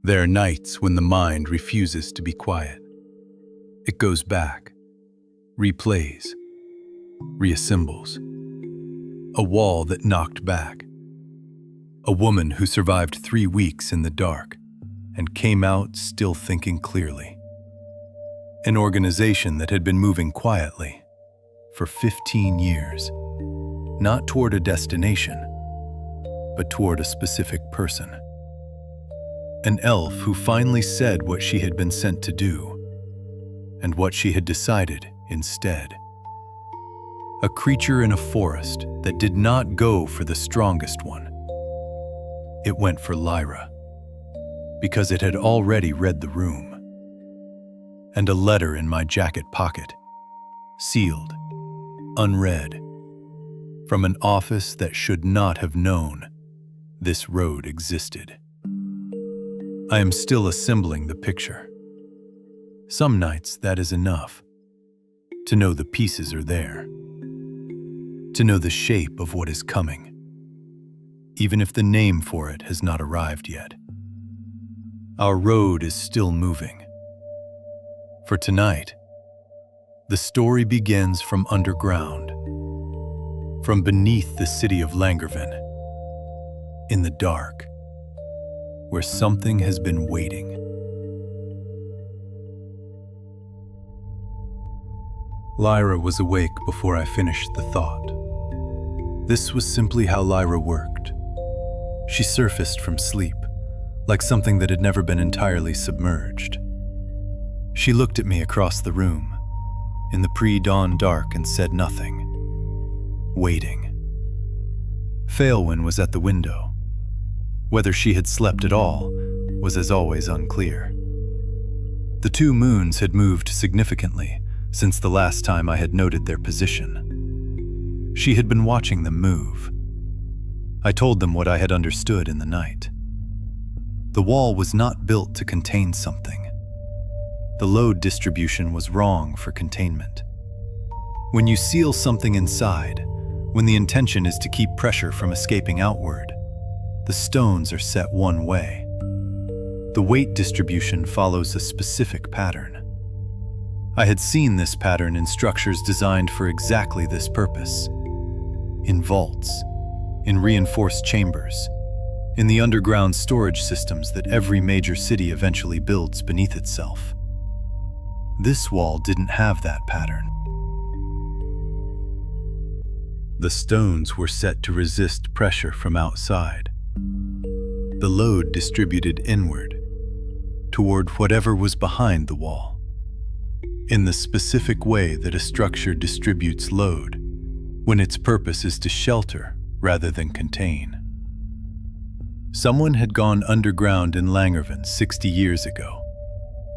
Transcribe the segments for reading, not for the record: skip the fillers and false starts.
There are nights when the mind refuses to be quiet. It goes back, replays, reassembles. A wall that knocked back. A woman who survived 3 weeks in the dark and came out still thinking clearly. An organization that had been moving quietly for 15 years, not toward a destination, but toward a specific person. An elf who finally said what she had been sent to do, and what she had decided instead. A creature in a forest that did not go for the strongest one. It went for Lyra, because it had already read the room. And a letter in my jacket pocket, sealed, unread, from an office that should not have known this road existed. I am still assembling the picture. Some nights that is enough, to know the pieces are there, to know the shape of what is coming, even if the name for it has not arrived yet. Our road is still moving. For tonight, the story begins from underground, from beneath the city of Langervan, in the dark, where something has been waiting. Lyra was awake before I finished the thought. This was simply how Lyra worked. She surfaced from sleep, like something that had never been entirely submerged. She looked at me across the room, in the pre-dawn dark, and said nothing. Waiting. Phaelwyn was at the window. Whether she had slept at all was as always unclear. The 2 moons had moved significantly since the last time I had noted their position. She had been watching them move. I told them what I had understood in the night. The wall was not built to contain something. The load distribution was wrong for containment. When you seal something inside, when the intention is to keep pressure from escaping outward, the stones are set one way. The weight distribution follows a specific pattern. I had seen this pattern in structures designed for exactly this purpose. In vaults, in reinforced chambers, in the underground storage systems that every major city eventually builds beneath itself. This wall didn't have that pattern. The stones were set to resist pressure from outside. The load distributed inward, toward whatever was behind the wall, in the specific way that a structure distributes load when its purpose is to shelter rather than contain. Someone had gone underground in Langervan 60 years ago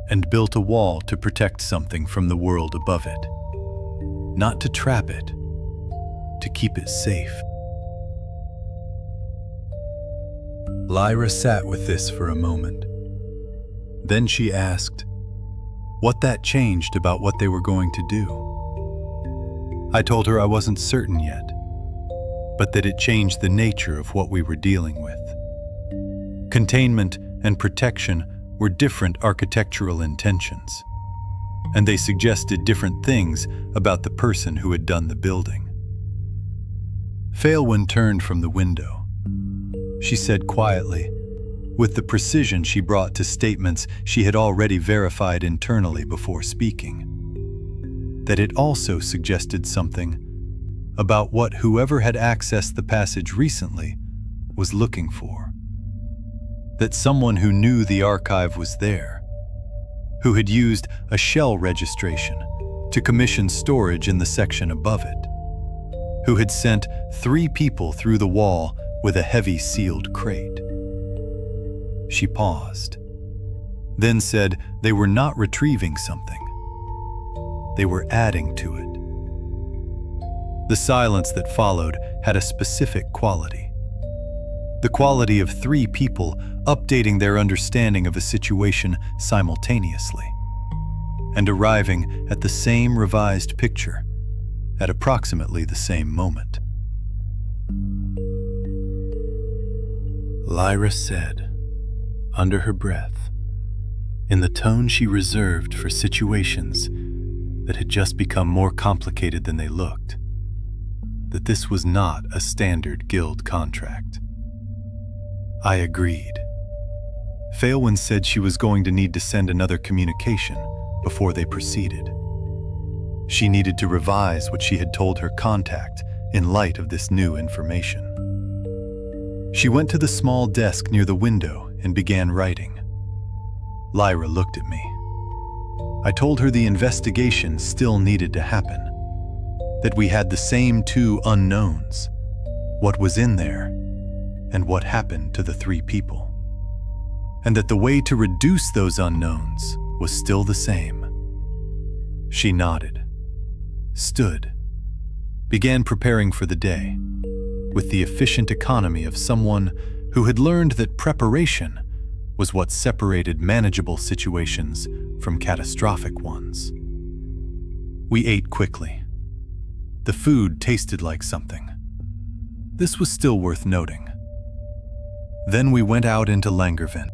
and built a wall to protect something from the world above it, not to trap it, to keep it safe. Lyra sat with this for a moment. Then she asked what that changed about what they were going to do. I told her I wasn't certain yet, but that it changed the nature of what we were dealing with. Containment and protection were different architectural intentions, and they suggested different things about the person who had done the building. Phaelwyn turned from the window. She said quietly, with the precision she brought to statements she had already verified internally before speaking, that it also suggested something about what whoever had accessed the passage recently was looking for. That someone who knew the archive was there, who had used a shell registration to commission storage in the section above it, who had sent 3 people through the wall with a heavy sealed crate. She paused, then said they were not retrieving something. They were adding to it. The silence that followed had a specific quality. The quality of 3 people updating their understanding of a situation simultaneously, and arriving at the same revised picture at approximately the same moment. Lyra said, under her breath, in the tone she reserved for situations that had just become more complicated than they looked, that this was not a standard guild contract. I agreed. Phaelwyn said she was going to need to send another communication before they proceeded. She needed to revise what she had told her contact in light of this new information. She went to the small desk near the window and began writing. Lyra looked at me. I told her the investigation still needed to happen, that we had the same two unknowns, what was in there and what happened to the three people, and that the way to reduce those unknowns was still the same. She nodded, stood, began preparing for the day, with the efficient economy of someone who had learned that preparation was what separated manageable situations from catastrophic ones. We ate quickly. The food tasted like something. This was still worth noting. Then we went out into Langerven.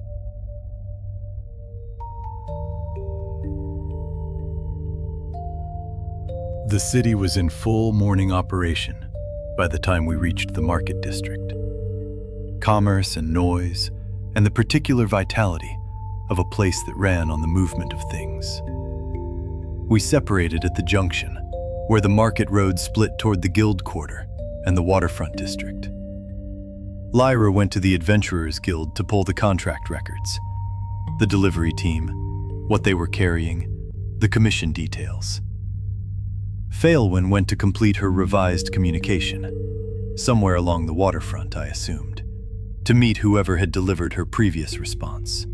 The city was in full morning operation by the time we reached the market district. Commerce and noise, and the particular vitality of a place that ran on the movement of things. We separated at the junction, where the market road split toward the Guild Quarter and the waterfront district. Lyra went to the Adventurers Guild to pull the contract records, the delivery team, what they were carrying, the commission details. Phaelwyn went to complete her revised communication, somewhere along the waterfront, I assumed, to meet whoever had delivered her previous response.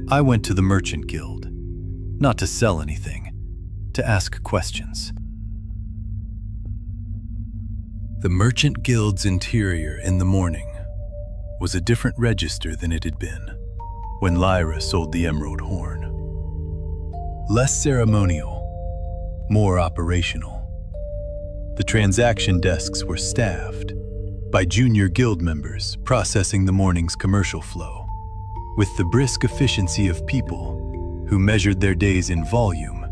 I went to the Merchant Guild, not to sell anything, to ask questions. The Merchant Guild's interior in the morning was a different register than it had been when Lyra sold the Emerald Horn. Less ceremonial, more operational. The transaction desks were staffed by junior guild members processing the morning's commercial flow, with the brisk efficiency of people who measured their days in volume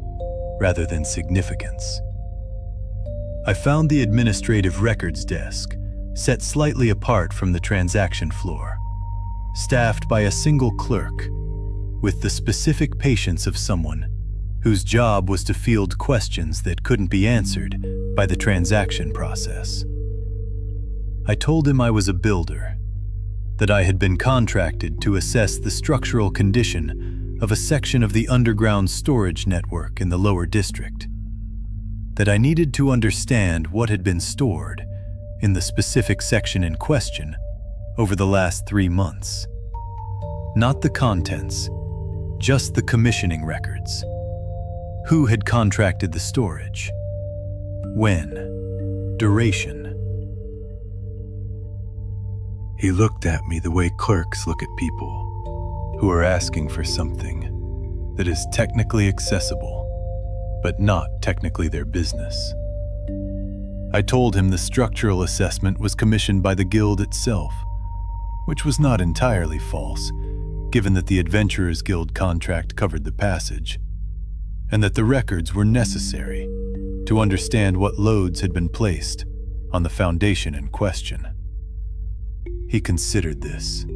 rather than significance. I found the administrative records desk set slightly apart from the transaction floor, staffed by a single clerk with the specific patience of someone whose job was to field questions that couldn't be answered by the transaction process. I told him I was a builder, that I had been contracted to assess the structural condition of a section of the underground storage network in the lower district, that I needed to understand what had been stored in the specific section in question over the last 3 months. Not the contents, just the commissioning records. Who had contracted the storage? When? Duration? He looked at me the way clerks look at people who are asking for something that is technically accessible, but not technically their business. I told him the structural assessment was commissioned by the guild itself, which was not entirely false, given that the Adventurers Guild contract covered the passage, and that the records were necessary to understand what loads had been placed on the foundation in question. He considered this.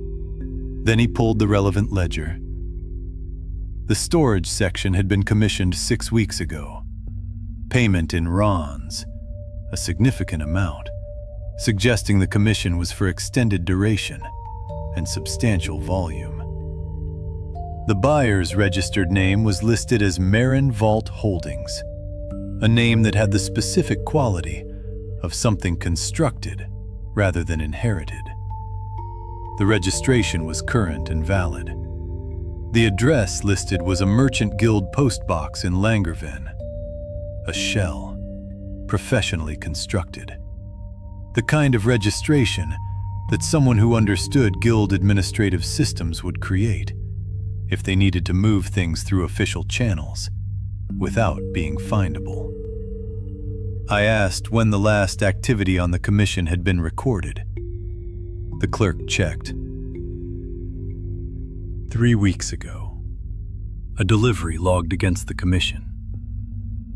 Then he pulled the relevant ledger. The storage section had been commissioned 6 weeks ago. Payment in Rons, a significant amount, suggesting the commission was for extended duration and substantial volume. The buyer's registered name was listed as Marin Vault Holdings, a name that had the specific quality of something constructed rather than inherited. The registration was current and valid. The address listed was a Merchant Guild postbox in Langerven, a shell, professionally constructed. The kind of registration that someone who understood guild administrative systems would create if they needed to move things through official channels without being findable. I asked when the last activity on the commission had been recorded. The clerk checked. 3 weeks ago, a delivery logged against the commission.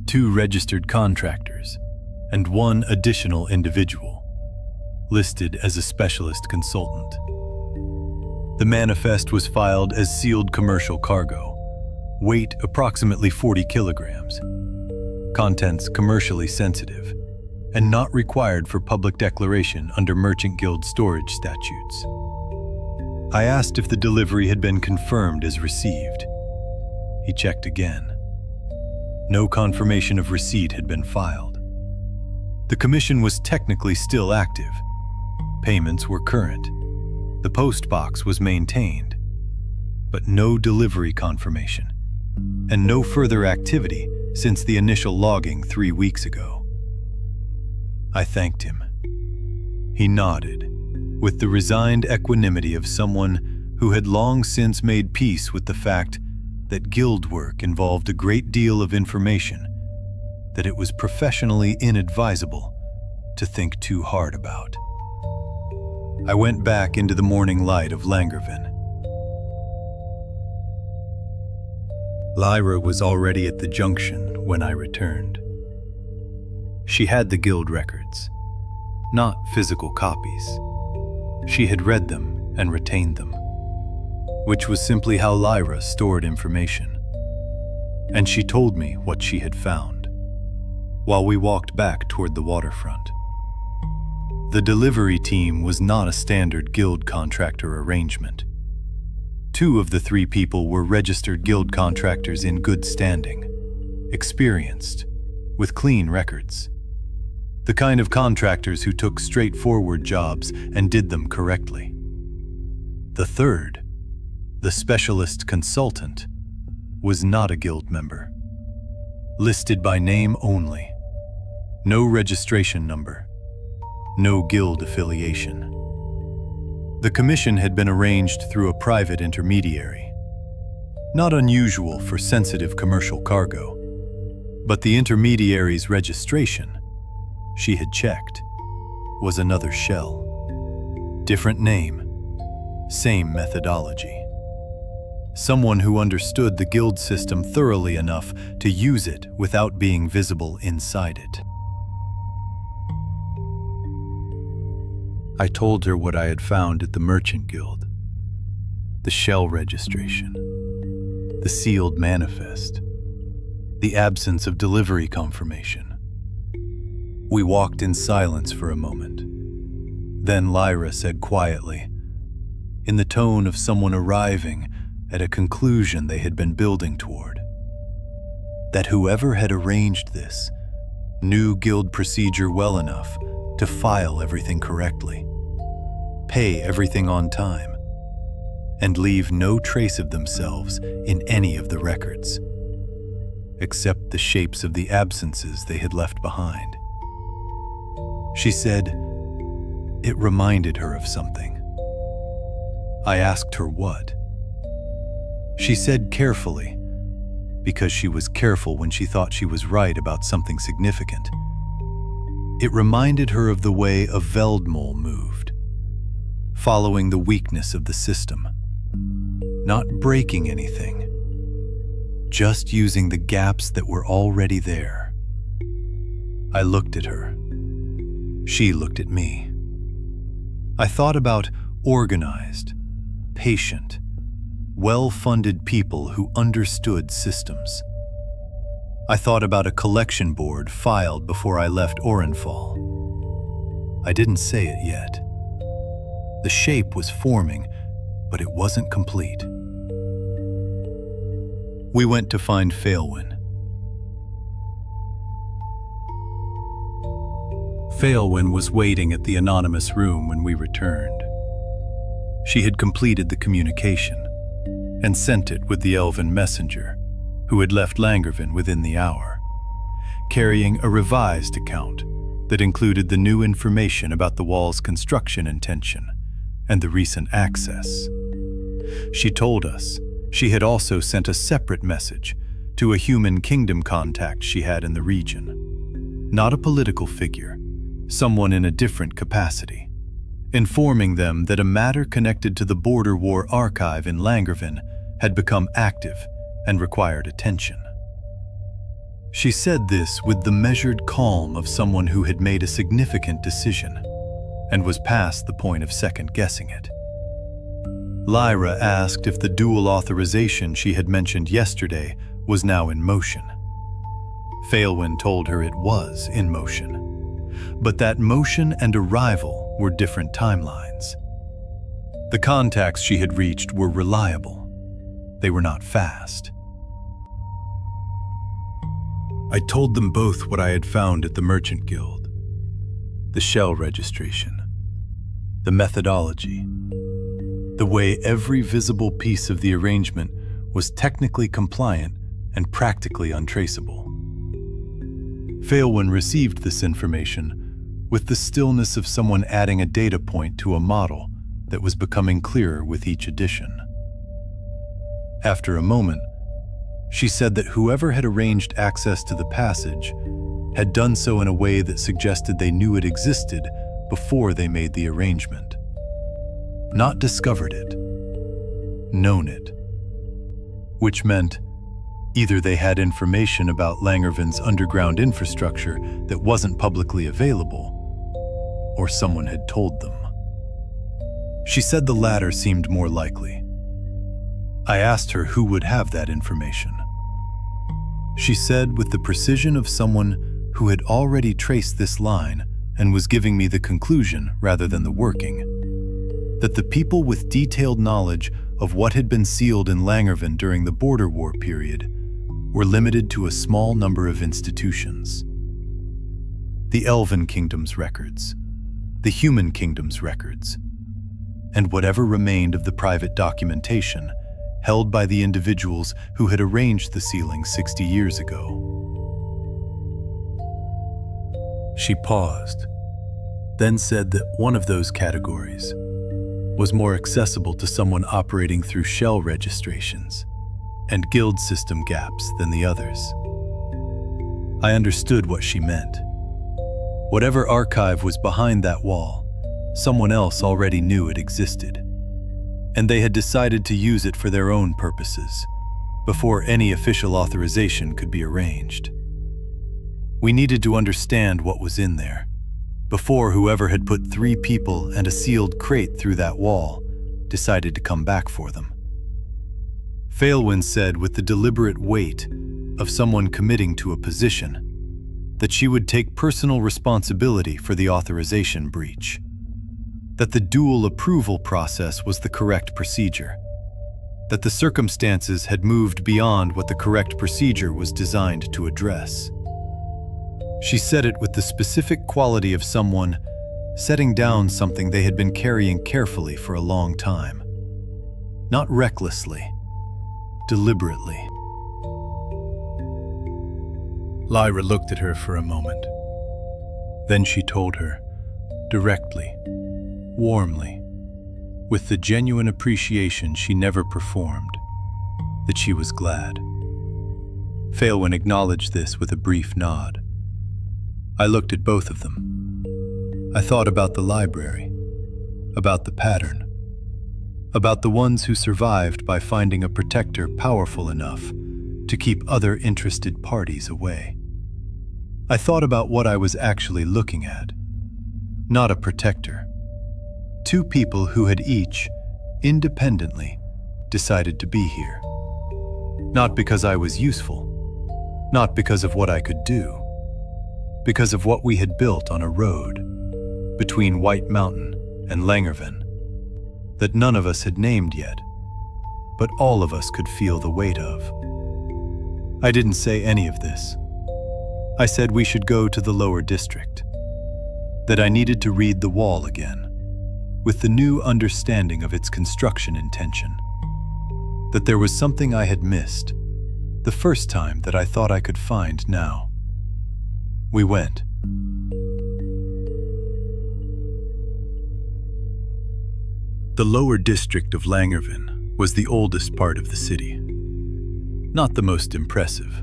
2 registered contractors and 1 additional individual, listed as a specialist consultant. The manifest was filed as sealed commercial cargo, weight approximately 40 kilograms, contents commercially sensitive, and not required for public declaration under Merchant Guild storage statutes. I asked if the delivery had been confirmed as received. He checked again. No confirmation of receipt had been filed. The commission was technically still active. Payments were current. The post box was maintained, but no delivery confirmation, and no further activity since the initial logging 3 weeks ago. I thanked him. He nodded, with the resigned equanimity of someone who had long since made peace with the fact that guild work involved a great deal of information that it was professionally inadvisable to think too hard about. I went back into the morning light of Langervin. Lyra was already at the junction when I returned. She had the guild records, not physical copies. She had read them and retained them, which was simply how Lyra stored information. And she told me what she had found, while we walked back toward the waterfront. The delivery team was not a standard guild contractor arrangement. 2 of the 3 people were registered guild contractors in good standing, experienced, with clean records. The kind of contractors who took straightforward jobs and did them correctly. The 3rd, the specialist consultant, was not a guild member. Listed by name only. No registration number. No guild affiliation. The commission had been arranged through a private intermediary. Not unusual for sensitive commercial cargo, but the intermediary's registration, she had checked, was another shell. Different name, same methodology. Someone who understood the guild system thoroughly enough to use it without being visible inside it. I told her what I had found at the Merchant Guild. The shell registration, the sealed manifest, the absence of delivery confirmation. We walked in silence for a moment. Then Lyra said quietly, in the tone of someone arriving at a conclusion they had been building toward, that whoever had arranged this knew guild procedure well enough to file everything correctly, pay everything on time, and leave no trace of themselves in any of the records, except the shapes of the absences they had left behind. She said it reminded her of something. I asked her what. She said carefully, because she was careful when she thought she was right about something significant. It reminded her of the way a Veldmole moved, following the weakness of the system, not breaking anything, just using the gaps that were already there. I looked at her. She looked at me. I thought about organized, patient, well-funded people who understood systems. I thought about a collection board filed before I left Orenfall. I didn't say it yet. The shape was forming, but it wasn't complete. We went to find Faelwyn. Faelwyn was waiting at the anonymous room when we returned. She had completed the communication and sent it with the elven messenger, who had left Langervin within the hour, carrying a revised account that included the new information about the wall's construction intention and the recent access. She told us she had also sent a separate message to a human kingdom contact she had in the region. Not a political figure, someone in a different capacity, informing them that a matter connected to the Border War archive in Langervan had become active and required attention. She said this with the measured calm of someone who had made a significant decision and was past the point of second-guessing it. Lyra asked if the dual authorization she had mentioned yesterday was now in motion. Phaelwyn told her it was in motion, but that motion and arrival were different timelines. The contacts she had reached were reliable. They were not fast. I told them both what I had found at the Merchant Guild. The shell registration, the methodology, the way every visible piece of the arrangement was technically compliant and practically untraceable. Phaelwyn received this information with the stillness of someone adding a data point to a model that was becoming clearer with each addition. After a moment, she said that whoever had arranged access to the passage had done so in a way that suggested they knew it existed before they made the arrangement. Not discovered it, known it. Which meant either they had information about Langervan's underground infrastructure that wasn't publicly available, or someone had told them. She said the latter seemed more likely. I asked her who would have that information. She said with the precision of someone who had already traced this line and was giving me the conclusion rather than the working, that the people with detailed knowledge of what had been sealed in Langervan during the Border War period were limited to a small number of institutions. The Elven Kingdom's records, the Human Kingdom's records, and whatever remained of the private documentation held by the individuals who had arranged the sealing 60 years ago. She paused, then said that one of those categories was more accessible to someone operating through shell registrations and guild system gaps than the others. I understood what she meant. Whatever archive was behind that wall, someone else already knew it existed, and they had decided to use it for their own purposes before any official authorization could be arranged. We needed to understand what was in there before whoever had put 3 people and a sealed crate through that wall decided to come back for them. Phaelwyn said with the deliberate weight of someone committing to a position that she would take personal responsibility for the authorization breach, that the dual approval process was the correct procedure, that the circumstances had moved beyond what the correct procedure was designed to address. She said it with the specific quality of someone setting down something they had been carrying carefully for a long time. Not recklessly, deliberately. Lyra looked at her for a moment. Then she told her, directly, warmly, with the genuine appreciation she never performed, that she was glad. Phaelwyn acknowledged this with a brief nod. I looked at both of them. I thought about the library, about the pattern, about the ones who survived by finding a protector powerful enough to keep other interested parties away. I thought about what I was actually looking at. Not a protector. 2 people who had each, independently, decided to be here. Not because I was useful, not because of what I could do, because of what we had built on a road between White Mountain and Langervan that none of us had named yet, but all of us could feel the weight of. I didn't say any of this. I said we should go to the lower district, that I needed to read the wall again, with the new understanding of its construction intention, that there was something I had missed, the first time that I thought I could find now. We went. The lower district of Langervan was the oldest part of the city. Not the most impressive.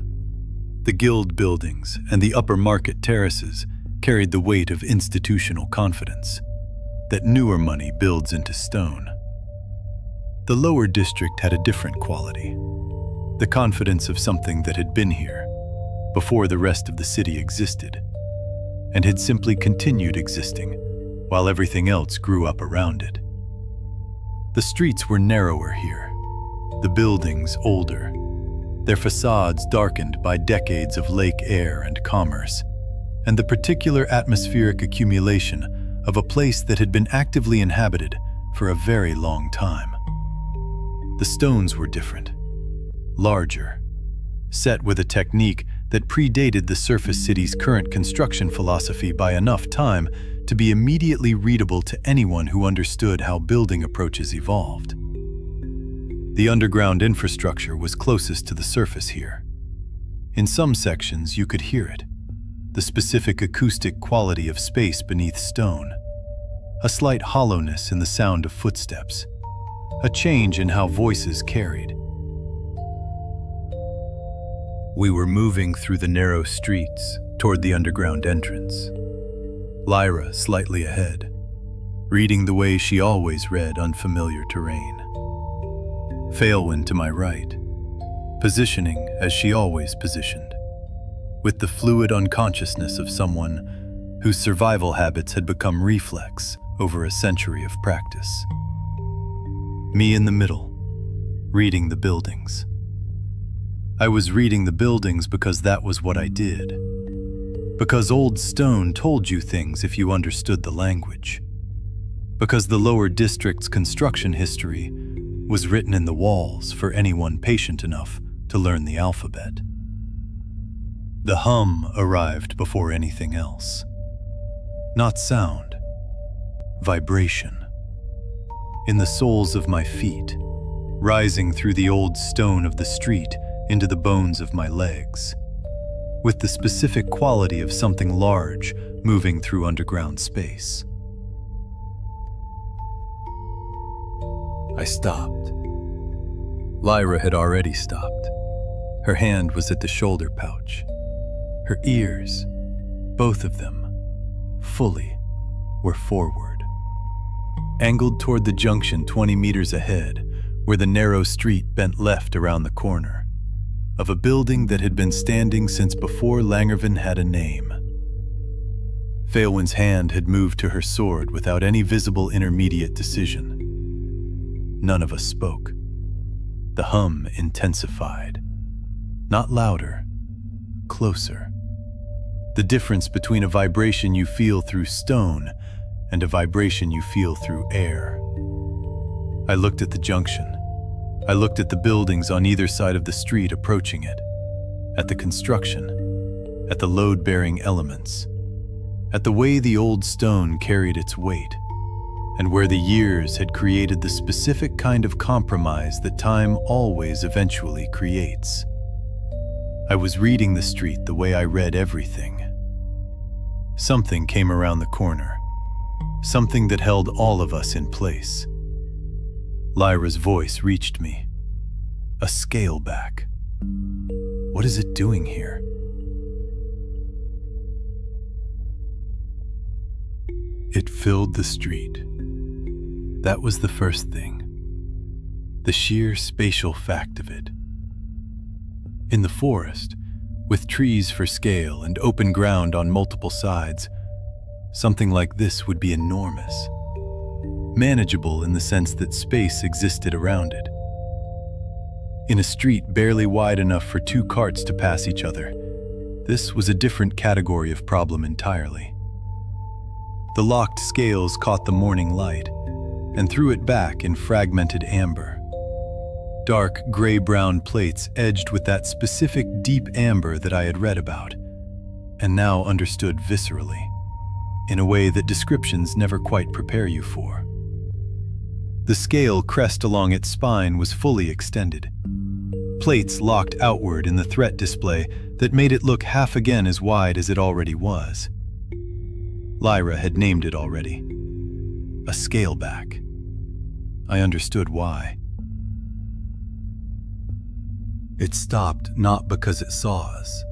The guild buildings and the upper market terraces carried the weight of institutional confidence. that newer money builds into stone. The lower district had a different quality, the confidence of something that had been here before the rest of the city existed, and had simply continued existing while everything else grew up around it. The streets were narrower here, the buildings older, their facades darkened by decades of lake air and commerce, and the particular atmospheric accumulation of a place that had been actively inhabited for a very long time. The stones were different, larger, set with a technique that predated the surface city's current construction philosophy by enough time to be immediately readable to anyone who understood how building approaches evolved. The underground infrastructure was closest to the surface here. In some sections, you could hear it, the specific acoustic quality of space beneath stone, a slight hollowness in the sound of footsteps, a change in how voices carried. We were moving through the narrow streets toward the underground entrance. Lyra slightly ahead, reading the way she always read unfamiliar terrain. Failwind to my right, positioning as she always positioned, with the fluid unconsciousness of someone whose survival habits had become reflex over a century of practice. Me in the middle, reading the buildings. I was reading the buildings because that was what I did. Because old stone told you things if you understood the language. Because the lower district's construction history was written in the walls for anyone patient enough to learn the alphabet. The hum arrived before anything else. Not sound, vibration. In the soles of my feet, rising through the old stone of the street into the bones of my legs, with the specific quality of something large moving through underground space. I stopped. Lyra had already stopped. Her hand was at the shoulder pouch. Her ears, both of them, fully, were forward, angled toward the junction 20 meters ahead, where the narrow street bent left around the corner, of a building that had been standing since before Langervan had a name. Failwind's hand had moved to her sword without any visible intermediate decision. None of us spoke. The hum intensified. Not louder, closer. The difference between a vibration you feel through stone and a vibration you feel through air. I looked at the junction. I looked at the buildings on either side of the street approaching it, at the construction, at the load-bearing elements, at the way the old stone carried its weight, and where the years had created the specific kind of compromise that time always eventually creates. I was reading the street the way I read everything. Something came around the corner, something that held all of us in place. Lyra's voice reached me. A scale back. What is it doing here? It filled the street. That was the first thing. The sheer spatial fact of it. In the forest, with trees for scale and open ground on multiple sides, something like this would be enormous. Manageable in the sense that space existed around it. In a street barely wide enough for two carts to pass each other, this was a different category of problem entirely. The locked scales caught the morning light and threw it back in fragmented amber. Dark gray-brown plates edged with that specific deep amber that I had read about, and now understood viscerally, in a way that descriptions never quite prepare you for. The scale crest along its spine was fully extended. Plates locked outward in the threat display that made it look half again as wide as it already was. Lyra had named it already. A scaleback. I understood why. It stopped not because it saw us.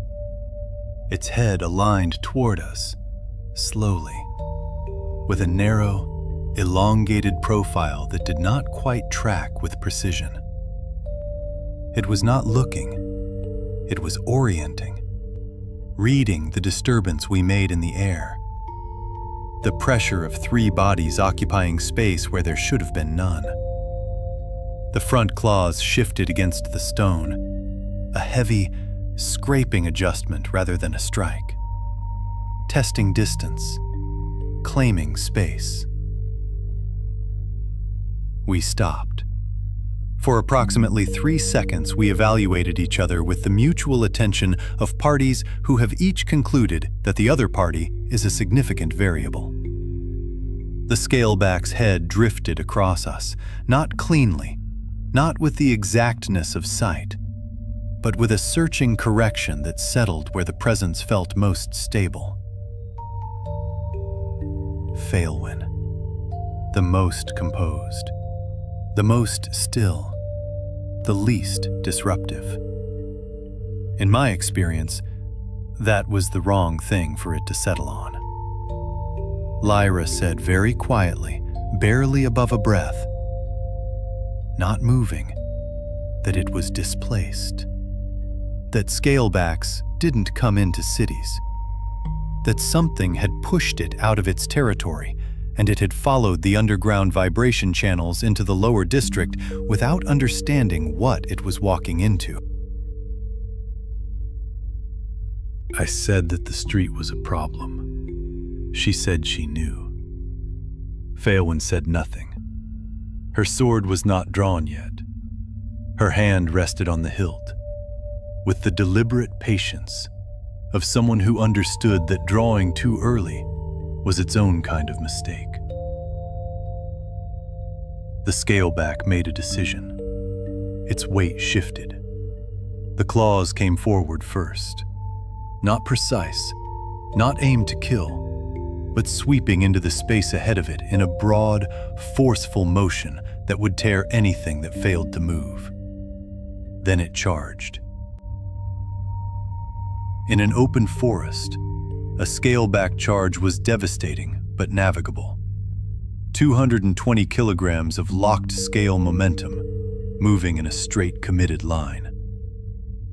Its head aligned toward us, slowly, with a narrow, elongated profile that did not quite track with precision. It was not looking, it was orienting, reading the disturbance we made in the air, the pressure of 3 bodies occupying space where there should have been none. The front claws shifted against the stone, a heavy, scraping adjustment rather than a strike, testing distance, claiming space. We stopped. For approximately 3 seconds, we evaluated each other with the mutual attention of parties who have each concluded that the other party is a significant variable. The scaleback's head drifted across us, not cleanly, not with the exactness of sight, but with a searching correction that settled where the presence felt most stable. Failwin, the most composed, the most still, the least disruptive. In my experience, that was the wrong thing for it to settle on. Lyra said very quietly, barely above a breath, not moving, that it was displaced, that scalebacks didn't come into cities, that something had pushed it out of its territory and it had followed the underground vibration channels into the lower district without understanding what it was walking into. I said that the street was a problem. She said she knew. Faelwyn said nothing. Her sword was not drawn yet. Her hand rested on the hilt, with the deliberate patience of someone who understood that drawing too early was its own kind of mistake. The scaleback made a decision. Its weight shifted. The claws came forward first. Not precise, not aimed to kill, but sweeping into the space ahead of it in a broad, forceful motion that would tear anything that failed to move. Then it charged. In an open forest, a scaleback charge was devastating but navigable. 220 kilograms of locked scale momentum, moving in a straight, committed line.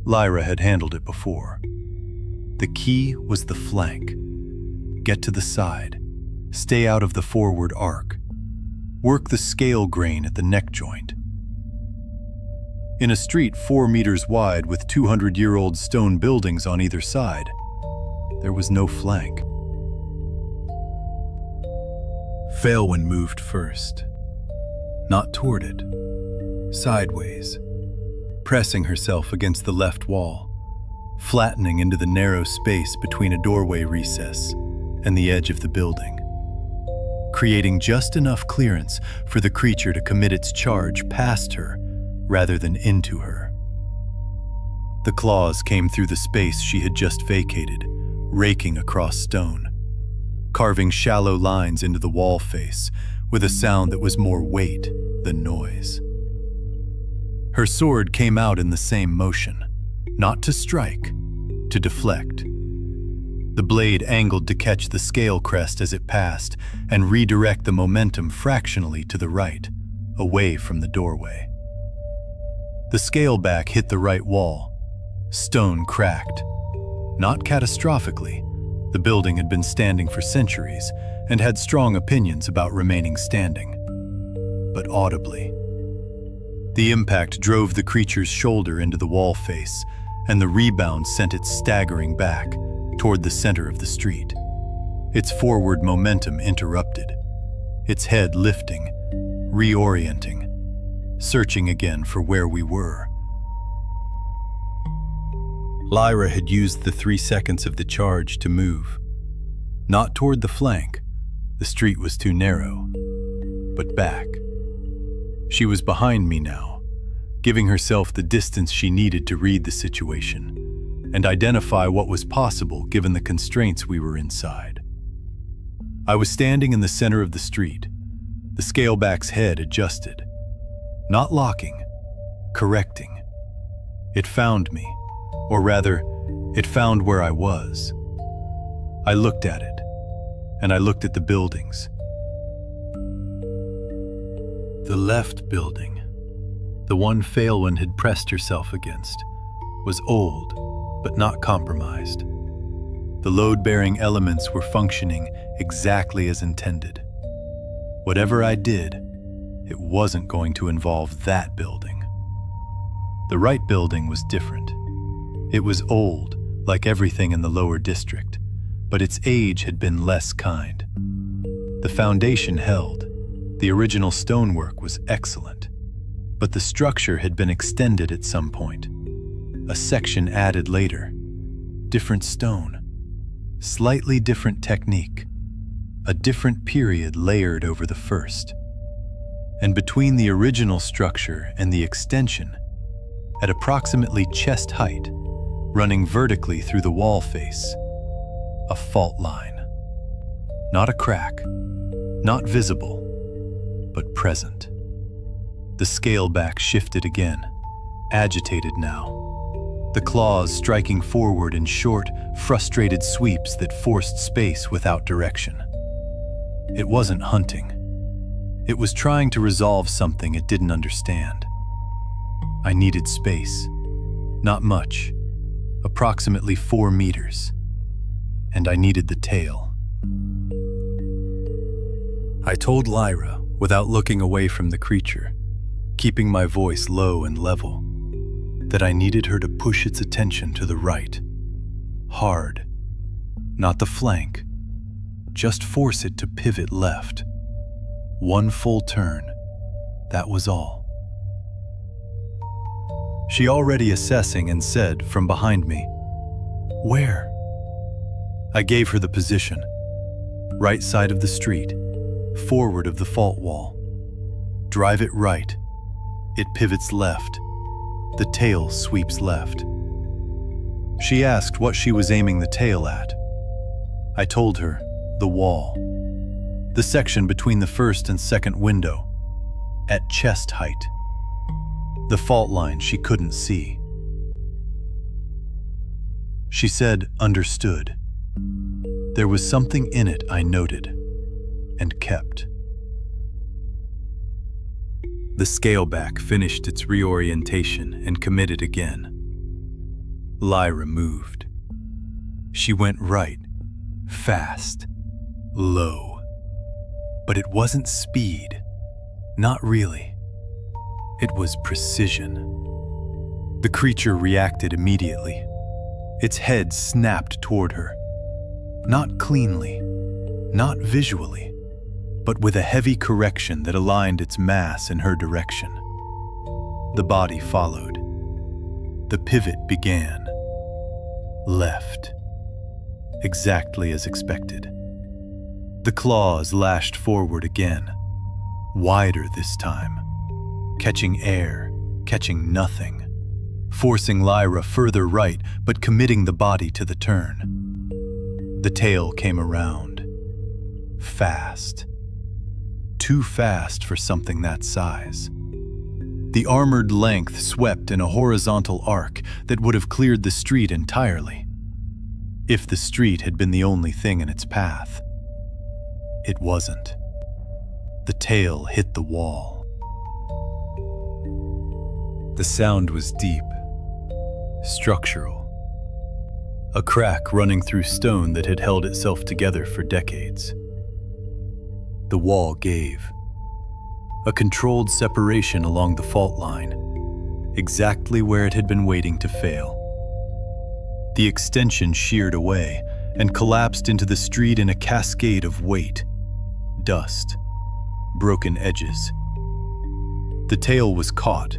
Lyra had handled it before. The key was the flank. Get to the side, stay out of the forward arc, work the scale grain at the neck joint. In a street 4 meters wide with 200-year-old stone buildings on either side, there was no flank. Faelwyn moved first, not toward it, sideways, pressing herself against the left wall, flattening into the narrow space between a doorway recess and the edge of the building, creating just enough clearance for the creature to commit its charge past her rather than into her. The claws came through the space she had just vacated, raking across stone, carving shallow lines into the wall face with a sound that was more weight than noise. Her sword came out in the same motion, not to strike, to deflect. The blade angled to catch the scale crest as it passed and redirect the momentum fractionally to the right, away from the doorway. The scaleback hit the right wall. Stone cracked. Not catastrophically. The building had been standing for centuries and had strong opinions about remaining standing, but audibly. The impact drove the creature's shoulder into the wall face, and the rebound sent it staggering back toward the center of the street. Its forward momentum interrupted, its head lifting, reorienting, searching again for where we were. Lyra had used the 3 seconds of the charge to move. Not toward the flank, the street was too narrow, but back. She was behind me now, giving herself the distance she needed to read the situation and identify what was possible given the constraints we were inside. I was standing in the center of the street, the scaleback's head adjusted, not locking, correcting. It found me. Or rather, it found where I was. I looked at it, and I looked at the buildings. The left building, the one Phalwyn had pressed herself against, was old but not compromised. The load-bearing elements were functioning exactly as intended. Whatever I did, it wasn't going to involve that building. The right building was different. It was old, like everything in the lower district, but its age had been less kind. The foundation held. The original stonework was excellent, but the structure had been extended at some point. A section added later. Different stone. Slightly different technique. A different period layered over the first. And between the original structure and the extension, at approximately chest height, running vertically through the wall face, a fault line. Not a crack, not visible, but present. The scale back shifted again, agitated now. The claws striking forward in short, frustrated sweeps that forced space without direction. It wasn't hunting. It was trying to resolve something it didn't understand. I needed space. Not much. Approximately 4 meters. And I needed the tail. I told Lyra, without looking away from the creature, keeping my voice low and level, that I needed her to push its attention to the right. Hard. Not the flank. Just force it to pivot left. 1 full turn. That was all. She already assessing and said from behind me, "Where?" I gave her the position. Right side of the street, forward of the fault wall. Drive it right. It pivots left. The tail sweeps left. She asked what she was aiming the tail at. I told her, the wall. The section between the first and second window, at chest height. The fault line she couldn't see. She said, understood. There was something in it I noted, and kept. The scaleback finished its reorientation and committed again. Lyra moved. She went right, fast, low. But it wasn't speed. Not really. It was precision. The creature reacted immediately. Its head snapped toward her. Not cleanly, not visually, but with a heavy correction that aligned its mass in her direction. The body followed. The pivot began. Left. Exactly as expected. The claws lashed forward again, wider this time, catching air, catching nothing, forcing Lyra further right but committing the body to the turn. The tail came around. Fast. Too fast for something that size. The armored length swept in a horizontal arc that would have cleared the street entirely, if the street had been the only thing in its path. It wasn't. The tail hit the wall. The sound was deep, structural. A crack running through stone that had held itself together for decades. The wall gave. A controlled separation along the fault line, exactly where it had been waiting to fail. The extension sheared away and collapsed into the street in a cascade of weight, dust, broken edges. The tail was caught,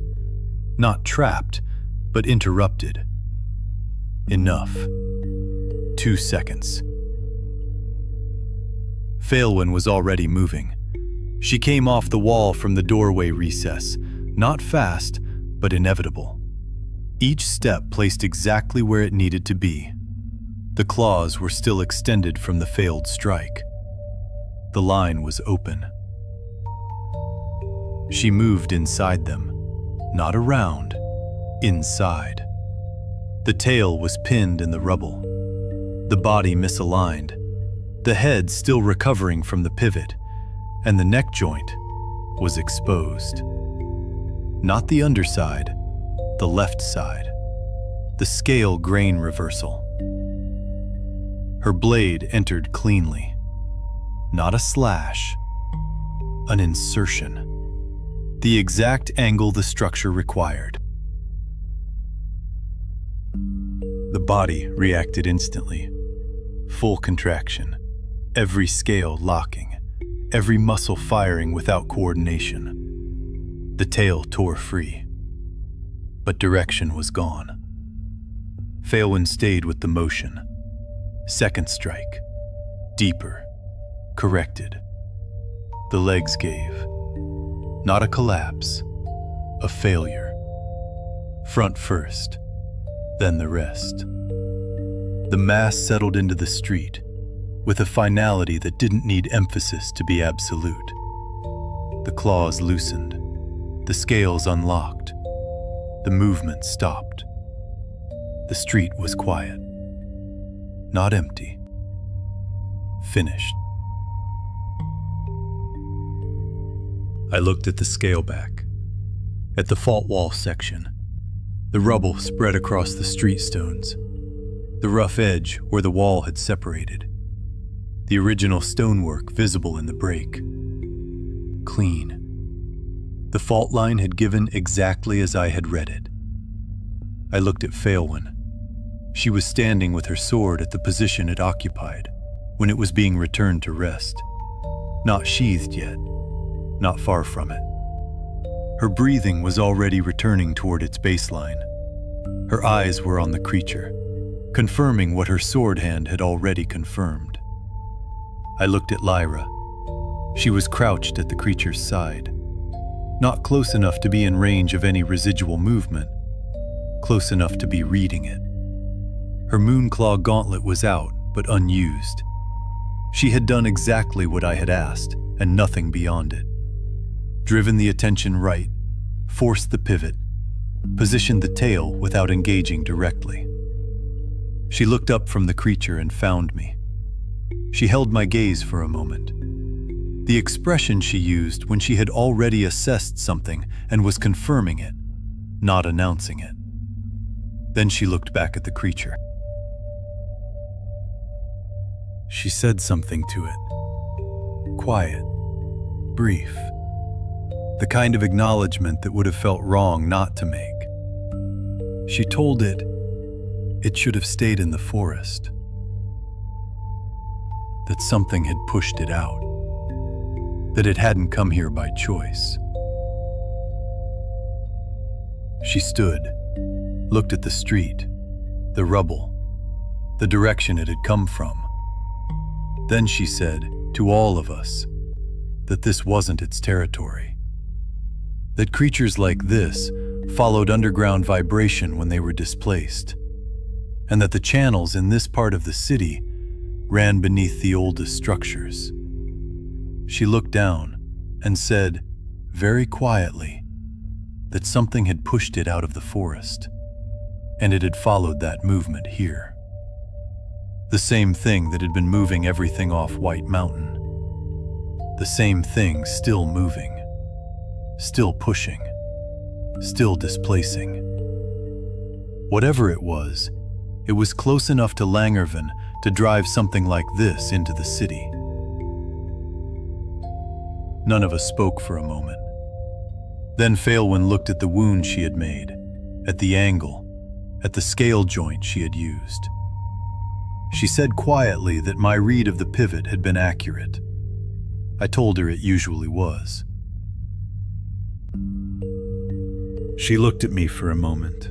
not trapped, but interrupted. Enough. 2 seconds. Phalwyn was already moving. She came off the wall from the doorway recess, not fast, but inevitable. Each step placed exactly where it needed to be. The claws were still extended from the failed strike. The line was open. She moved inside them, not around, inside. The tail was pinned in the rubble, the body misaligned, the head still recovering from the pivot, and the neck joint, was exposed. Not the underside, the left side, the scale grain reversal. Her blade entered cleanly. Not a slash, an insertion. The exact angle the structure required. The body reacted instantly. Full contraction, every scale locking, every muscle firing without coordination. The tail tore free, but direction was gone. Phaelwyn stayed with the motion. Second strike, deeper, corrected. The legs gave. Not a collapse, a failure. Front first, then the rest. The mass settled into the street with a finality that didn't need emphasis to be absolute. The claws loosened, the scales unlocked, the movement stopped. The street was quiet, not empty, finished. I looked at the scale back, at the fault wall section, the rubble spread across the street stones, the rough edge where the wall had separated, the original stonework visible in the break. Clean. The fault line had given exactly as I had read it. I looked at Phaelwyn. She was standing with her sword at the position it occupied when it was being returned to rest. Not sheathed yet, not far from it. Her breathing was already returning toward its baseline. Her eyes were on the creature, confirming what her sword hand had already confirmed. I looked at Lyra. She was crouched at the creature's side, not close enough to be in range of any residual movement, close enough to be reading it. Her Moonclaw gauntlet was out, but unused. She had done exactly what I had asked, and nothing beyond it. Driven the attention right, forced the pivot, positioned the tail without engaging directly. She looked up from the creature and found me. She held my gaze for a moment. The expression she used when she had already assessed something and was confirming it, not announcing it. Then she looked back at the creature. She said something to it. Quiet, brief. The kind of acknowledgement that would have felt wrong not to make. She told it should have stayed in the forest. That something had pushed it out. That it hadn't come here by choice. She stood, looked at the street, the rubble, the direction it had come from. Then she said, to all of us, that this wasn't its territory. That creatures like this followed underground vibration when they were displaced, and that the channels in this part of the city ran beneath the oldest structures. She looked down and said, very quietly, that something had pushed it out of the forest, and it had followed that movement here. The same thing that had been moving everything off White Mountain. The same thing still moving, still pushing, still displacing. Whatever it was close enough to Langervan to drive something like this into the city. None of us spoke for a moment. Then Phaelwyn looked at the wound she had made, at the angle, at the scale joint she had used. She said quietly that my read of the pivot had been accurate. I told her it usually was. She looked at me for a moment,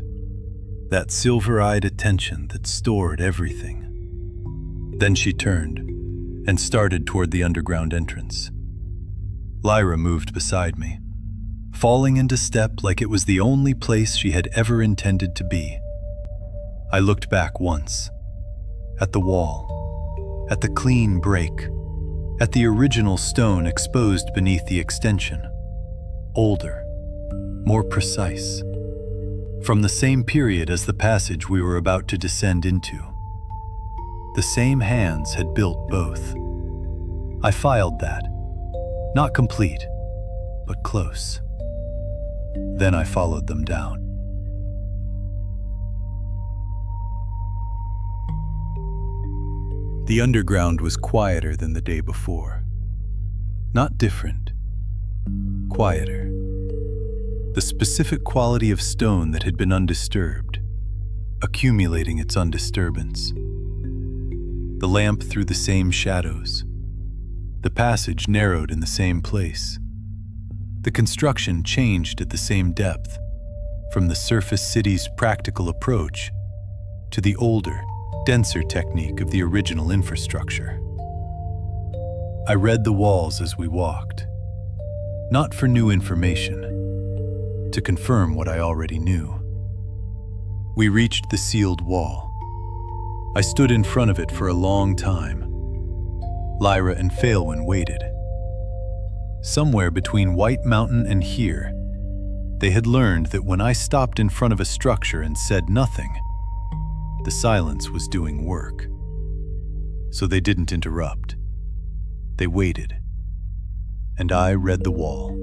that silver-eyed attention that stored everything. Then she turned and started toward the underground entrance. Lyra moved beside me, falling into step like it was the only place she had ever intended to be. I looked back once, at the wall, at the clean break, at the original stone exposed beneath the extension, older, more precise, from the same period as the passage we were about to descend into. The same hands had built both. I filed that, not complete, but close. Then I followed them down. The underground was quieter than the day before. Not different, quieter. The specific quality of stone that had been undisturbed, accumulating its undisturbance. The lamp threw the same shadows. The passage narrowed in the same place. The construction changed at the same depth, from the surface city's practical approach to the older, denser technique of the original infrastructure. I read the walls as we walked, not for new information, to confirm what I already knew. We reached the sealed wall. I stood in front of it for a long time. Lyra and Phalewyn waited. Somewhere between White Mountain and here, they had learned that when I stopped in front of a structure and said nothing, the silence was doing work. So they didn't interrupt. They waited. And I read the wall.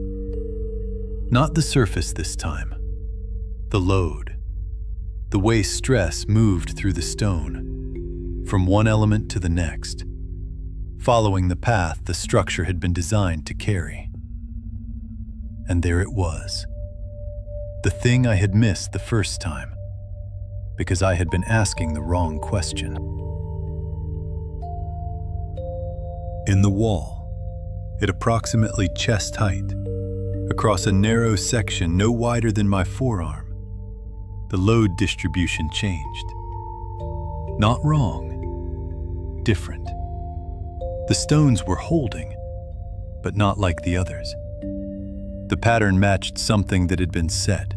Not the surface this time. The load. The way stress moved through the stone, from one element to the next, following the path the structure had been designed to carry. And there it was. The thing I had missed the first time, because I had been asking the wrong question. In the wall, at approximately chest height, across a narrow section no wider than my forearm, the load distribution changed. Not wrong, different. The stones were holding, but not like the others. The pattern matched something that had been set,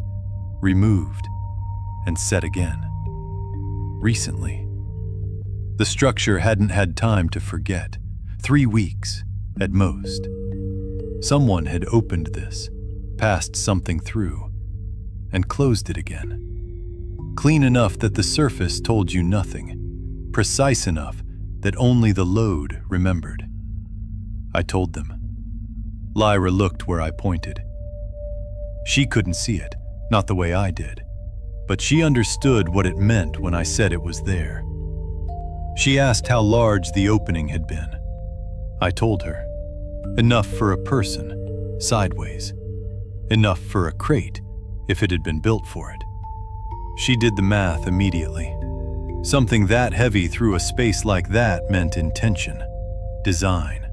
removed, and set again. Recently. The structure hadn't had time to forget. 3 weeks, at most. Someone had opened this, passed something through, and closed it again. Clean enough that the surface told you nothing, precise enough that only the load remembered. I told them. Lyra looked where I pointed. She couldn't see it, not the way I did, but she understood what it meant when I said it was there. She asked how large the opening had been. I told her. Enough for a person, sideways. Enough for a crate, if it had been built for it. She did the math immediately. Something that heavy through a space like that meant intention, design,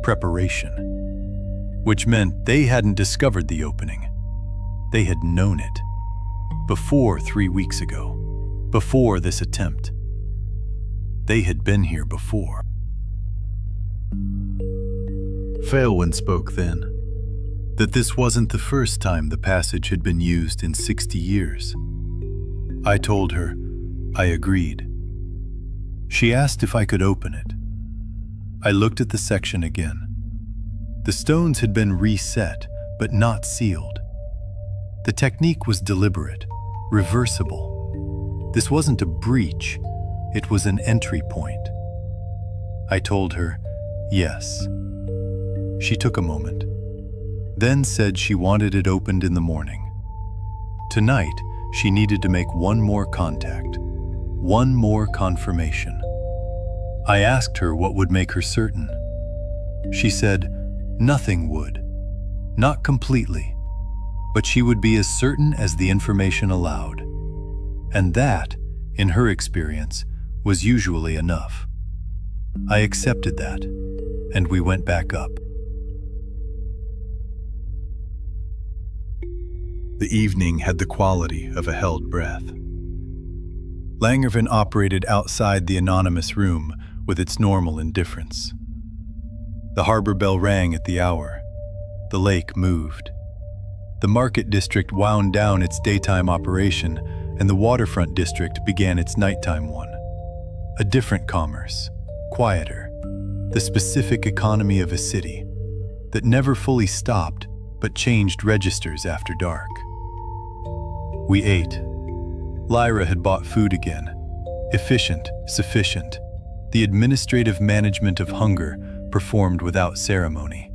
preparation. Which meant they hadn't discovered the opening. They had known it. Before 3 weeks ago. Before this attempt. They had been here before. Phalewyn spoke then, that this wasn't the first time the passage had been used in 60 years. I told her I agreed. She asked if I could open it. I looked at the section again. The stones had been reset, but not sealed. The technique was deliberate, reversible. This wasn't a breach, it was an entry point. I told her, yes. She took a moment, then said she wanted it opened in the morning. Tonight, she needed to make one more contact, one more confirmation. I asked her what would make her certain. She said nothing would, not completely, but she would be as certain as the information allowed. And that, in her experience, was usually enough. I accepted that, and we went back up. The evening had the quality of a held breath. Langervan operated outside the anonymous room with its normal indifference. The harbor bell rang at the hour. The lake moved. The market district wound down its daytime operation, and the waterfront district began its nighttime one. A different commerce, quieter, the specific economy of a city that never fully stopped but changed registers after dark. We ate. Lyra had bought food again. Efficient, sufficient. The administrative management of hunger performed without ceremony.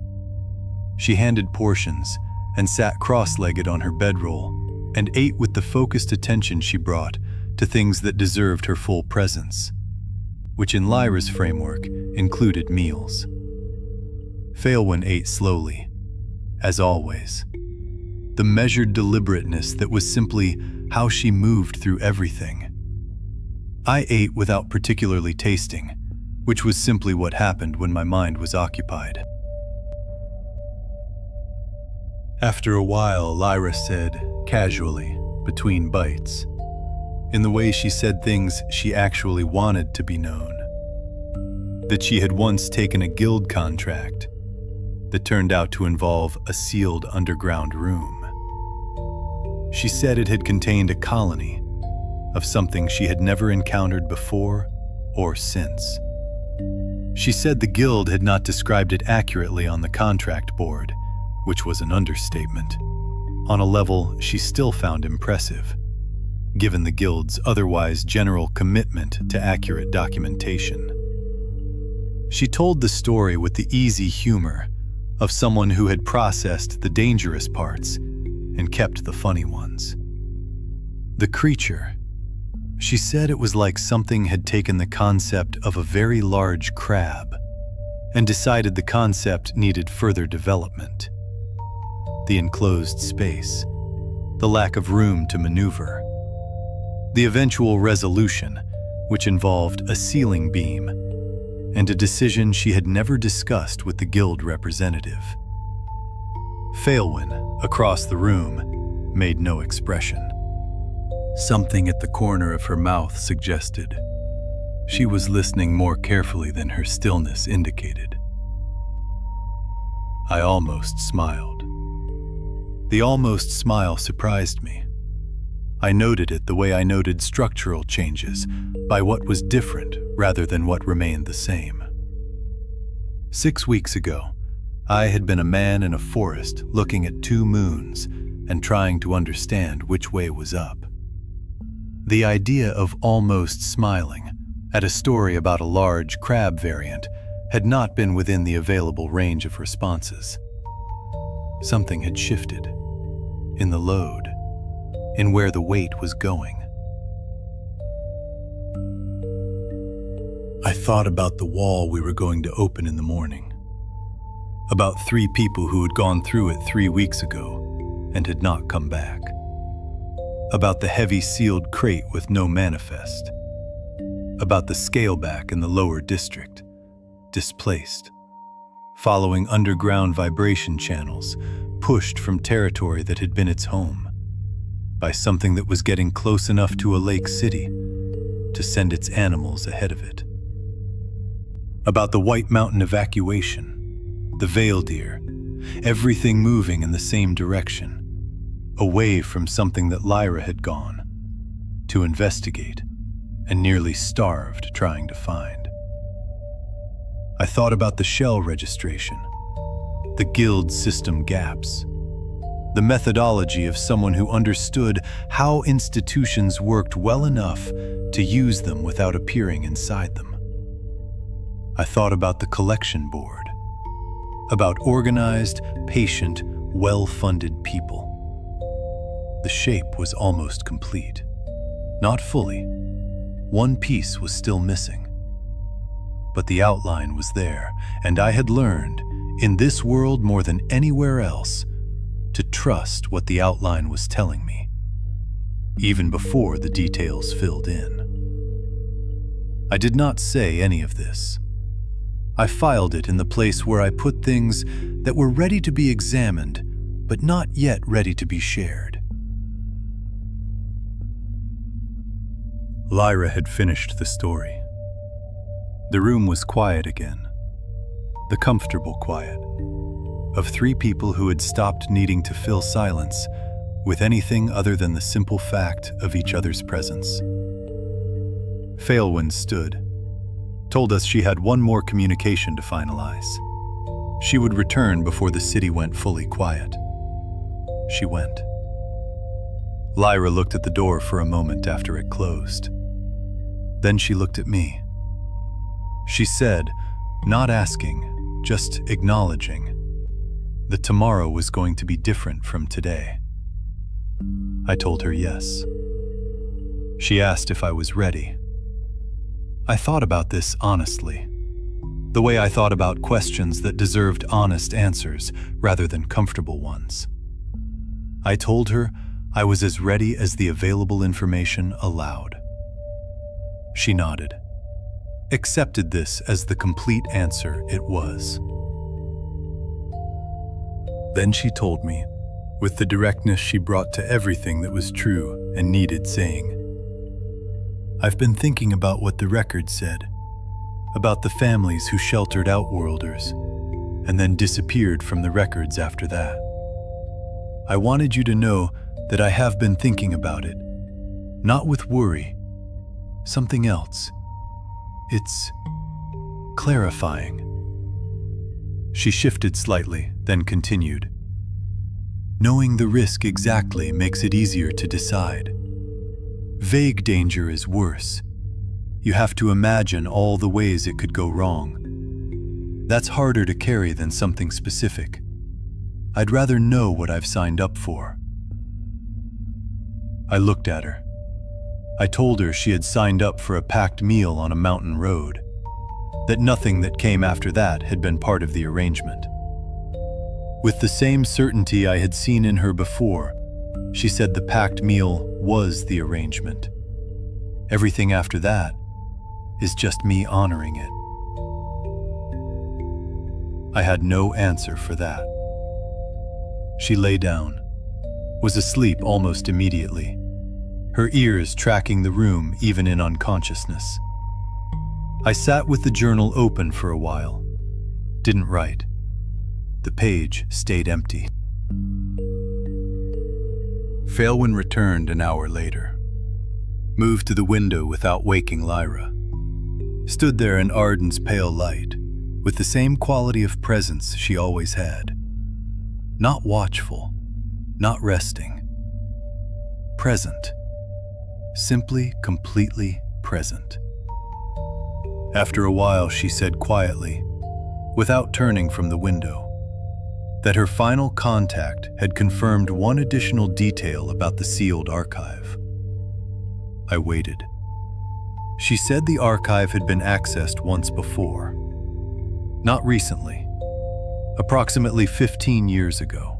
She handed portions and sat cross-legged on her bedroll and ate with the focused attention she brought to things that deserved her full presence, which in Lyra's framework included meals. Phaelwyn ate slowly, as always. The measured deliberateness that was simply how she moved through everything. I ate without particularly tasting, which was simply what happened when my mind was occupied. After a while, Lyra said, casually, between bites, in the way she said things she actually wanted to be known, that she had once taken a guild contract that turned out to involve a sealed underground room. She said it had contained a colony of something she had never encountered before or since. She said the guild had not described it accurately on the contract board, which was an understatement, on a level she still found impressive, given the guild's otherwise general commitment to accurate documentation. She told the story with the easy humor of someone who had processed the dangerous parts and kept the funny ones. The creature, she said it was like something had taken the concept of a very large crab and decided the concept needed further development. The enclosed space, the lack of room to maneuver, the eventual resolution, which involved a ceiling beam, and a decision she had never discussed with the guild representative. Phaelwyn, across the room, made no expression. Something at the corner of her mouth suggested she was listening more carefully than her stillness indicated. I almost smiled. The almost smile surprised me. I noted it the way I noted structural changes, by what was different rather than what remained the same. 6 weeks ago, I had been a man in a forest looking at 2 moons and trying to understand which way was up. The idea of almost smiling at a story about a large crab variant had not been within the available range of responses. Something had shifted in the load, in where the weight was going. I thought about the wall we were going to open in the morning, about 3 people who had gone through it 3 weeks ago and had not come back, about the heavy sealed crate with no manifest, about the scaleback in the lower district, displaced, following underground vibration channels, pushed from territory that had been its home, by something that was getting close enough to a lake city to send its animals ahead of it. About the White Mountain evacuation, the veil deer, everything moving in the same direction, away from something that Lyra had gone to investigate and nearly starved trying to find. I thought about the shell registration, the guild system gaps, the methodology of someone who understood how institutions worked well enough to use them without appearing inside them. I thought about the collection board, about organized, patient, well-funded people. The shape was almost complete. Not fully. One piece was still missing. But the outline was there, and I had learned, in this world more than anywhere else, to trust what the outline was telling me, even before the details filled in. I did not say any of this. I filed it in the place where I put things that were ready to be examined, but not yet ready to be shared. Lyra had finished the story. The room was quiet again, the comfortable quiet of 3 people who had stopped needing to fill silence with anything other than the simple fact of each other's presence. Phaelwyn stood, told us she had one more communication to finalize. She would return before the city went fully quiet. She went. Lyra looked at the door for a moment after it closed. Then she looked at me. She said, not asking, just acknowledging, that tomorrow was going to be different from today. I told her yes. She asked if I was ready. I thought about this honestly, the way I thought about questions that deserved honest answers rather than comfortable ones. I told her I was as ready as the available information allowed. She nodded, accepted this as the complete answer it was. Then she told me, with the directness she brought to everything that was true and needed saying, "I've been thinking about what the record said, about the families who sheltered Outworlders and then disappeared from the records after that. I wanted you to know that I have been thinking about it, not with worry, something else. It's clarifying." She shifted slightly, then continued, "Knowing the risk exactly makes it easier to decide. Vague danger is worse. You have to imagine all the ways it could go wrong. That's harder to carry than something specific. I'd rather know what I've signed up for." I looked at her. I told her she had signed up for a packed meal on a mountain road, that nothing that came after that had been part of the arrangement. With the same certainty I had seen in her before, she said the packed meal was the arrangement. Everything after that is just me honoring it. I had no answer for that. She lay down, was asleep almost immediately, her ears tracking the room even in unconsciousness. I sat with the journal open for a while, didn't write. The page stayed empty. Phalwyn returned an hour later, moved to the window without waking Lyra, stood there in Arden's pale light, with the same quality of presence she always had. Not watchful, not resting. Present. Simply, completely present. After a while, she said quietly, without turning from the window, that her final contact had confirmed one additional detail about the sealed archive. I waited. She said the archive had been accessed once before. Not recently. Approximately 15 years ago.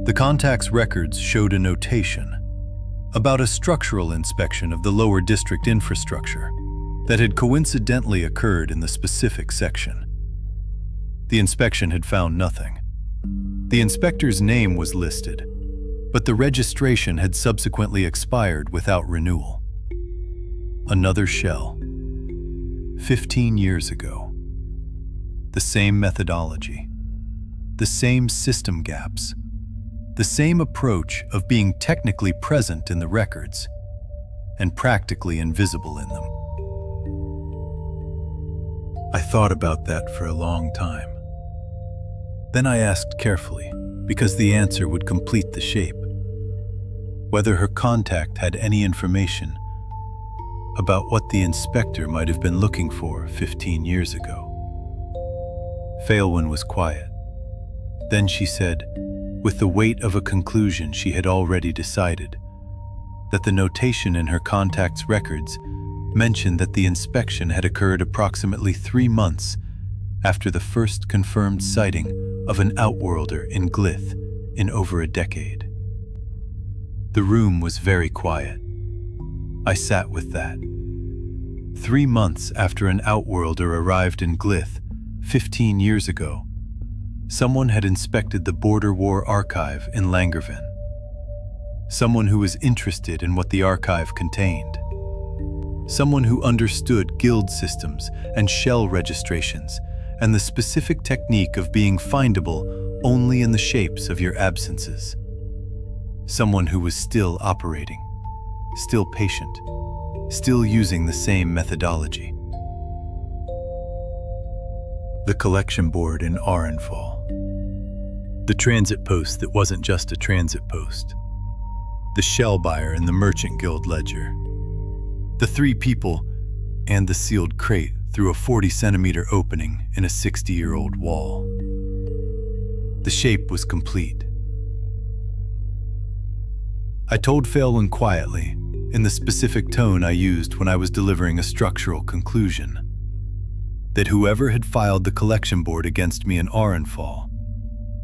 The contact's records showed a notation about a structural inspection of the lower district infrastructure that had coincidentally occurred in the specific section. The inspection had found nothing. The inspector's name was listed, but the registration had subsequently expired without renewal. Another shell. 15 years ago. The same methodology. The same system gaps. The same approach of being technically present in the records and practically invisible in them. I thought about that for a long time. Then I asked carefully, because the answer would complete the shape, whether her contact had any information about what the inspector might have been looking for 15 years ago. Phalwyn was quiet. Then she said, with the weight of a conclusion she had already decided, that the notation in her contact's records mentioned that the inspection had occurred approximately 3 months after the first confirmed sighting of an Outworlder in Glyth in over a decade. The room was very quiet. I sat with that. 3 months after an Outworlder arrived in Glyth 15 years ago, someone had inspected the Border War archive in Langerven. Someone who was interested in what the archive contained. Someone who understood guild systems and shell registrations and the specific technique of being findable only in the shapes of your absences. Someone who was still operating, still patient, still using the same methodology. The collection board in Arenfall. The transit post that wasn't just a transit post. The shell buyer in the Merchant Guild ledger. The 3 people and the sealed crate through a 40-centimeter opening in a 60-year-old wall. The shape was complete. I told Phelan quietly, in the specific tone I used when I was delivering a structural conclusion, that whoever had filed the collection board against me in Arenfall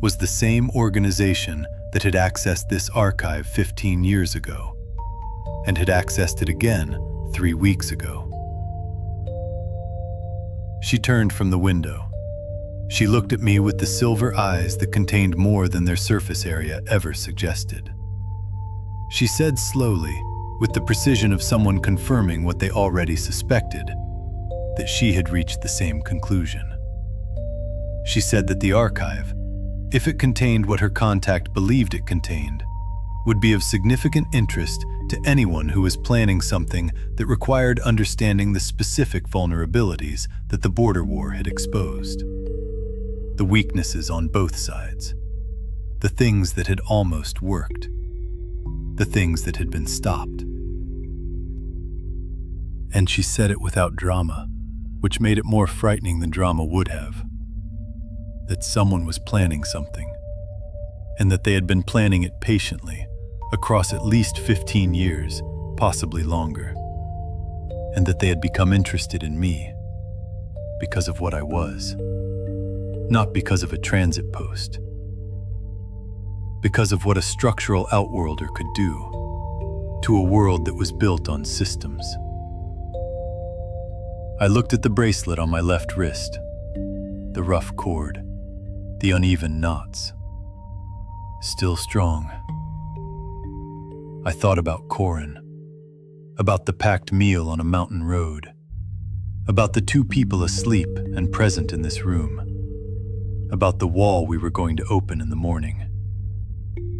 was the same organization that had accessed this archive 15 years ago, and had accessed it again 3 weeks ago. She turned from the window. She looked at me with the silver eyes that contained more than their surface area ever suggested. She said slowly, with the precision of someone confirming what they already suspected, that she had reached the same conclusion. She said that the archive, if it contained what her contact believed it contained, would be of significant interest to anyone who was planning something that required understanding the specific vulnerabilities that the border war had exposed. The weaknesses on both sides. The things that had almost worked. The things that had been stopped. And she said it without drama, which made it more frightening than drama would have. That someone was planning something, and that they had been planning it patiently, across at least 15 years, possibly longer, and that they had become interested in me because of what I was, not because of a transit post, because of what a structural outworlder could do to a world that was built on systems. I looked at the bracelet on my left wrist, the rough cord, the uneven knots. Still strong. I thought about Corin, about the packed meal on a mountain road, about the 2 people asleep and present in this room, about the wall we were going to open in the morning.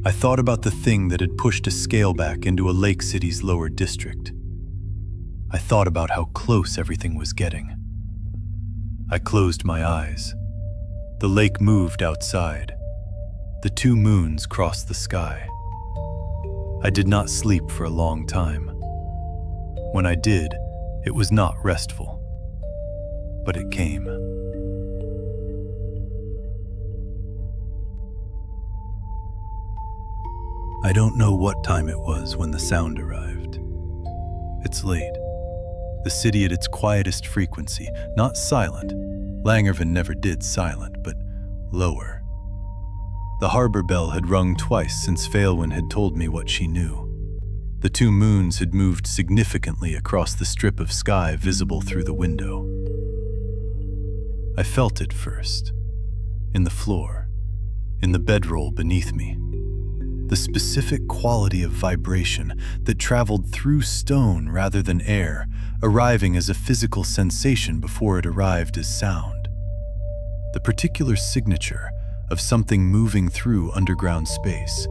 I thought about the thing that had pushed a scale back into a Lake City's lower district. I thought about how close everything was getting. I closed my eyes. The lake moved outside. The 2 moons crossed the sky. I did not sleep for a long time. When I did, it was not restful. But it came. I don't know what time it was when the sound arrived. It's late. The city at its quietest frequency, not silent. Langervan never did silent, but lower. The harbor bell had rung twice since Phelan had told me what she knew. The 2 moons had moved significantly across the strip of sky visible through the window. I felt it first, in the floor, in the bedroll beneath me. The specific quality of vibration that traveled through stone rather than air, arriving as a physical sensation before it arrived as sound. The particular signature of something moving through underground space.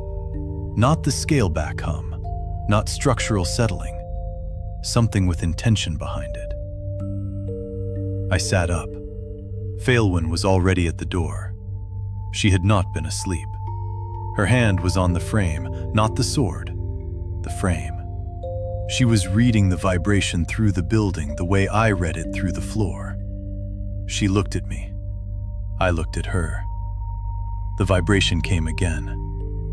Not the scale-back hum, not structural settling, something with intention behind it. I sat up. Phelan was already at the door. She had not been asleep. Her hand was on the frame, not the sword, the frame. She was reading the vibration through the building the way I read it through the floor. She looked at me. I looked at her. The vibration came again,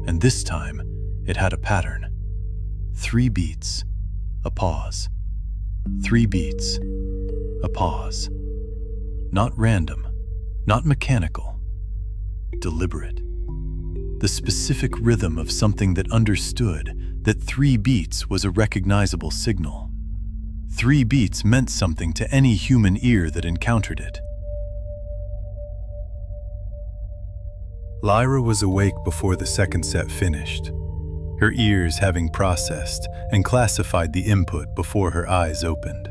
and this time it had a pattern. 3 beats, a pause. 3 beats, a pause. Not random, not mechanical, deliberate. The specific rhythm of something that understood that 3 beats was a recognizable signal. 3 beats meant something to any human ear that encountered it. Lyra was awake before the second set finished, her ears having processed and classified the input before her eyes opened.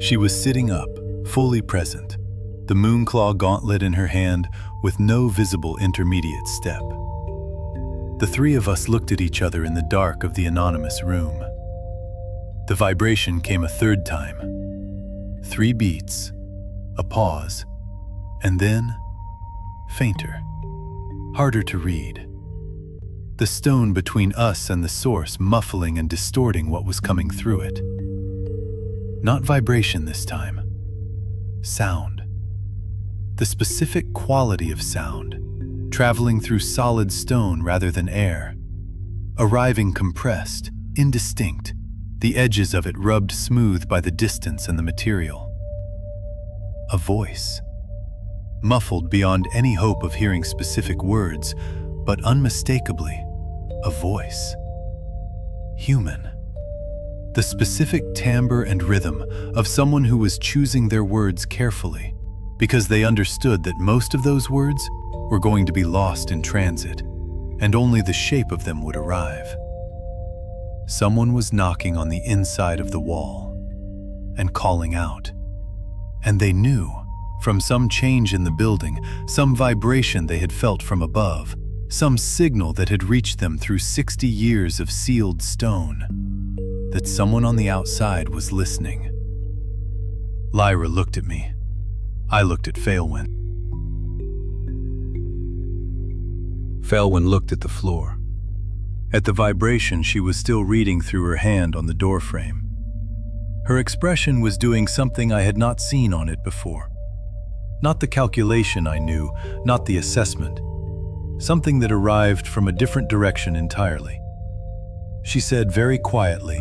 She was sitting up, fully present, the Moonclaw gauntlet in her hand with no visible intermediate step. The 3 of us looked at each other in the dark of the anonymous room. The vibration came a 3rd time. 3 beats, a pause, and then fainter, harder to read. The stone between us and the source muffling and distorting what was coming through it. Not vibration this time. Sound. The specific quality of sound, traveling through solid stone rather than air. Arriving compressed, indistinct, the edges of it rubbed smooth by the distance and the material. A voice. Muffled beyond any hope of hearing specific words, but unmistakably, a voice. Human. The specific timbre and rhythm of someone who was choosing their words carefully, because they understood that most of those words were going to be lost in transit, and only the shape of them would arrive. Someone was knocking on the inside of the wall and calling out. And they knew, from some change in the building, some vibration they had felt from above, some signal that had reached them through 60 years of sealed stone, that someone on the outside was listening. Lyra looked at me. I looked at Phalewyn. Phalewyn looked at the floor. At the vibration, she was still reading through her hand on the doorframe. Her expression was doing something I had not seen on it before. Not the calculation I knew, not the assessment. Something that arrived from a different direction entirely. She said very quietly,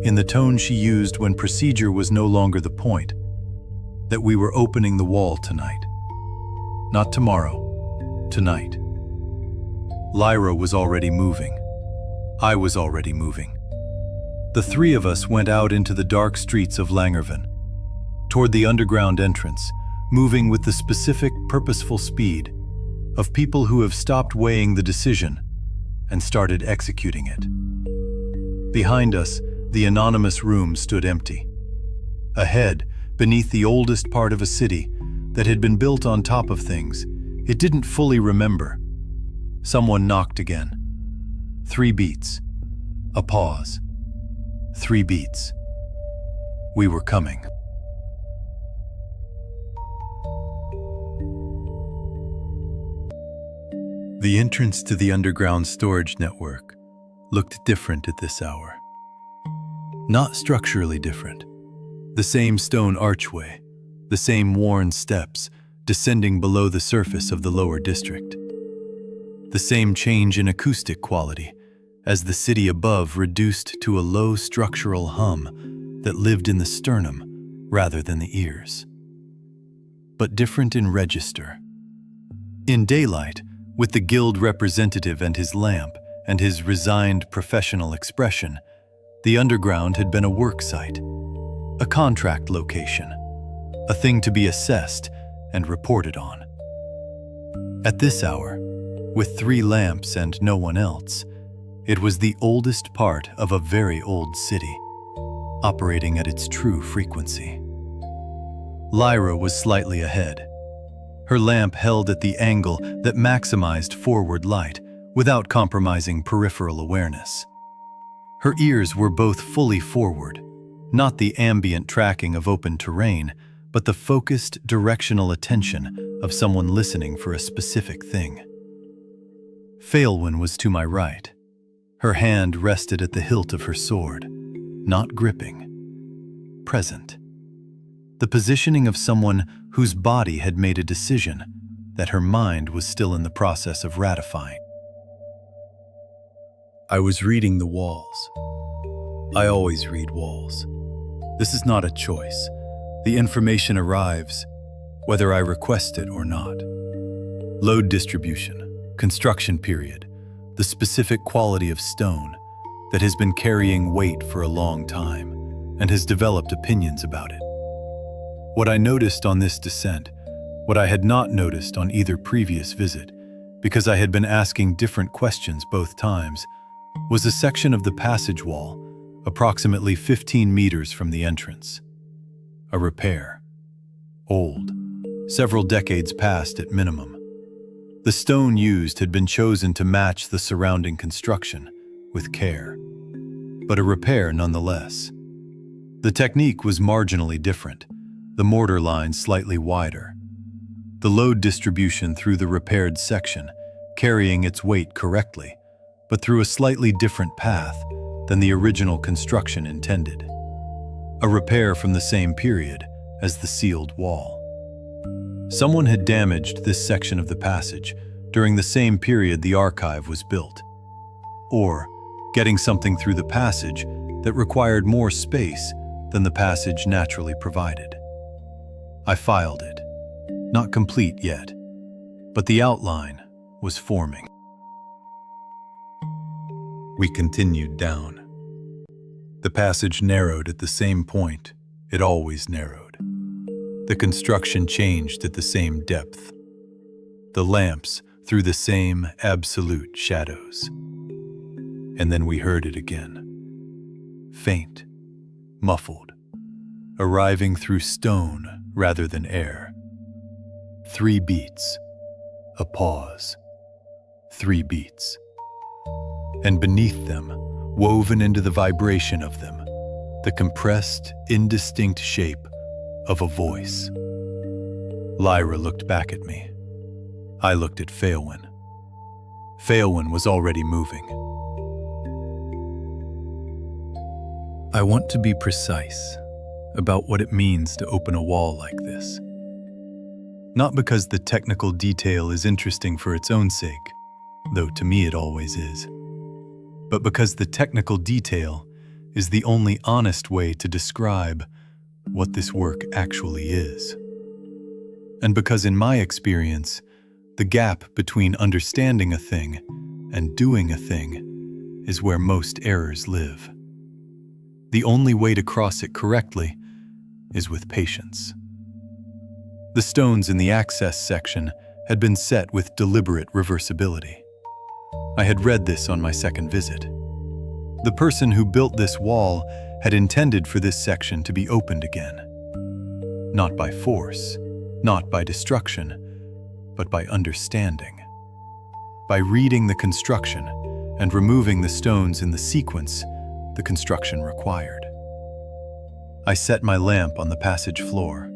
in the tone she used when procedure was no longer the point, that we were opening the wall tonight. Not tomorrow, tonight. Lyra was already moving. I was already moving. The three of us went out into the dark streets of Langervan, toward the underground entrance, moving with the specific, purposeful speed of people who have stopped weighing the decision and started executing it. Behind us, the anonymous room stood empty. Ahead, beneath the oldest part of a city that had been built on top of things it didn't fully remember, someone knocked again. 3 beats. A pause. 3 beats. We were coming. The entrance to the underground storage network looked different at this hour. Not structurally different. The same stone archway, the same worn steps descending below the surface of the lower district. The same change in acoustic quality, as the city above reduced to a low structural hum that lived in the sternum rather than the ears. But different in register. In daylight, with the guild representative and his lamp and his resigned professional expression, the underground had been a work site, a contract location, a thing to be assessed and reported on. At this hour, with 3 lamps and no one else, it was the oldest part of a very old city, operating at its true frequency. Lyra was slightly ahead. Her lamp held at the angle that maximized forward light without compromising peripheral awareness. Her ears were both fully forward, not the ambient tracking of open terrain, but the focused directional attention of someone listening for a specific thing. Phalewyn was to my right. Her hand rested at the hilt of her sword, not gripping, present. The positioning of someone whose body had made a decision that her mind was still in the process of ratifying. I was reading the walls. I always read walls. This is not a choice. The information arrives, whether I request it or not. Load distribution, construction period, the specific quality of stone that has been carrying weight for a long time and has developed opinions about it. What I noticed on this descent, what I had not noticed on either previous visit, because I had been asking different questions both times, was a section of the passage wall, approximately 15 meters from the entrance. A repair. Old. Several decades past at minimum. The stone used had been chosen to match the surrounding construction, with care. But a repair nonetheless. The technique was marginally different, the mortar line slightly wider. The load distribution through the repaired section, carrying its weight correctly, but through a slightly different path than the original construction intended. A repair from the same period as the sealed wall. Someone had damaged this section of the passage, during the same period the archive was built, or getting something through the passage that required more space than the passage naturally provided. I filed it, not complete yet, but the outline was forming. We continued down. The passage narrowed at the same point it always narrowed. The construction changed at the same depth. The lamps threw the same absolute shadows. And then we heard it again. Faint, muffled, arriving through stone rather than air. 3 beats, a pause, 3 beats. And beneath them, woven into the vibration of them, the compressed, indistinct shape of a voice. Lyra looked back at me. I looked at Phaelwyn. Phaelwyn was already moving. I want to be precise about what it means to open a wall like this. Not because the technical detail is interesting for its own sake, though to me it always is, but because the technical detail is the only honest way to describe what this work actually is. And because in my experience, the gap between understanding a thing and doing a thing is where most errors live. The only way to cross it correctly is with patience. The stones in the access section had been set with deliberate reversibility. I had read this on my second visit. The person who built this wall had intended for this section to be opened again. Not by force, not by destruction, but by understanding. By reading the construction and removing the stones in the sequence the construction required. I set my lamp on the passage floor,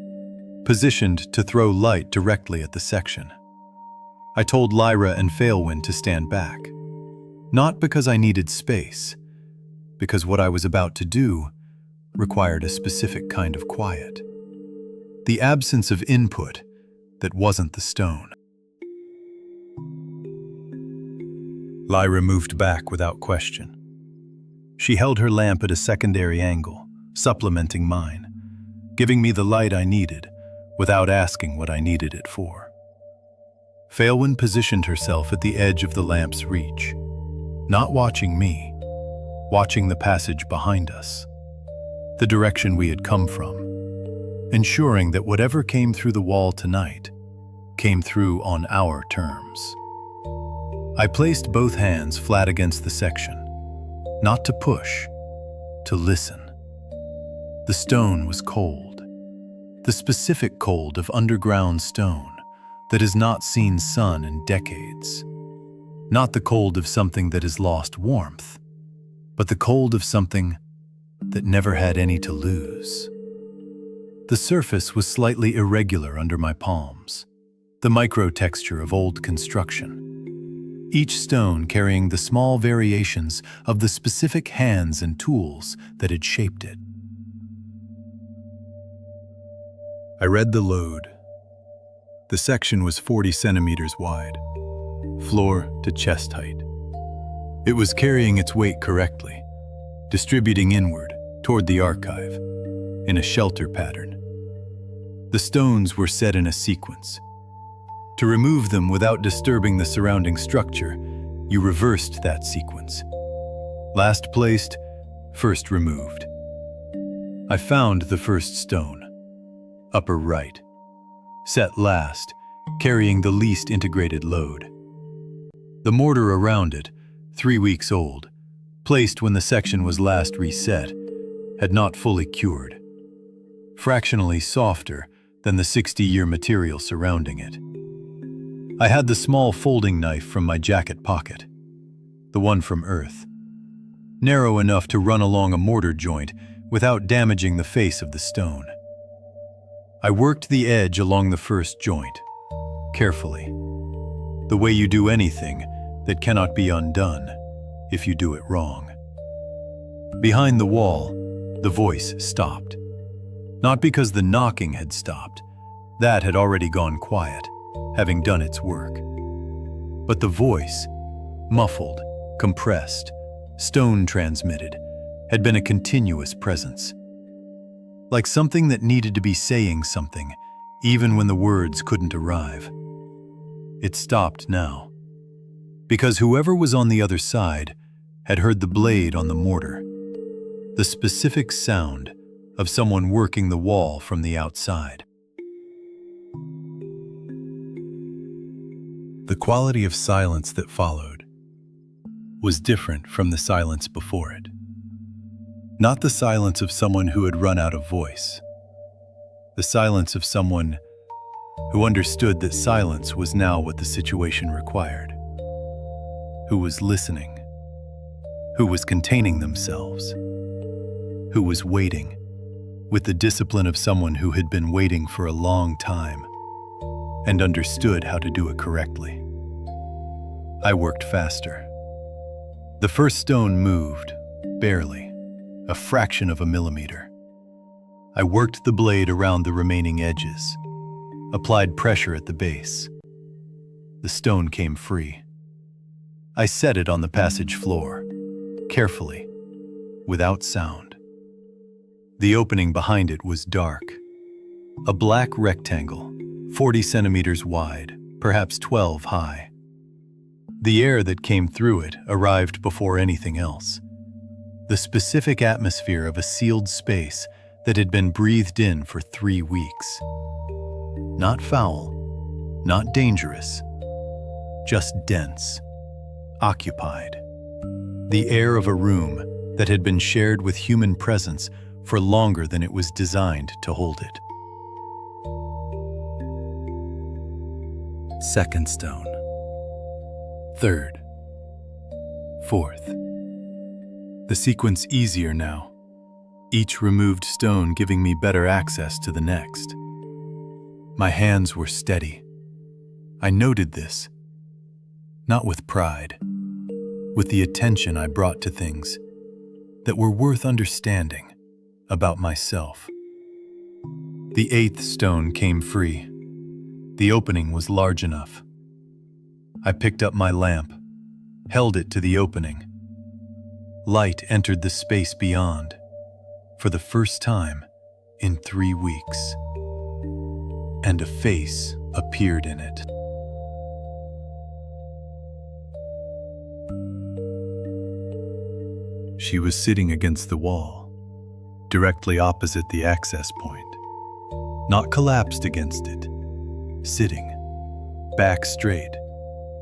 positioned to throw light directly at the section. I told Lyra and Phaelwyn to stand back, not because I needed space, because what I was about to do required a specific kind of quiet. The absence of input that wasn't the stone. Lyra moved back without question. She held her lamp at a secondary angle, supplementing mine, giving me the light I needed without asking what I needed it for. Phaelwyn positioned herself at the edge of the lamp's reach, not watching me, watching the passage behind us, the direction we had come from, ensuring that whatever came through the wall tonight came through on our terms. I placed both hands flat against the section, not to push, to listen. The stone was cold, the specific cold of underground stone that has not seen sun in decades. Not the cold of something that has lost warmth, but the cold of something that never had any to lose. The surface was slightly irregular under my palms, the micro-texture of old construction. Each stone carrying the small variations of the specific hands and tools that had shaped it. I read the load. The section was 40 centimeters wide, floor to chest height. It was carrying its weight correctly, distributing inward toward the archive in a shelter pattern. The stones were set in a sequence. To remove them without disturbing the surrounding structure, you reversed that sequence. Last placed, first removed. I found the first stone, upper right, set last, carrying the least integrated load. The mortar around it, 3 weeks old, placed when the section was last reset, had not fully cured, fractionally softer than the 60-year material surrounding it. I had the small folding knife from my jacket pocket, the one from Earth, narrow enough to run along a mortar joint without damaging the face of the stone. I worked the edge along the first joint, carefully, the way you do anything that cannot be undone if you do it wrong. Behind the wall, the voice stopped. Not because the knocking had stopped. That had already gone quiet, having done its work. But the voice, muffled, compressed, stone transmitted, had been a continuous presence. Like something that needed to be saying something, even when the words couldn't arrive. It stopped now, because whoever was on the other side had heard the blade on the mortar, the specific sound of someone working the wall from the outside. The quality of silence that followed was different from the silence before it. Not the silence of someone who had run out of voice. The silence of someone who understood that silence was now what the situation required. Who was listening. Who was containing themselves. Who was waiting, with the discipline of someone who had been waiting for a long time and understood how to do it correctly. I worked faster. The first stone moved, barely, a fraction of a millimeter. I worked the blade around the remaining edges, applied pressure at the base. The stone came free. I set it on the passage floor, carefully, without sound. The opening behind it was dark. A black rectangle, 40 centimeters wide, perhaps 12 high. The air that came through it arrived before anything else. The specific atmosphere of a sealed space that had been breathed in for 3 weeks. Not foul, not dangerous, just dense, occupied. The air of a room that had been shared with human presence for longer than it was designed to hold it. Second stone. Third. Fourth. The sequence easier now, each removed stone giving me better access to the next. My hands were steady. I noted this, not with pride, with the attention I brought to things that were worth understanding about myself. The 8th stone came free. The opening was large enough. I picked up my lamp, held it to the opening. Light entered the space beyond, for the first time in 3 weeks. And a face appeared in it. She was sitting against the wall, directly opposite the access point. Not collapsed against it, sitting, back straight,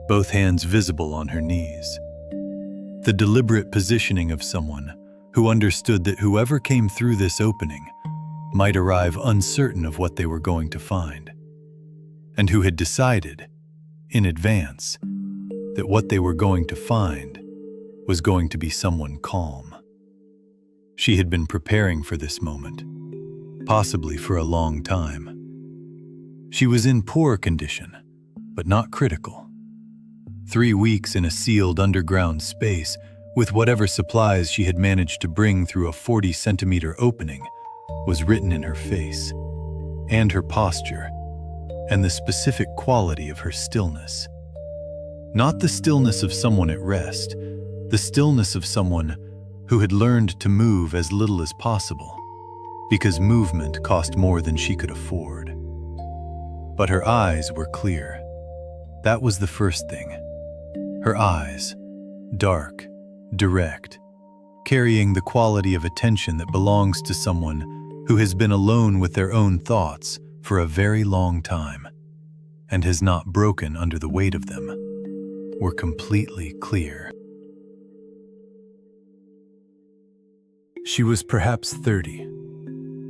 both hands visible on her knees. The deliberate positioning of someone who understood that whoever came through this opening might arrive uncertain of what they were going to find, and who had decided, in advance, that what they were going to find was going to be someone calm. She had been preparing for this moment, possibly for a long time. She was in poor condition, but not critical. 3 weeks in a sealed underground space with whatever supplies she had managed to bring through a 40-centimeter opening was written in her face, and her posture, and the specific quality of her stillness. Not the stillness of someone at rest, the stillness of someone who had learned to move as little as possible, because movement cost more than she could afford. But her eyes were clear. That was the first thing. Her eyes, dark, direct, carrying the quality of attention that belongs to someone who has been alone with their own thoughts for a very long time and has not broken under the weight of them, were completely clear. She was perhaps 30,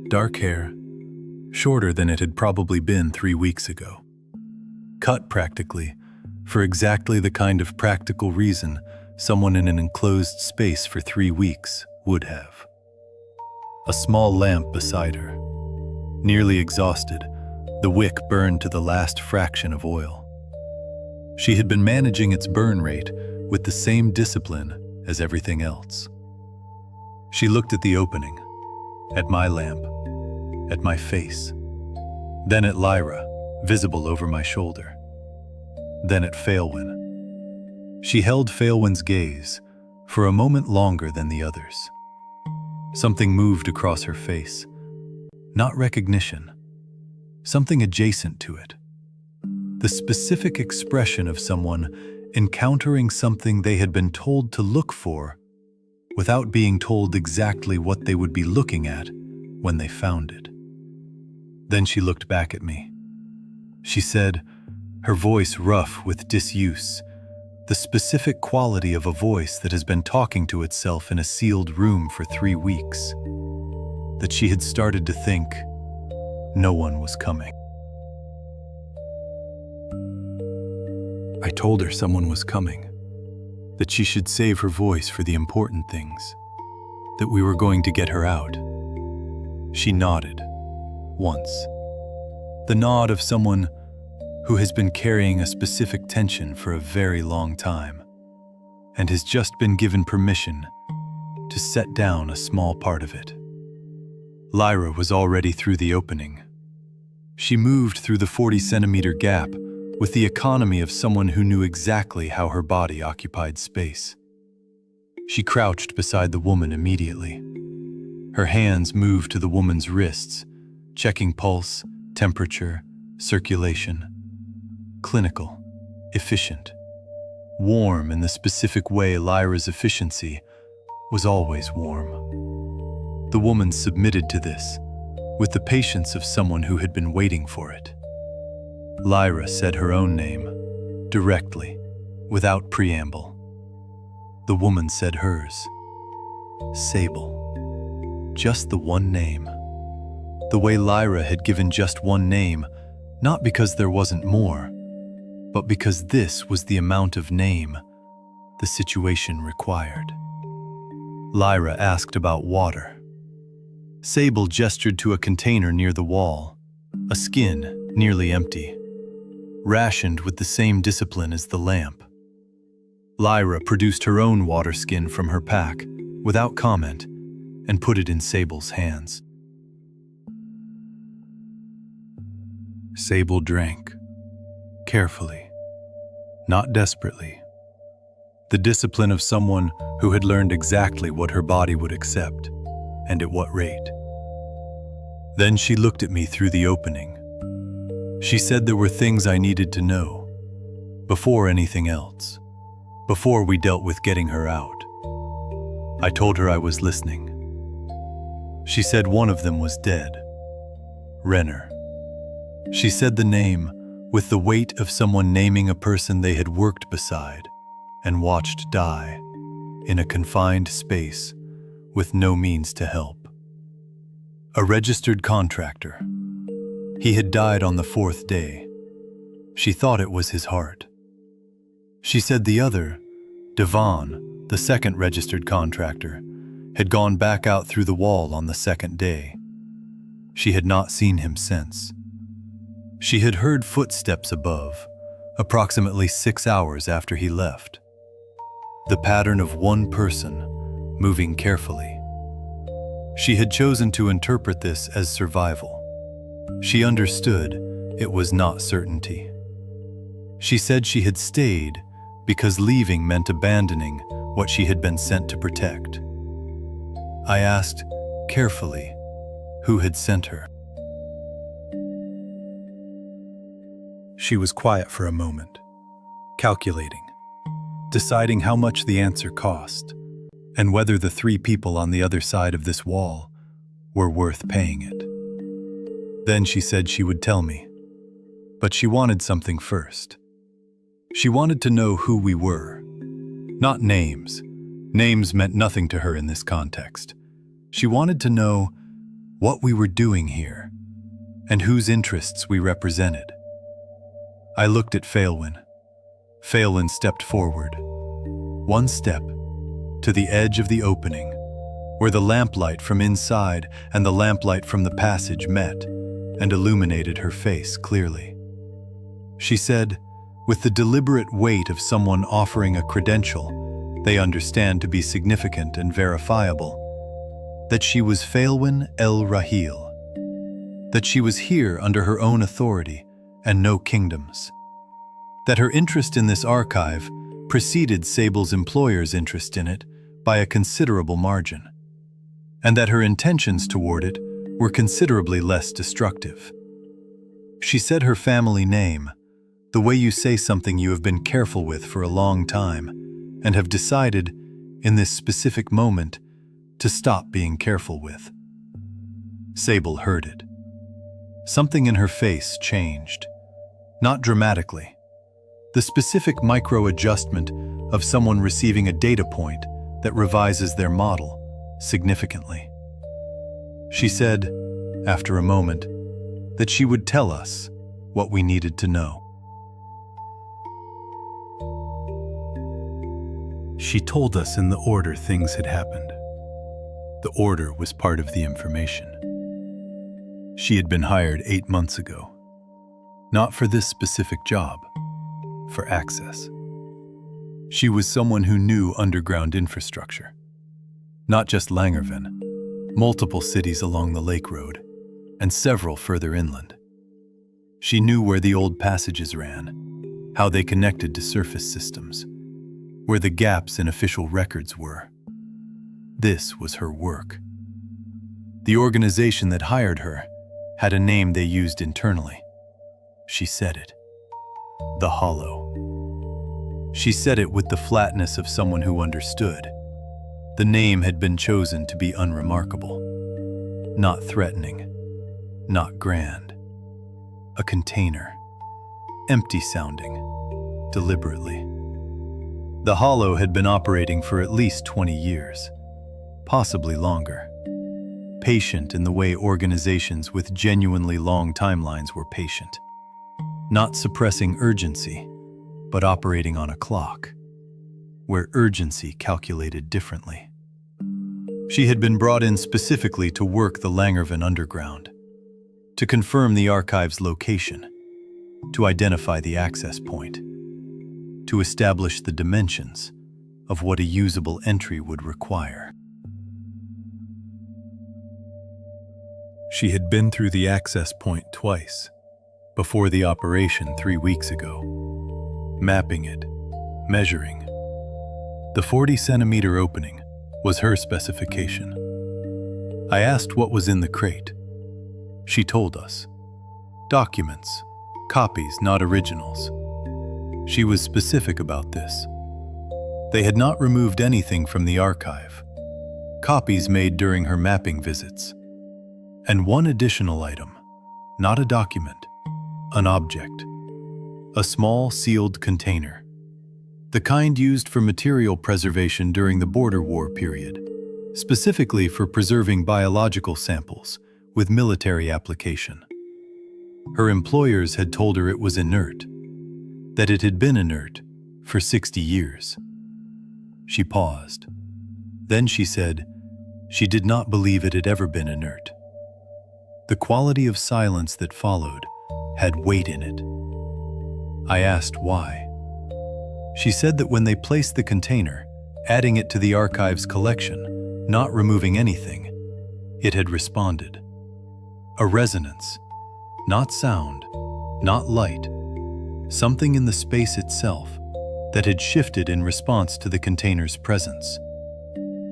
dark hair, shorter than it had probably been 3 weeks ago, cut practically, for exactly the kind of practical reason someone in an enclosed space for 3 weeks would have. A small lamp beside her. Nearly exhausted, the wick burned to the last fraction of oil. She had been managing its burn rate with the same discipline as everything else. She looked at the opening, at my lamp, at my face, then at Lyra, visible over my shoulder, then at Phalwyn, She held Failwin's gaze for a moment longer than the others. Something moved across her face. Not recognition. Something adjacent to it. The specific expression of someone encountering something they had been told to look for without being told exactly what they would be looking at when they found it. Then she looked back at me. She said, her voice rough with disuse, the specific quality of a voice that has been talking to itself in a sealed room for 3 weeks, that she had started to think no one was coming. I told her someone was coming, that she should save her voice for the important things, that we were going to get her out. She nodded, once. The nod of someone who has been carrying a specific tension for a very long time, and has just been given permission to set down a small part of it. Lyra was already through the opening. She moved through the 40-centimeter gap with the economy of someone who knew exactly how her body occupied space. She crouched beside the woman immediately. Her hands moved to the woman's wrists, checking pulse, temperature, circulation. Clinical, efficient, warm in the specific way Lyra's efficiency was always warm. The woman submitted to this with the patience of someone who had been waiting for it. Lyra said her own name, directly, without preamble. The woman said hers. Sable. Just the one name. The way Lyra had given just one name, not because there wasn't more, but because this was the amount of name the situation required. Lyra asked about water. Sable gestured to a container near the wall, a skin nearly empty, rationed with the same discipline as the lamp. Lyra produced her own water skin from her pack, without comment, and put it in Sable's hands. Sable drank, carefully, not desperately. The discipline of someone who had learned exactly what her body would accept, and at what rate. Then she looked at me through the opening. She said there were things I needed to know, before anything else, before we dealt with getting her out. I told her I was listening. She said one of them was dead. Renner. She said the name with the weight of someone naming a person they had worked beside and watched die in a confined space with no means to help. A registered contractor. He had died on the 4th day. She thought it was his heart. She said the other, Devon, the second registered contractor, had gone back out through the wall on the 2nd day. She had not seen him since. She had heard footsteps above, approximately 6 hours after he left. The pattern of one person, moving carefully. She had chosen to interpret this as survival. She understood it was not certainty. She said she had stayed because leaving meant abandoning what she had been sent to protect. I asked, carefully, who had sent her. She was quiet for a moment, calculating, deciding how much the answer cost, and whether the 3 people on the other side of this wall were worth paying it. Then she said she would tell me, but she wanted something first. She wanted to know who we were, not names. Names meant nothing to her in this context. She wanted to know what we were doing here and whose interests we represented. I looked at Failwin. Failwin stepped forward, 1 step, to the edge of the opening, where the lamplight from inside and the lamplight from the passage met and illuminated her face clearly. She said, with the deliberate weight of someone offering a credential they understand to be significant and verifiable, that she was Failwin El Rahil, that she was here under her own authority and no kingdoms, that her interest in this archive preceded Sable's employer's interest in it by a considerable margin, and that her intentions toward it were considerably less destructive. She said her family name, the way you say something you have been careful with for a long time and have decided, in this specific moment, to stop being careful with. Sable heard it. Something in her face changed. Not dramatically. The specific micro-adjustment of someone receiving a data point that revises their model significantly. She said, after a moment, that she would tell us what we needed to know. She told us in the order things had happened. The order was part of the information. She had been hired 8 months ago, not for this specific job, for access. She was someone who knew underground infrastructure. Not just Langerven, multiple cities along the Lake Road, and several further inland. She knew where the old passages ran, how they connected to surface systems, where the gaps in official records were. This was her work. The organization that hired her had a name they used internally. She said it. The Hollow. She said it with the flatness of someone who understood. The name had been chosen to be unremarkable, not threatening, not grand. A container, empty sounding, deliberately. The Hollow had been operating for at least 20 years, possibly longer. Patient in the way organizations with genuinely long timelines were patient. Not suppressing urgency, but operating on a clock, where urgency calculated differently. She had been brought in specifically to work the Langerven underground, to confirm the archive's location, to identify the access point, to establish the dimensions of what a usable entry would require. She had been through the access point twice, before the operation 3 weeks ago, mapping it, measuring. The 40-centimeter opening was her specification. I asked what was in the crate. She told us. Documents, copies, not originals. She was specific about this. They had not removed anything from the archive. Copies made during her mapping visits. And one additional item, not a document, an object. A small sealed container. The kind used for material preservation during the border war period, specifically for preserving biological samples with military application. Her employers had told her it was inert, that it had been inert for 60 years. She paused. Then she said she did not believe it had ever been inert. The quality of silence that followed had weight in it. I asked why. She said that when they placed the container, adding it to the archive's collection, not removing anything, it had responded. A resonance, not sound, not light, something in the space itself that had shifted in response to the container's presence,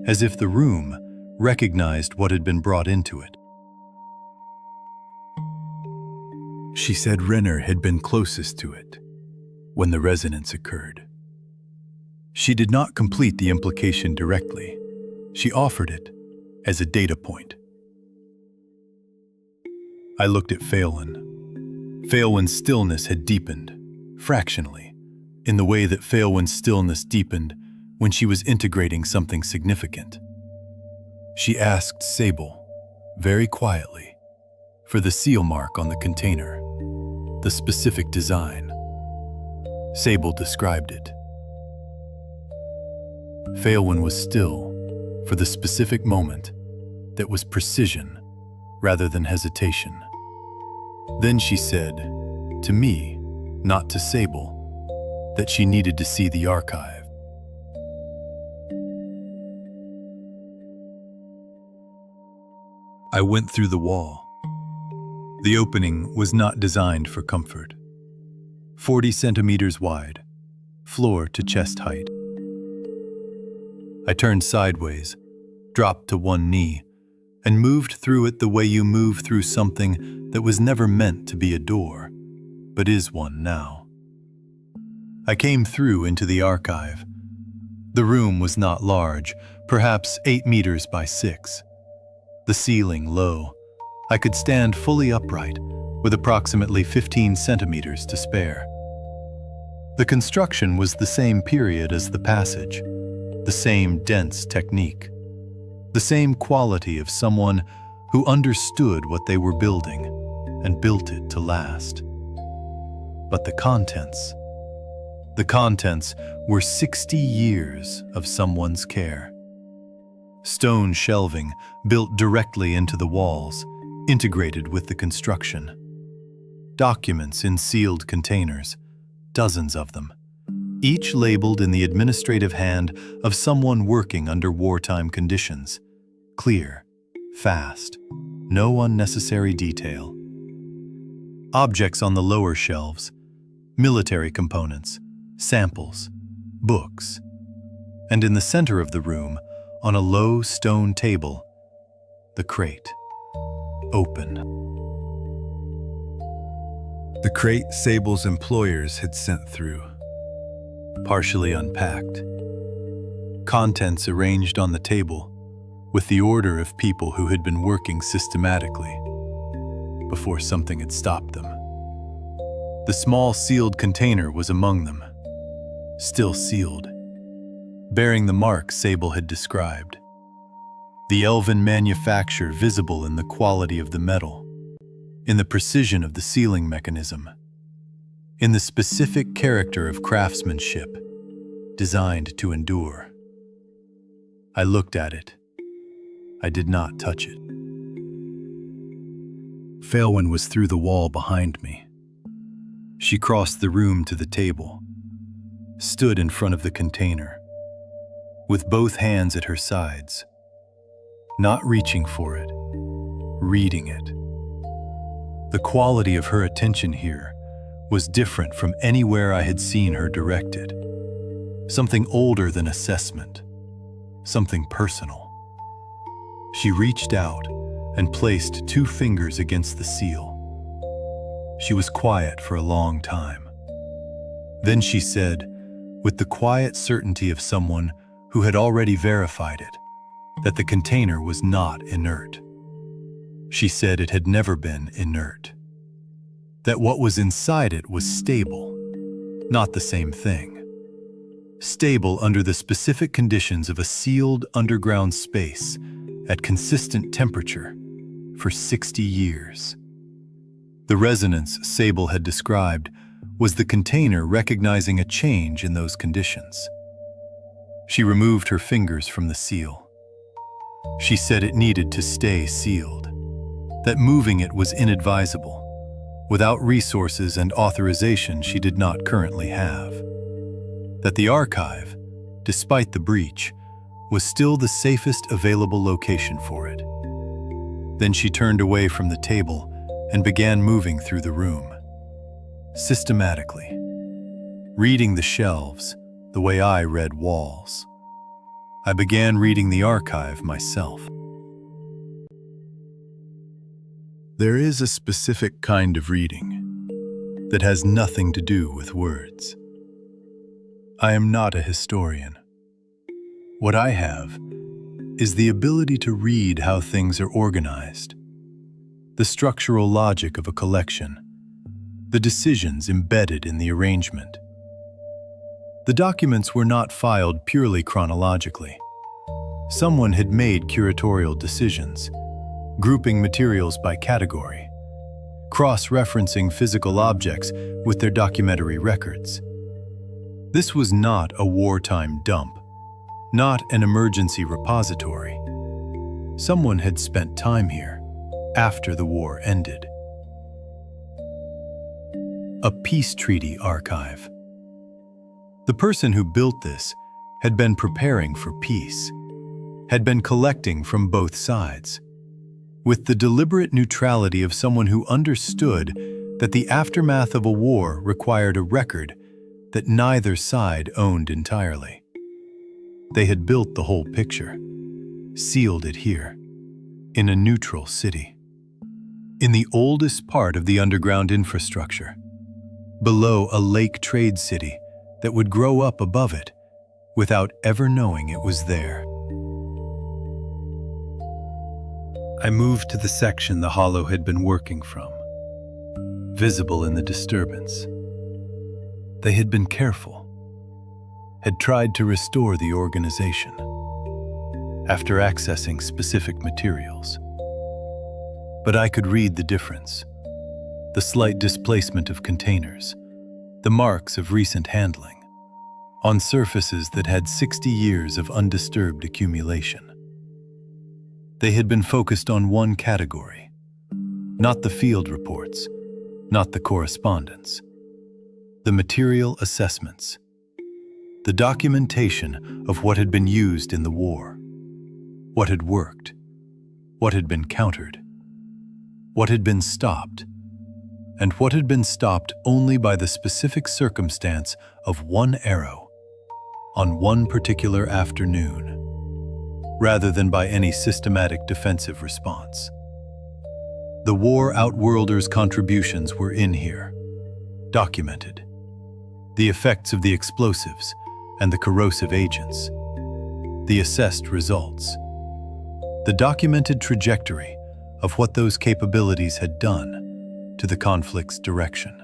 as if the room recognized what had been brought into it. She said Renner had been closest to it when the resonance occurred. She did not complete the implication directly. She offered it as a data point. I looked at Phelan. Phelan's stillness had deepened, fractionally, in the way that Phelan's stillness deepened when she was integrating something significant. She asked Sable, very quietly, for the seal mark on the container, the specific design. Sable described it. Phelan was still for the specific moment that was precision rather than hesitation. Then she said, to me, not to Sable, that she needed to see the archive. I went through the wall. The opening was not designed for comfort. 40 centimeters wide, floor to chest height. I turned sideways, dropped to one knee, and moved through it the way you move through something that was never meant to be a door, but is one now. I came through into the archive. The room was not large, perhaps 8 meters by 6. The ceiling low. I could stand fully upright, with approximately 15 centimeters to spare. The construction was the same period as the passage, the same dense technique, the same quality of someone who understood what they were building and built it to last. But the contents were 60 years of someone's care. Stone shelving built directly into the walls, integrated with the construction. Documents in sealed containers, dozens of them, each labeled in the administrative hand of someone working under wartime conditions. Clear, fast, no unnecessary detail. Objects on the lower shelves, military components, samples, books. And in the center of the room, on a low stone table, the crate, open. The crate Sable's employers had sent through, partially unpacked. Contents arranged on the table, with the order of people who had been working systematically, before something had stopped them. The small sealed container was among them, still sealed, bearing the mark Sable had described. The elven manufacture visible in the quality of the metal, in the precision of the sealing mechanism, in the specific character of craftsmanship, designed to endure. I looked at it. I did not touch it. Faelwyn was through the wall behind me. She crossed the room to the table, stood in front of the container, with both hands at her sides, not reaching for it, reading it. The quality of her attention here was different from anywhere I had seen her directed. Something older than assessment, something personal. She reached out and placed 2 fingers against the seal. She was quiet for a long time. Then she said, with the quiet certainty of someone who had already verified it, that the container was not inert. She said it had never been inert. That what was inside it was stable, not the same thing. Stable under the specific conditions of a sealed underground space at consistent temperature for 60 years. The resonance Sable had described was the container recognizing a change in those conditions. She removed her fingers from the seal. She said it needed to stay sealed, that moving it was inadvisable, without resources and authorization she did not currently have. That the archive, despite the breach, was still the safest available location for it. Then she turned away from the table and began moving through the room, systematically, reading the shelves the way I read walls. I began reading the archive myself. There is a specific kind of reading that has nothing to do with words. I am not a historian. What I have is the ability to read how things are organized, the structural logic of a collection, the decisions embedded in the arrangement. The documents were not filed purely chronologically. Someone had made curatorial decisions, grouping materials by category, cross-referencing physical objects with their documentary records. This was not a wartime dump, not an emergency repository. Someone had spent time here after the war ended. A peace treaty archive. The person who built this had been preparing for peace, had been collecting from both sides, with the deliberate neutrality of someone who understood that the aftermath of a war required a record that neither side owned entirely. They had built the whole picture, sealed it here, in a neutral city, in the oldest part of the underground infrastructure, below a lake trade city that would grow up above it without ever knowing it was there. I moved to the section the Hollow had been working from, visible in the disturbance. They had been careful, had tried to restore the organization after accessing specific materials. But I could read the difference, the slight displacement of containers, the marks of recent handling, on surfaces that had 60 years of undisturbed accumulation. They had been focused on one category, not the field reports, not the correspondence, the material assessments, the documentation of what had been used in the war, what had worked, what had been countered, what had been stopped, and what had been stopped only by the specific circumstance of one arrow on one particular afternoon, rather than by any systematic defensive response. The war outworlders' contributions were in here, documented. The effects of the explosives and the corrosive agents, the assessed results, the documented trajectory of what those capabilities had done to the conflict's direction.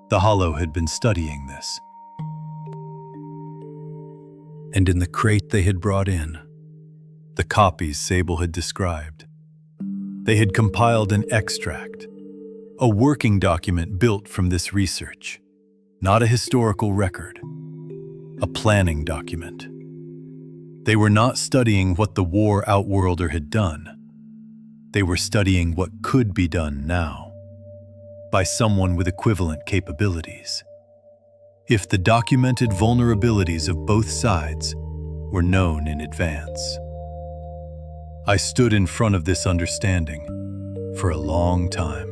The Hollow had been studying this. And in the crate they had brought in, the copies Sable had described, they had compiled an extract, a working document built from this research, not a historical record, a planning document. They were not studying what the war outworlder had done. They were studying what could be done now, by someone with equivalent capabilities, if the documented vulnerabilities of both sides were known in advance. I stood in front of this understanding for a long time.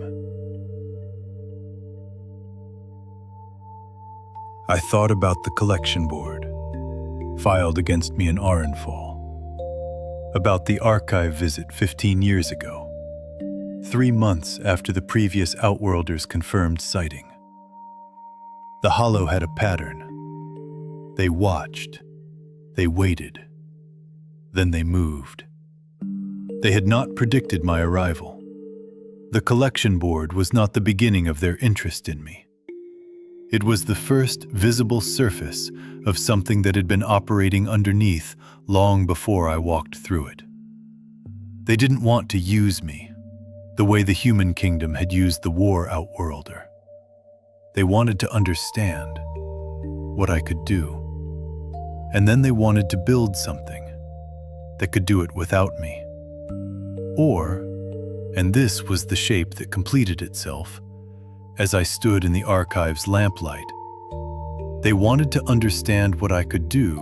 I thought about the collection board, filed against me in Arenfall, about the archive visit 15 years ago, 3 months after the previous Outworlders' confirmed sighting. The Hollow had a pattern. They watched, they waited, then they moved. They had not predicted my arrival. The collection board was not the beginning of their interest in me. It was the first visible surface of something that had been operating underneath long before I walked through it. They didn't want to use me, the way the human kingdom had used the war outworlder. They wanted to understand what I could do. And then they wanted to build something that could do it without me. Or, and this was the shape that completed itself, as I stood in the archive's lamplight, they wanted to understand what I could do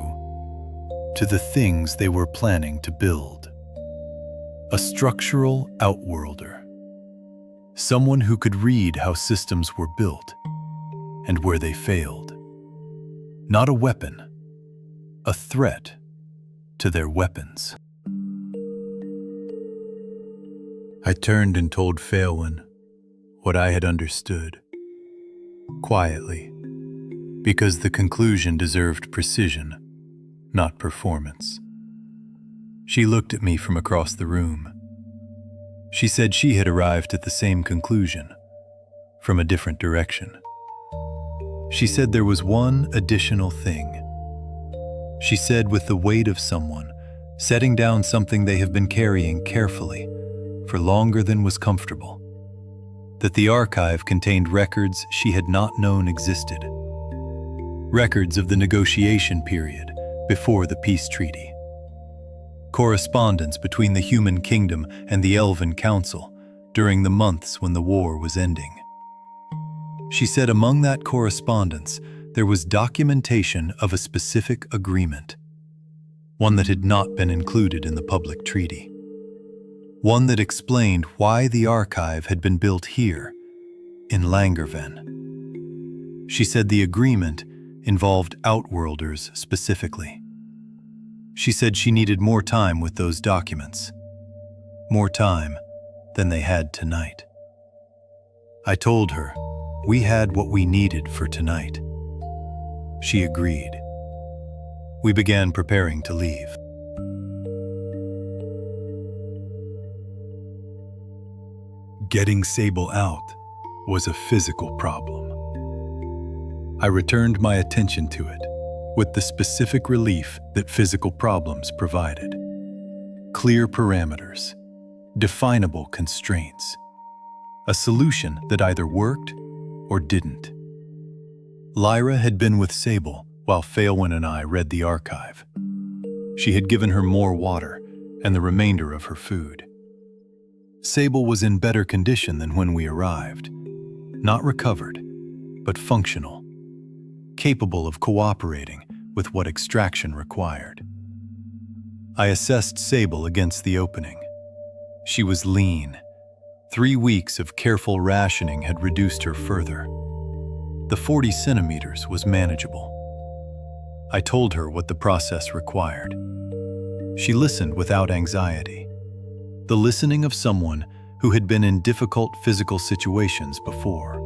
to the things they were planning to build. A structural outworlder. Someone who could read how systems were built and where they failed. Not a weapon, a threat to their weapons. I turned and told Phaelwyn what I had understood, quietly, because the conclusion deserved precision, not performance. She looked at me from across the room. She said she had arrived at the same conclusion, from a different direction. She said there was one additional thing. She said with the weight of someone setting down something they have been carrying carefully for longer than was comfortable, that the archive contained records she had not known existed. Records of the negotiation period before the peace treaty. Correspondence between the human kingdom and the Elven Council during the months when the war was ending. She said among that correspondence there was documentation of a specific agreement, one that had not been included in the public treaty. One that explained why the archive had been built here, in Langerven. She said the agreement involved Outworlders specifically. She said she needed more time with those documents. More time than they had tonight. I told her we had what we needed for tonight. She agreed. We began preparing to leave. Getting Sable out was a physical problem. I returned my attention to it with the specific relief that physical problems provided. Clear parameters, definable constraints, a solution that either worked or didn't. Lyra had been with Sable while Phaelwyn and I read the archive. She had given her more water and the remainder of her food. Sable was in better condition than when we arrived. Not recovered, but functional. Capable of cooperating with what extraction required. I assessed Sable against the opening. She was lean. 3 weeks of careful rationing had reduced her further. The 40 centimeters was manageable. I told her what the process required. She listened without anxiety. The listening of someone who had been in difficult physical situations before.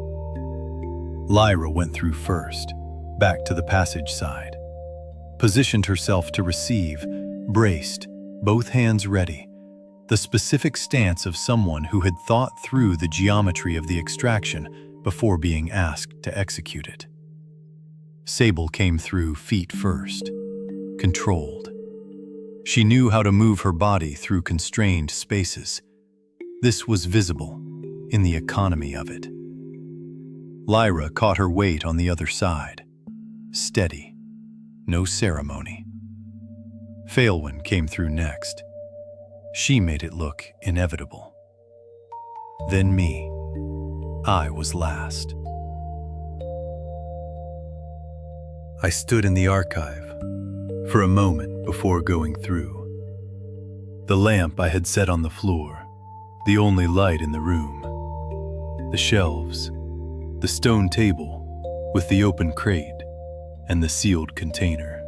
Lyra went through first, back to the passage side. Positioned herself to receive, braced, both hands ready, the specific stance of someone who had thought through the geometry of the extraction before being asked to execute it. Sable came through feet first, controlled. She knew how to move her body through constrained spaces. This was visible in the economy of it. Lyra caught her weight on the other side. Steady, no ceremony. Phaelwyn came through next. She made it look inevitable. Then me. I was last. I stood in the archive for a moment before going through. The lamp I had set on the floor, the only light in the room. The shelves, the stone table with the open crate, and the sealed container.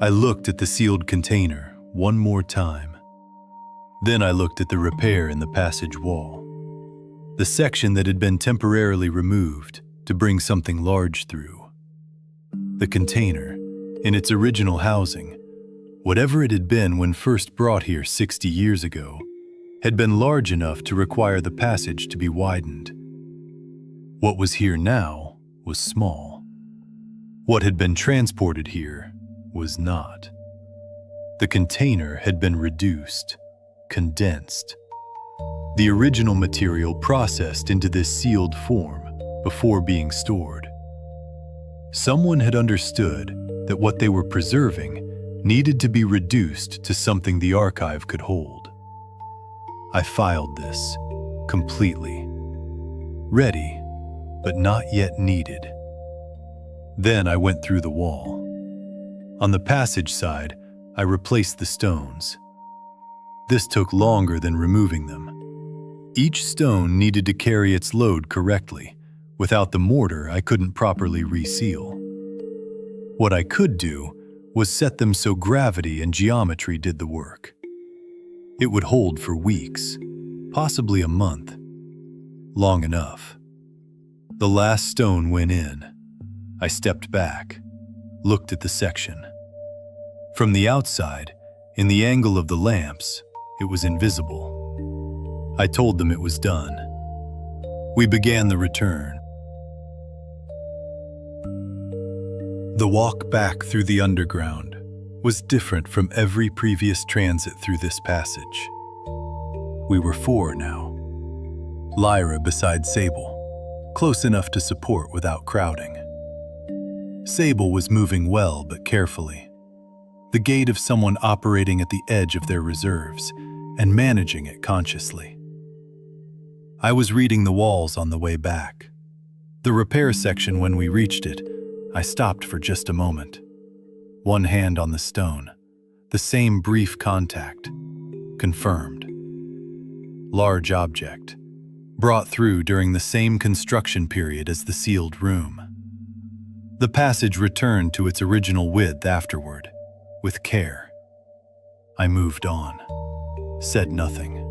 I looked at the sealed container one more time. Then I looked at the repair in the passage wall, the section that had been temporarily removed to bring something large through. The container, in its original housing, whatever it had been when first brought here 60 years ago, had been large enough to require the passage to be widened. What was here now was small. What had been transported here was not. The container had been reduced, condensed. The original material processed into this sealed form before being stored. Someone had understood that what they were preserving needed to be reduced to something the archive could hold. I filed this completely. Ready, but not yet needed. Then I went through the wall. On the passage side, I replaced the stones. This took longer than removing them. Each stone needed to carry its load correctly. Without the mortar, I couldn't properly reseal. What I could do was set them so gravity and geometry did the work. It would hold for weeks, possibly a month. Long enough. The last stone went in. I stepped back, looked at the section. From the outside, in the angle of the lamps, it was invisible. I told them it was done. We began the return. The walk back through the underground was different from every previous transit through this passage. We were 4 now. Lyra beside Sable, close enough to support without crowding. Sable was moving well but carefully, the gait of someone operating at the edge of their reserves and managing it consciously. I was reading the walls on the way back. The repair section, when we reached it, I stopped for just a moment. One hand on the stone, the same brief contact. Confirmed. Large object, brought through during the same construction period as the sealed room. The passage returned to its original width afterward, with care. I moved on, said nothing.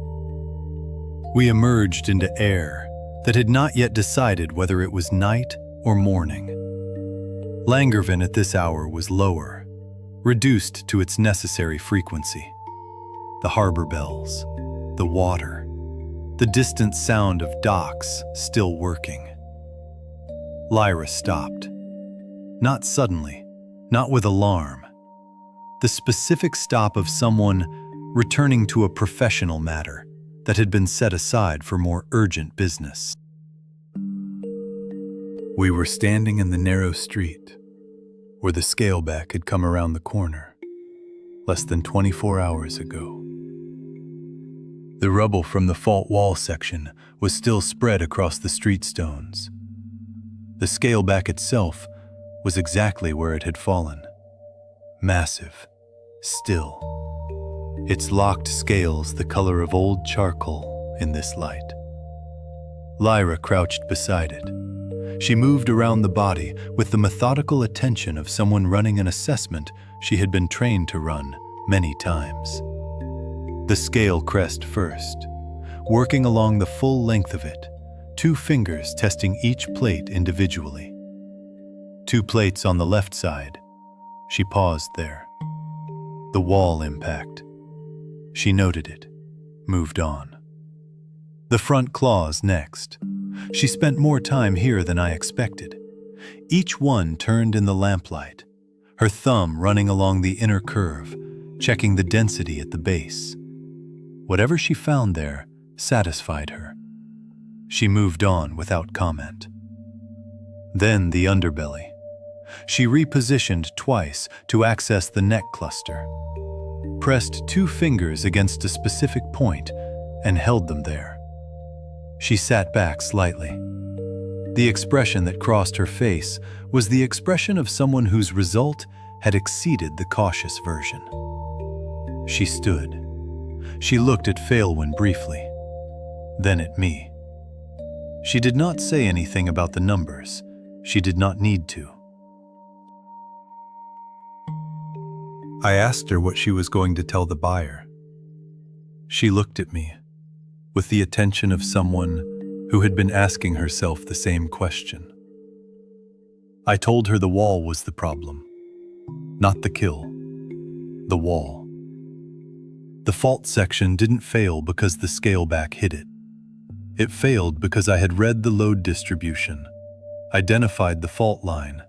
We emerged into air that had not yet decided whether it was night or morning. Langervan at this hour was lower, reduced to its necessary frequency. The harbor bells, the water, the distant sound of docks still working. Lyra stopped. Not suddenly, not with alarm. The specific stop of someone returning to a professional matter that had been set aside for more urgent business. We were standing in the narrow street where the scaleback had come around the corner less than 24 hours ago. The rubble from the fault wall section was still spread across the street stones. The scaleback itself was exactly where it had fallen. Massive, still. Its locked scales the color of old charcoal in this light. Lyra crouched beside it. She moved around the body with the methodical attention of someone running an assessment she had been trained to run many times. The scale crest first, working along the full length of it, 2 fingers testing each plate individually. 2 plates on the left side. She paused there. The wall impact. She noted it, moved on. The front claws next. She spent more time here than I expected. Each one turned in the lamplight, her thumb running along the inner curve, checking the density at the base. Whatever she found there satisfied her. She moved on without comment. Then the underbelly. She repositioned twice to access the neck cluster, pressed 2 fingers against a specific point and held them there. She sat back slightly. The expression that crossed her face was the expression of someone whose result had exceeded the cautious version. She stood. She looked at Phalewin briefly, then at me. She did not say anything about the numbers. She did not need to. I asked her what she was going to tell the buyer. She looked at me with the attention of someone who had been asking herself the same question. I told her the wall was the problem, not the kill, the wall. The fault section didn't fail because the scaleback hit it. It failed because I had read the load distribution, identified the fault line,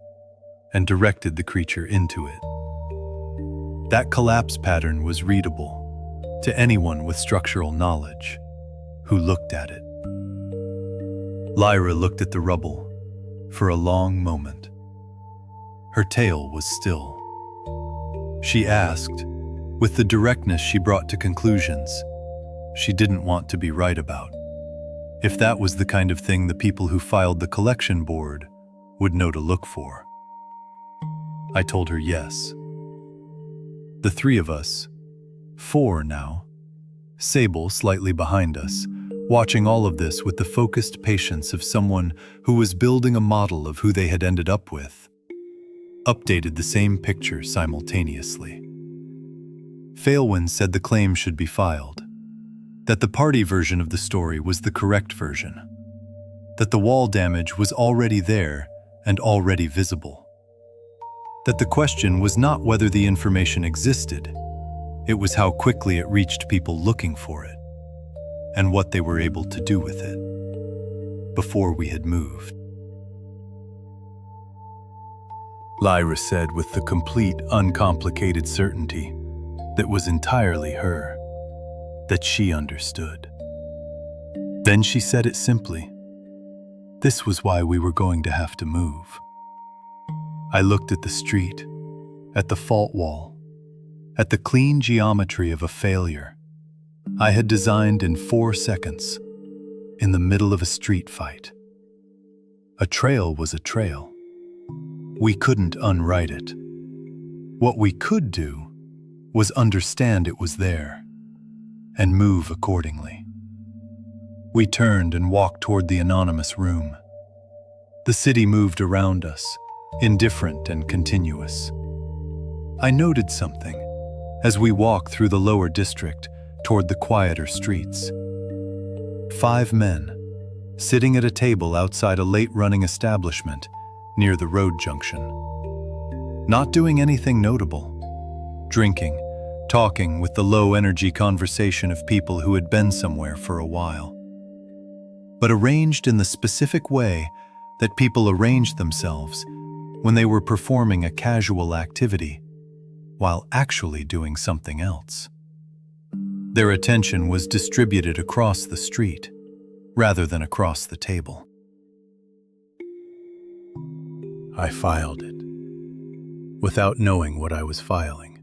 and directed the creature into it. That collapse pattern was readable to anyone with structural knowledge who looked at it. Lyra looked at the rubble for a long moment. Her tail was still. She asked, with the directness she brought to conclusions she didn't want to be right about, if that was the kind of thing the people who filed the collection board would know to look for. I told her yes. The 3 of us, 4 now, Sable slightly behind us, watching all of this with the focused patience of someone who was building a model of who they had ended up with, updated the same picture simultaneously. Phalewin said the claim should be filed, that the party version of the story was the correct version, that the wall damage was already there and already visible, that the question was not whether the information existed, it was how quickly it reached people looking for it, and what they were able to do with it, before we had moved. Lyra said with the complete, uncomplicated certainty that was entirely her, that she understood. Then she said it simply. This was why we were going to have to move. I looked at the street, at the fault wall, at the clean geometry of a failure I had designed in 4 seconds, in the middle of a street fight. A trail was a trail. We couldn't unwrite it. What we could do was understand it was there, and move accordingly. We turned and walked toward the anonymous room. The city moved around us, indifferent and continuous. I noted something as we walked through the lower district toward the quieter streets. 5 men, sitting at a table outside a late-running establishment near the road junction. Not doing anything notable. Drinking, talking with the low-energy conversation of people who had been somewhere for a while. But arranged in the specific way that people arranged themselves when they were performing a casual activity while actually doing something else. Their attention was distributed across the street rather than across the table. I filed it, without knowing what I was filing.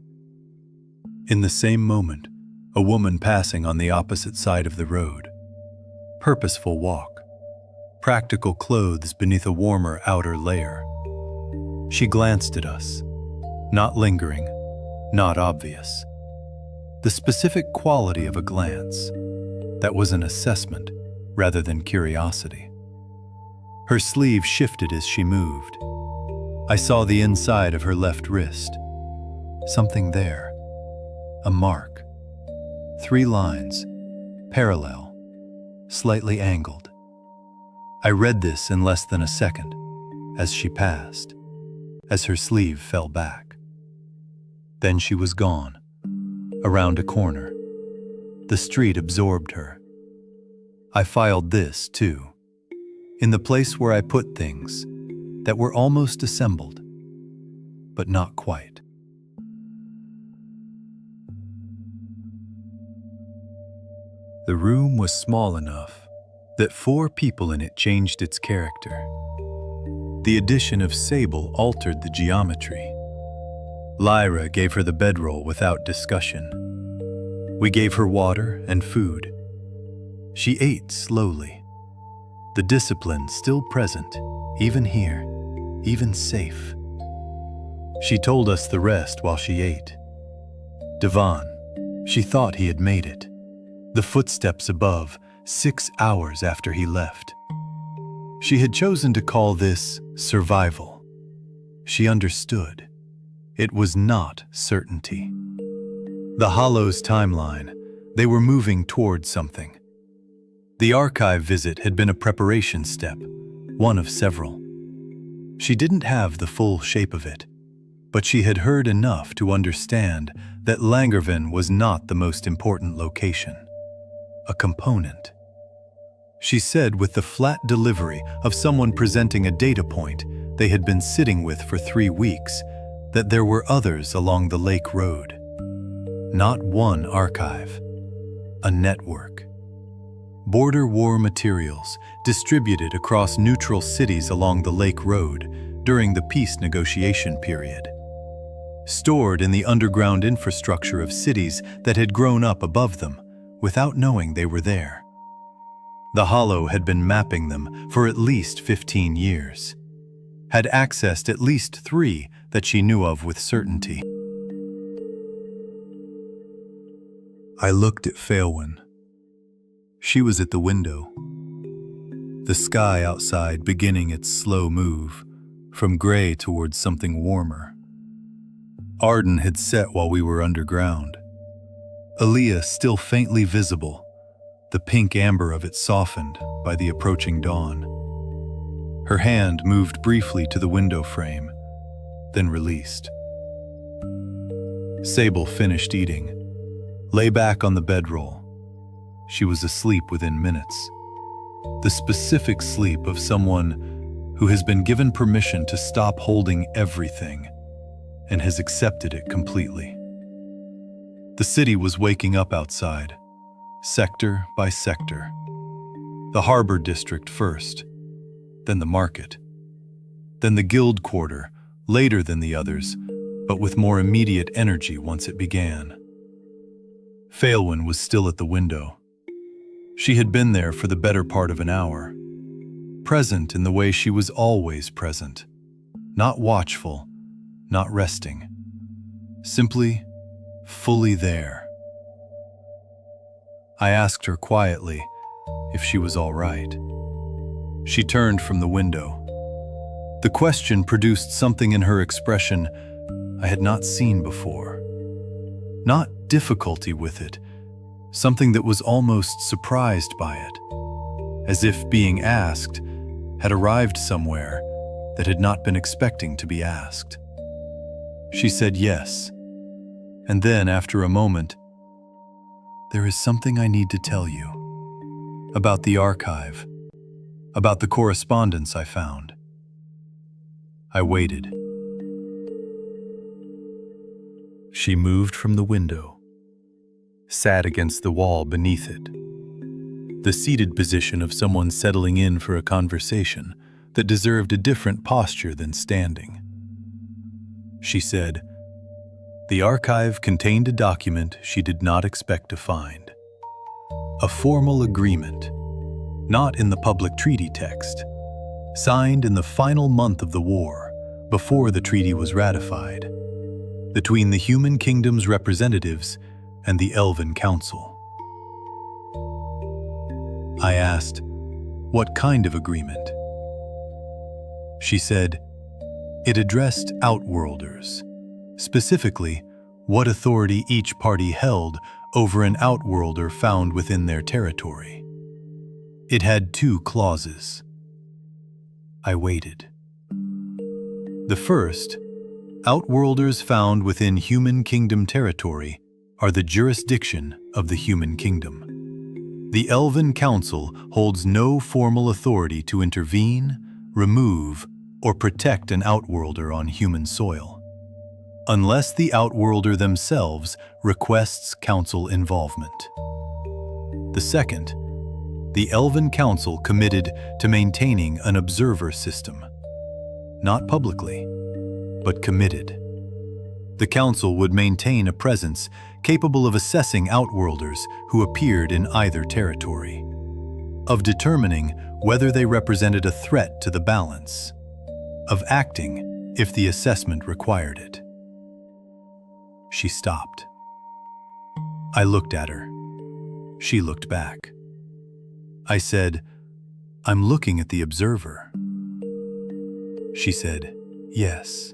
In the same moment, a woman passing on the opposite side of the road. Purposeful walk, practical clothes beneath a warmer outer layer. She glanced at us, not lingering, not obvious. The specific quality of a glance that was an assessment rather than curiosity. Her sleeve shifted as she moved. I saw the inside of her left wrist. Something there. A mark. 3 lines, parallel, slightly angled. I read this in less than a second as she passed, as her sleeve fell back. Then she was gone, around a corner. The street absorbed her. I filed this, too, in the place where I put things that were almost assembled, but not quite. The room was small enough that 4 people in it changed its character. The addition of Sable altered the geometry. Lyra gave her the bedroll without discussion. We gave her water and food. She ate slowly. The discipline still present, even here, even safe. She told us the rest while she ate. Devon, she thought he had made it. The footsteps above, 6 hours after he left. She had chosen to call this survival. She understood. It was not certainty. The Hollow's timeline, they were moving toward something. The archive visit had been a preparation step, one of several. She didn't have the full shape of it, but she had heard enough to understand that Langervan was not the most important location. A component. She said with the flat delivery of someone presenting a data point they had been sitting with for 3 weeks that there were others along the lake road. Not one archive, a network. Border war materials distributed across neutral cities along the lake road during the peace negotiation period. Stored in the underground infrastructure of cities that had grown up above them without knowing they were there. The Hollow had been mapping them for at least 15 years, had accessed at least 3 that she knew of with certainty. I looked at Phaelwyn. She was at the window. The sky outside beginning its slow move, from gray towards something warmer. Arden had set while we were underground. Aaliyah still faintly visible, the pink amber of it softened by the approaching dawn. Her hand moved briefly to the window frame, then released. Sable finished eating, lay back on the bedroll. She was asleep within minutes. The specific sleep of someone who has been given permission to stop holding everything and has accepted it completely. The city was waking up outside, sector by sector. The harbor district first, then the market, then the guild quarter, later than the others, but with more immediate energy once it began. Phaelwyn was still at the window. She had been there for the better part of an hour, present in the way she was always present, not watchful, not resting, simply fully there. I asked her quietly if she was all right. She turned from the window. The question produced something in her expression I had not seen before. Not difficulty with it, something that was almost surprised by it, as if being asked had arrived somewhere that had not been expecting to be asked. She said yes, and then, after a moment, "There is something I need to tell you about the archive, about the correspondence I found." I waited. She moved from the window, sat against the wall beneath it, the seated position of someone settling in for a conversation that deserved a different posture than standing. She said, "The archive contained a document she did not expect to find. A formal agreement, not in the public treaty text, signed in the final month of the war, before the treaty was ratified, between the human kingdom's representatives and the Elven Council." I asked, "What kind of agreement?" She said, "It addressed Outworlders, specifically what authority each party held over an Outworlder found within their territory. It had 2 clauses." I waited. The first, Outworlders found within Human Kingdom territory are the jurisdiction of the Human Kingdom. The Elven Council holds no formal authority to intervene, remove, or protect an Outworlder on human soil, unless the Outworlder themselves requests Council involvement. The second, the Elven Council committed to maintaining an observer system, not publicly, but committed. The Council would maintain a presence capable of assessing Outworlders who appeared in either territory, of determining whether they represented a threat to the balance, of acting if the assessment required it. She stopped. I looked at her. She looked back. I said, "I'm looking at the observer." She said, "Yes."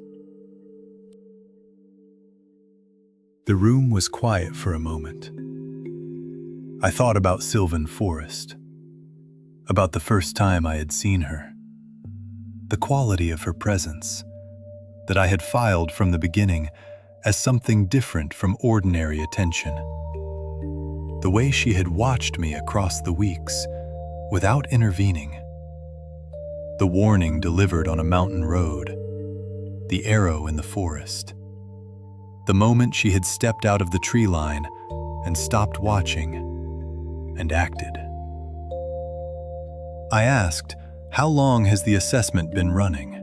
The room was quiet for a moment. I thought about Sylvan Forest, about the first time I had seen her, the quality of her presence, that I had filed from the beginning as something different from ordinary attention. The way she had watched me across the weeks, without intervening. The warning delivered on a mountain road, the arrow in the forest. The moment she had stepped out of the tree line and stopped watching and acted. I asked, "How long has the assessment been running?"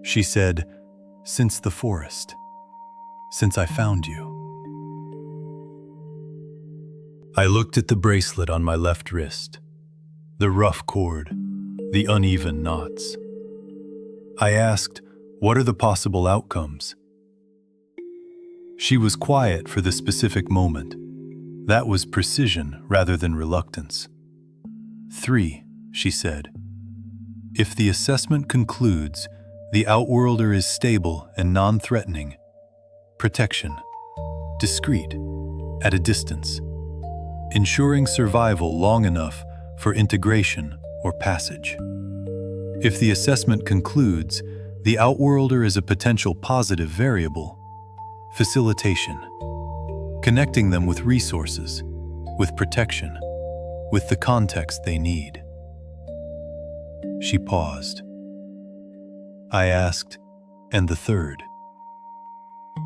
She said, "Since the forest, since I found you." I looked at the bracelet on my left wrist, the rough cord, the uneven knots. I asked, "What are the possible outcomes?" She was quiet for the specific moment. That was precision rather than reluctance. 3, she said. If the assessment concludes the Outworlder is stable and non-threatening, protection, discreet, at a distance, ensuring survival long enough for integration or passage. If the assessment concludes the Outworlder is a potential positive variable, facilitation, connecting them with resources, with protection, with the context they need. She paused. I asked, "And the third?"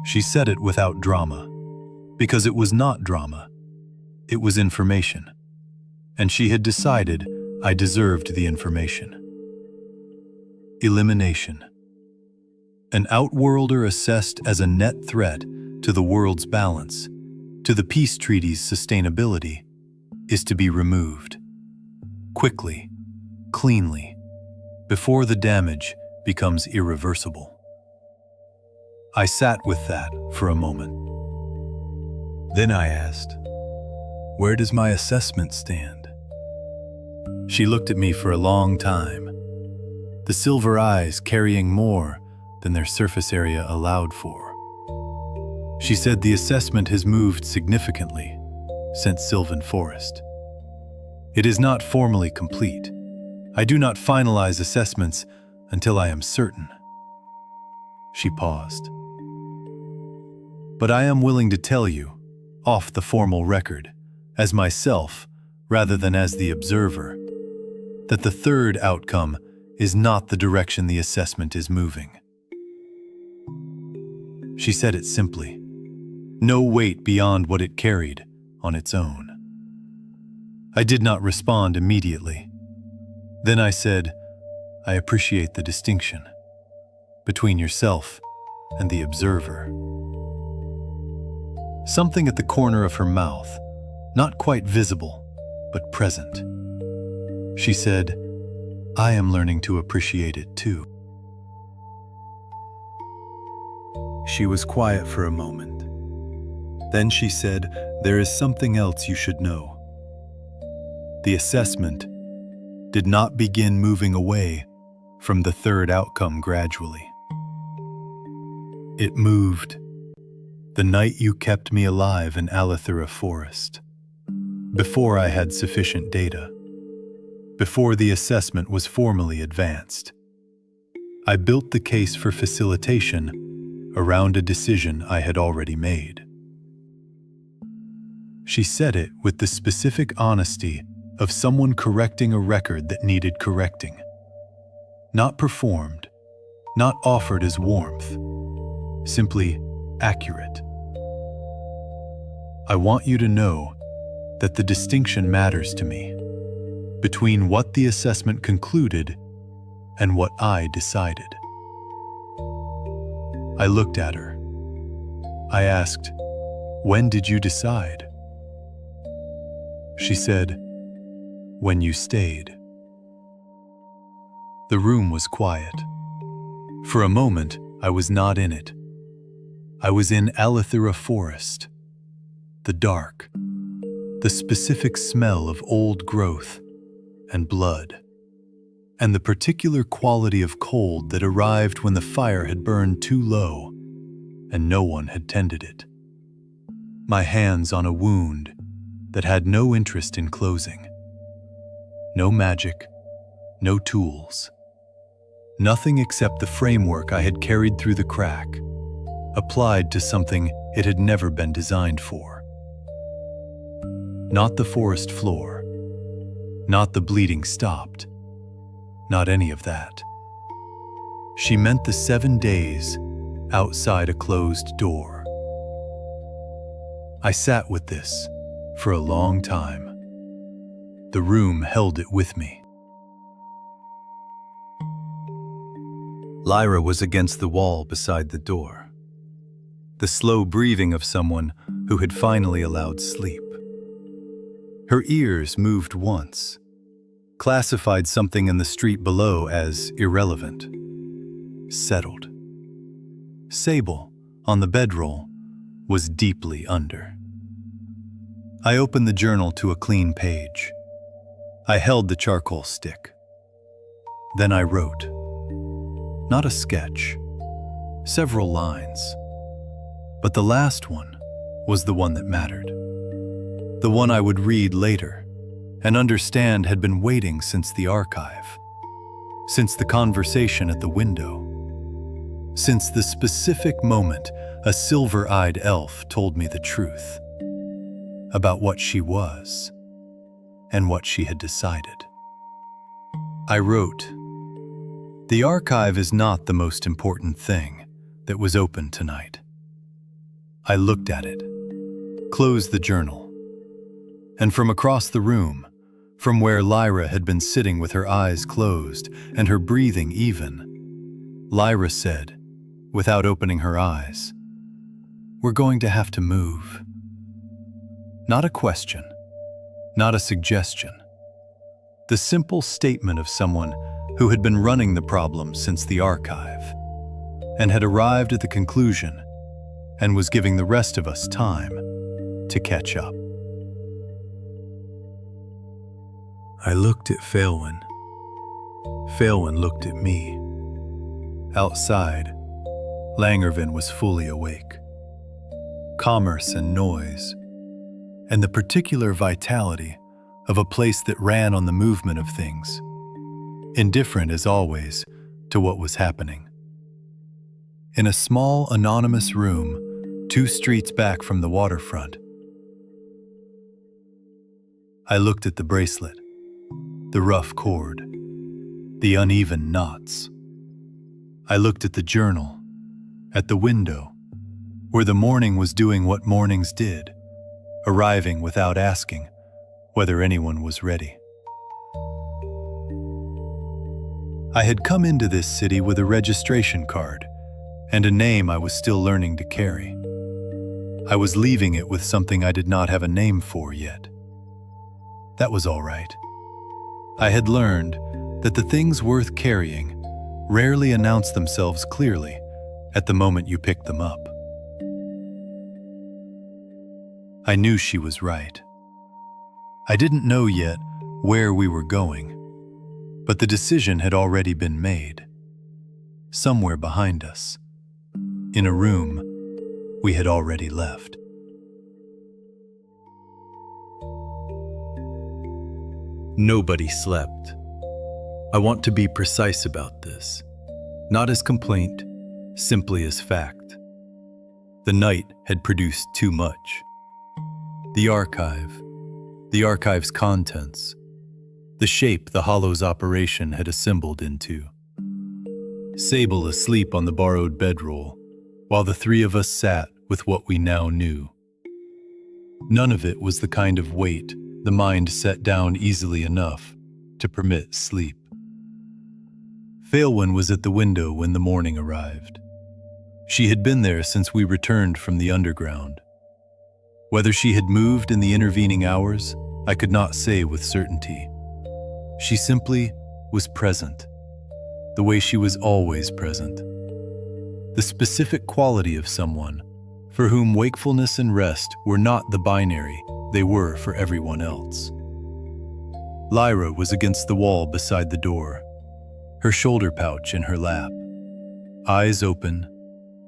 She said it without drama, because it was not drama. It was information, and she had decided I deserved the information. Elimination. An Outworlder assessed as a net threat to the world's balance, to the peace treaty's sustainability, is to be removed. Quickly, cleanly, before the damage becomes irreversible. I sat with that for a moment. Then I asked, "Where does my assessment stand?" She looked at me for a long time. the silver eyes carrying more than their surface area allowed for. She said the assessment has moved significantly since Sylvan Forest. It is not formally complete. I do not finalize assessments until I am certain. She paused. But I am willing to tell you, off the formal record, as myself rather than as the observer, that the third outcome is not the direction the assessment is moving. She said it simply. No weight beyond what it carried on its own. I did not respond immediately. Then I said, I appreciate the distinction between yourself and the observer. Something at the corner of her mouth, not quite visible, but present. She said, I am learning to appreciate it too. She was quiet for a moment. Then she said, there is something else you should know. The assessment did not begin moving away from the third outcome gradually. It moved the night you kept me alive in Alethera Forest, before I had sufficient data, before the assessment was formally advanced. I built the case for facilitation around a decision I had already made. She said it with the specific honesty of someone correcting a record that needed correcting. Not performed, not offered as warmth, simply accurate. I want you to know that the distinction matters to me between what the assessment concluded and what I decided. I looked at her. I asked, when did you decide? She said, when you stayed. The room was quiet. For a moment, I was not in it. I was in Alethera Forest. The dark, the specific smell of old growth and blood, and the particular quality of cold that arrived when the fire had burned too low and no one had tended it. My hands on a wound that had no interest in closing. No magic, no tools. Nothing except the framework I had carried through the crack, applied to something it had never been designed for. Not the forest floor, not the bleeding stopped, not any of that. She meant the 7 days outside a closed door. I sat with this for a long time. The room held it with me. Lyra was against the wall beside the door, the slow breathing of someone who had finally allowed sleep. Her ears moved once, classified something in the street below as irrelevant, settled. Sable, on the bedroll, was deeply under. I opened the journal to a clean page. I held the charcoal stick. Then I wrote. Not a sketch, several lines. But the last one was the one that mattered. The one I would read later and understand had been waiting since the archive, since the conversation at the window, since the specific moment a silver-eyed elf told me the truth about what she was and what she had decided. I wrote, "The archive is not the most important thing that was open tonight." I looked at it, closed the journal, and from across the room, from where Lyra had been sitting with her eyes closed and her breathing even, Lyra said, without opening her eyes, "We're going to have to move." Not a question, not a suggestion. The simple statement of someone who had been running the problem since the archive and had arrived at the conclusion and was giving the rest of us time to catch up. I looked at Phaelwyn. Phelan looked at me. Outside, Langervin was fully awake. Commerce and noise, and the particular vitality of a place that ran on the movement of things, indifferent as always to what was happening. In a small, anonymous room, 2 streets back from the waterfront, I looked at the bracelet, the rough cord, the uneven knots. I looked at the journal, at the window, where the morning was doing what mornings did, arriving without asking whether anyone was ready. I had come into this city with a registration card and a name I was still learning to carry. I was leaving it with something I did not have a name for yet. That was all right. I had learned that the things worth carrying rarely announce themselves clearly at the moment you pick them up. I knew she was right. I didn't know yet where we were going, but the decision had already been made. Somewhere behind us, in a room we had already left. Nobody slept. I want to be precise about this, not as complaint, simply as fact. The night had produced too much. The archive's contents, the shape the Hollow's operation had assembled into. Sable asleep on the borrowed bedroll, while the 3 of us sat with what we now knew. None of it was the kind of weight the mind set down easily enough to permit sleep. Phelan was at the window when the morning arrived. She had been there since we returned from the underground. Whether she had moved in the intervening hours, I could not say with certainty. She simply was present, the way she was always present. The specific quality of someone for whom wakefulness and rest were not the binary they were for everyone else. Lyra was against the wall beside the door, her shoulder pouch in her lap, eyes open,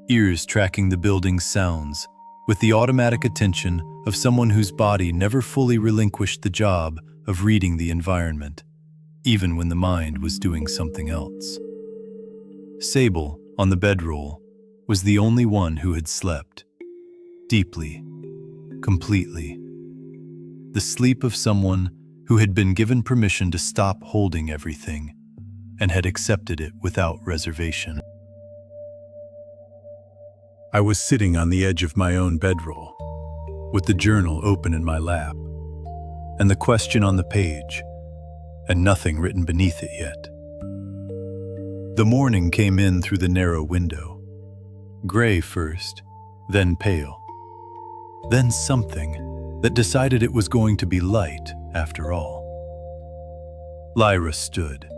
ears tracking the building's sounds with the automatic attention of someone whose body never fully relinquished the job of reading the environment, even when the mind was doing something else. Sable, on the bedroll, was the only one who had slept, deeply, completely. The sleep of someone who had been given permission to stop holding everything and had accepted it without reservation. I was sitting on the edge of my own bedroll, with the journal open in my lap, and the question on the page, and nothing written beneath it yet. The morning came in through the narrow window, gray first, then pale, then something that decided it was going to be light after all. Lyra stood.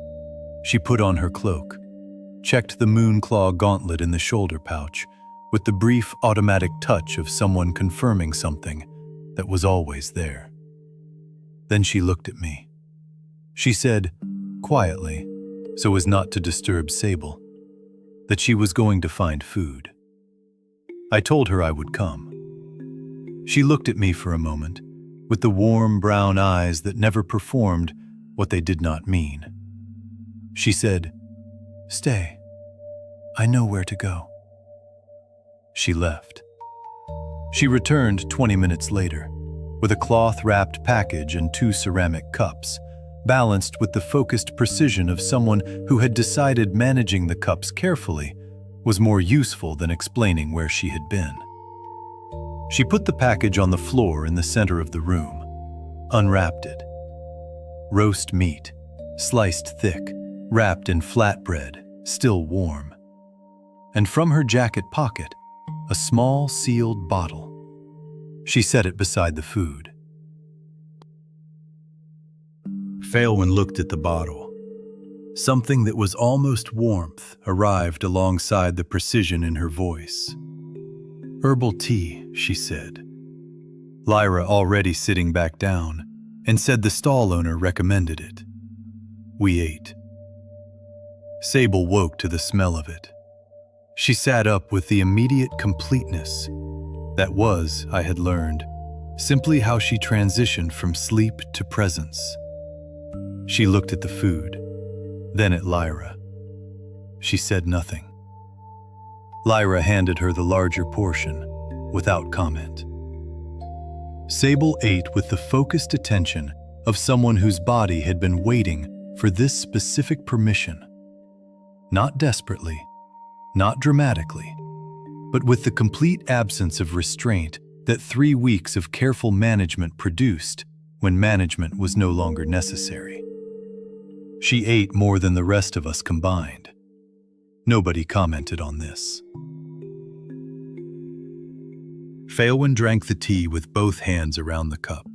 She put on her cloak, checked the moonclaw gauntlet in the shoulder pouch with the brief automatic touch of someone confirming something that was always there. Then she looked at me. She said, quietly, so as not to disturb Sable, that she was going to find food. I told her I would come. She looked at me for a moment, with the warm brown eyes that never performed what they did not mean. She said, "Stay. I know where to go." She left. She returned 20 minutes later, with a cloth-wrapped package and 2 ceramic cups, balanced with the focused precision of someone who had decided managing the cups carefully was more useful than explaining where she had been. She put the package on the floor in the center of the room, unwrapped it. Roast meat, sliced thick, wrapped in flatbread, still warm. And from her jacket pocket, a small sealed bottle. She set it beside the food. Phelan looked at the bottle. Something that was almost warmth arrived alongside the precision in her voice. "Herbal tea," she said. Lyra, already sitting back down, and said the stall owner recommended it. We ate. Sable woke to the smell of it. She sat up with the immediate completeness. That was, I had learned, simply how she transitioned from sleep to presence. She looked at the food, then at Lyra. She said nothing. Lyra handed her the larger portion, without comment. Sable ate with the focused attention of someone whose body had been waiting for this specific permission. Not desperately, not dramatically, but with the complete absence of restraint that 3 weeks of careful management produced when management was no longer necessary. She ate more than the rest of us combined. Nobody commented on this. Phaelwyn drank the tea with both hands around the cup.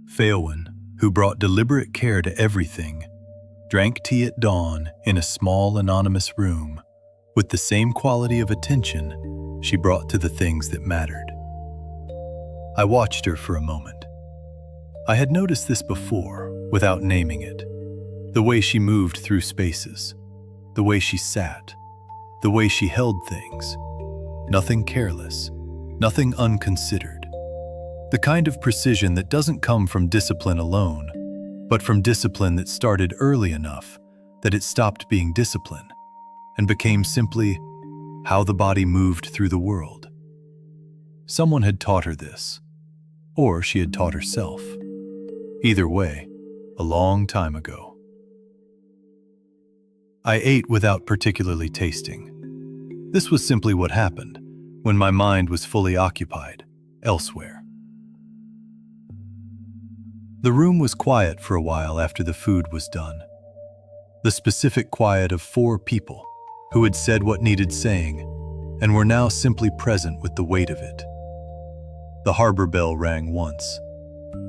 Phaelwyn, who brought deliberate care to everything, drank tea at dawn in a small anonymous room with the same quality of attention she brought to the things that mattered. I watched her for a moment. I had noticed this before, without naming it. The way she moved through spaces, the way she sat, the way she held things. Nothing careless, nothing unconsidered. The kind of precision that doesn't come from discipline alone, but from discipline that started early enough that it stopped being discipline and became simply how the body moved through the world. Someone had taught her this, or she had taught herself. Either way, a long time ago. I ate without particularly tasting. This was simply what happened when my mind was fully occupied elsewhere. The room was quiet for a while after the food was done. The specific quiet of 4 people who had said what needed saying and were now simply present with the weight of it. The harbor bell rang once,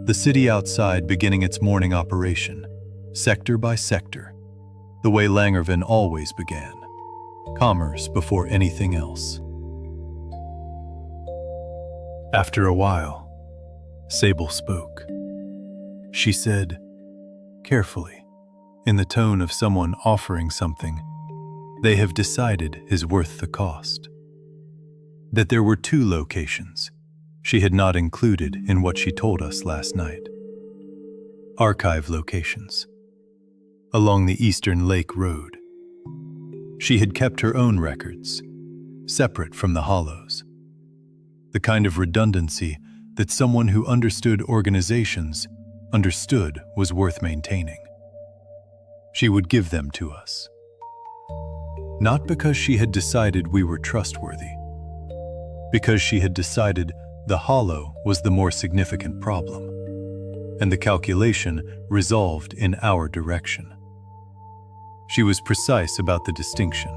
the city outside beginning its morning operation, sector by sector, the way Langervan always began, commerce before anything else. After a while, Sable spoke. She said, carefully, in the tone of someone offering something they have decided is worth the cost, that there were 2 locations she had not included in what she told us last night. Archive locations. Along the Eastern Lake Road. She had kept her own records, separate from the Hollows. The kind of redundancy that someone who understood organizations understood was worth maintaining. She would give them to us. Not because she had decided we were trustworthy, because she had decided the Hollow was the more significant problem, and the calculation resolved in our direction. She was precise about the distinction.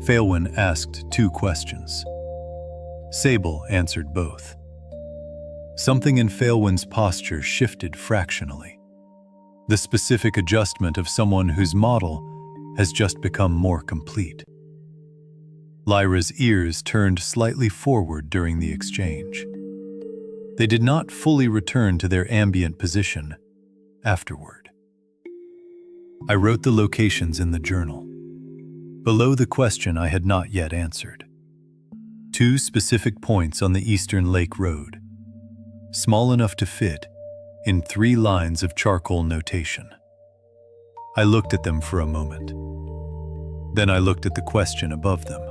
Phaelwyn asked 2 questions. Sable answered both. Something in Phaelwyn's posture shifted fractionally. The specific adjustment of someone whose model has just become more complete. Lyra's ears turned slightly forward during the exchange. They did not fully return to their ambient position afterward. I wrote the locations in the journal. Below the question I had not yet answered. 2 specific points on the Eastern Lake Road, small enough to fit in 3 lines of charcoal notation. I looked at them for a moment. Then I looked at the question above them,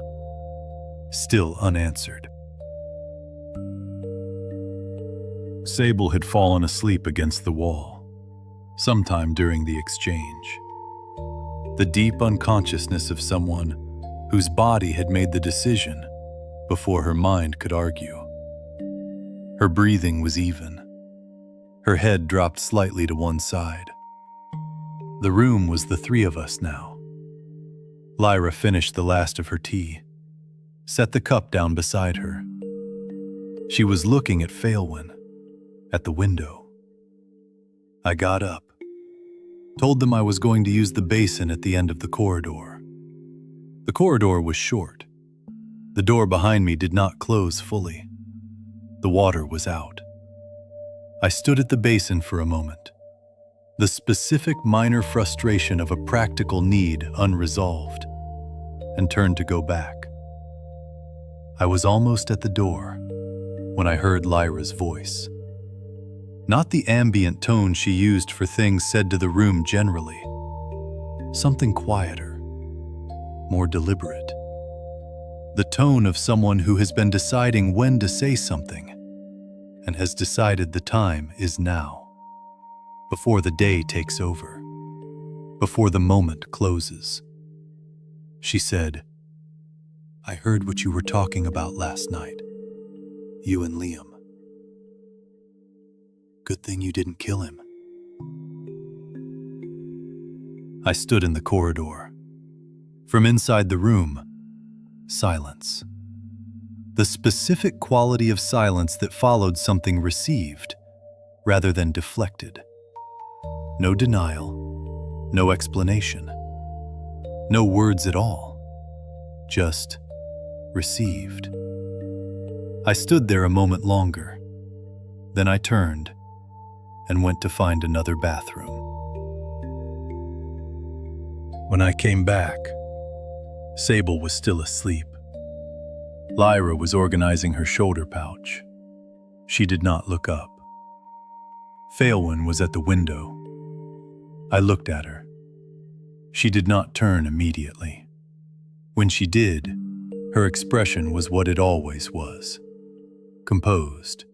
still unanswered. Sable had fallen asleep against the wall, sometime during the exchange. The deep unconsciousness of someone whose body had made the decision before her mind could argue. Her breathing was even. Her head dropped slightly to one side. The room was the 3 of us now. Lyra finished the last of her tea, set the cup down beside her. She was looking at Phaelwyn, at the window. I got up, told them I was going to use the basin at the end of the corridor. The corridor was short. The door behind me did not close fully. The water was out. I stood at the basin for a moment. the specific minor frustration of a practical need unresolved, and turned to go back. I was almost at the door when I heard Lyra's voice. Not the ambient tone she used for things said to the room generally. Something quieter, more deliberate. The tone of someone who has been deciding when to say something and has decided the time is now, before the day takes over, before the moment closes. She said, "I heard what you were talking about last night, you and Liam. Good thing you didn't kill him." I stood in the corridor. From inside the room, silence. The specific quality of silence that followed something received rather than deflected. No denial, no explanation, no words at all, just received. I stood there a moment longer. Then I turned and went to find another bathroom. When I came back, Sable was still asleep. Lyra was organizing her shoulder pouch. She did not look up. Phaelwyn was at the window. I looked at her. She did not turn immediately. When she did, her expression was what it always was. Composed,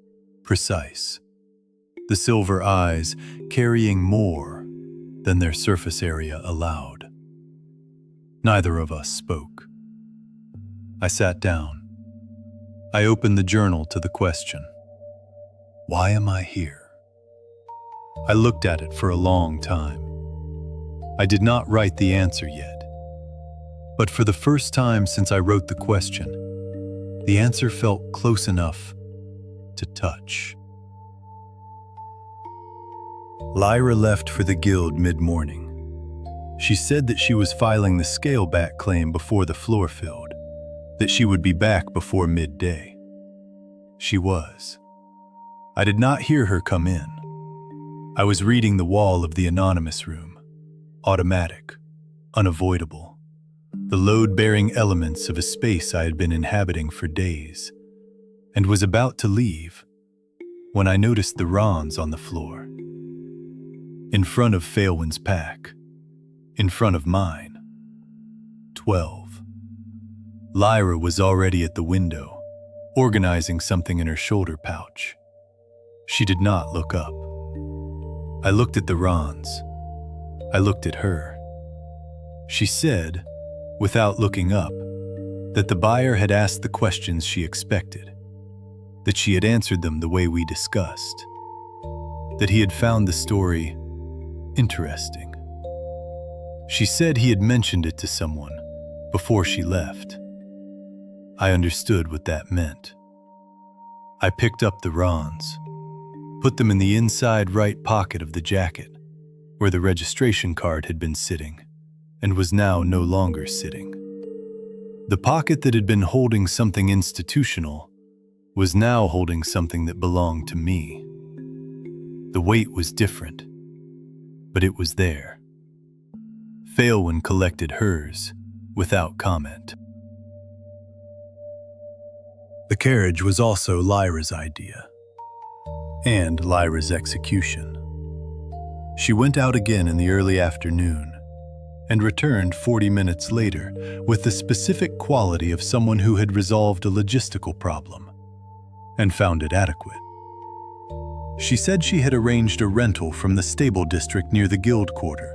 precise. The silver eyes carrying more than their surface area allowed. Neither of us spoke. I sat down. I opened the journal to the question, "Why am I here?" I looked at it for a long time. I did not write the answer yet. But for the first time since I wrote the question, the answer felt close enough to touch. Lyra left for the guild mid-morning. She said that she was filing the scaleback claim before the floor filled, that she would be back before midday. She was. I did not hear her come in. I was reading the wall of the anonymous room, automatic, unavoidable, the load-bearing elements of a space I had been inhabiting for days, and was about to leave when I noticed the Rons on the floor. In front of Phaelwyn's pack, in front of mine. 12. Lyra was already at the window, organizing something in her shoulder pouch. She did not look up. I looked at the Rons. I looked at her. She said, without looking up, that the buyer had asked the questions she expected, that she had answered them the way we discussed, that he had found the story interesting. She said he had mentioned it to someone before she left. I understood what that meant. I picked up the Rons, put them in the inside right pocket of the jacket, where the registration card had been sitting, and was now no longer sitting. The pocket that had been holding something institutional was now holding something that belonged to me. The weight was different, but it was there. Phaelwyn collected hers without comment. The carriage was also Lyra's idea, and Lyra's execution. She went out again in the early afternoon and returned 40 minutes later with the specific quality of someone who had resolved a logistical problem and found it adequate. She said she had arranged a rental from the stable district near the guild quarter.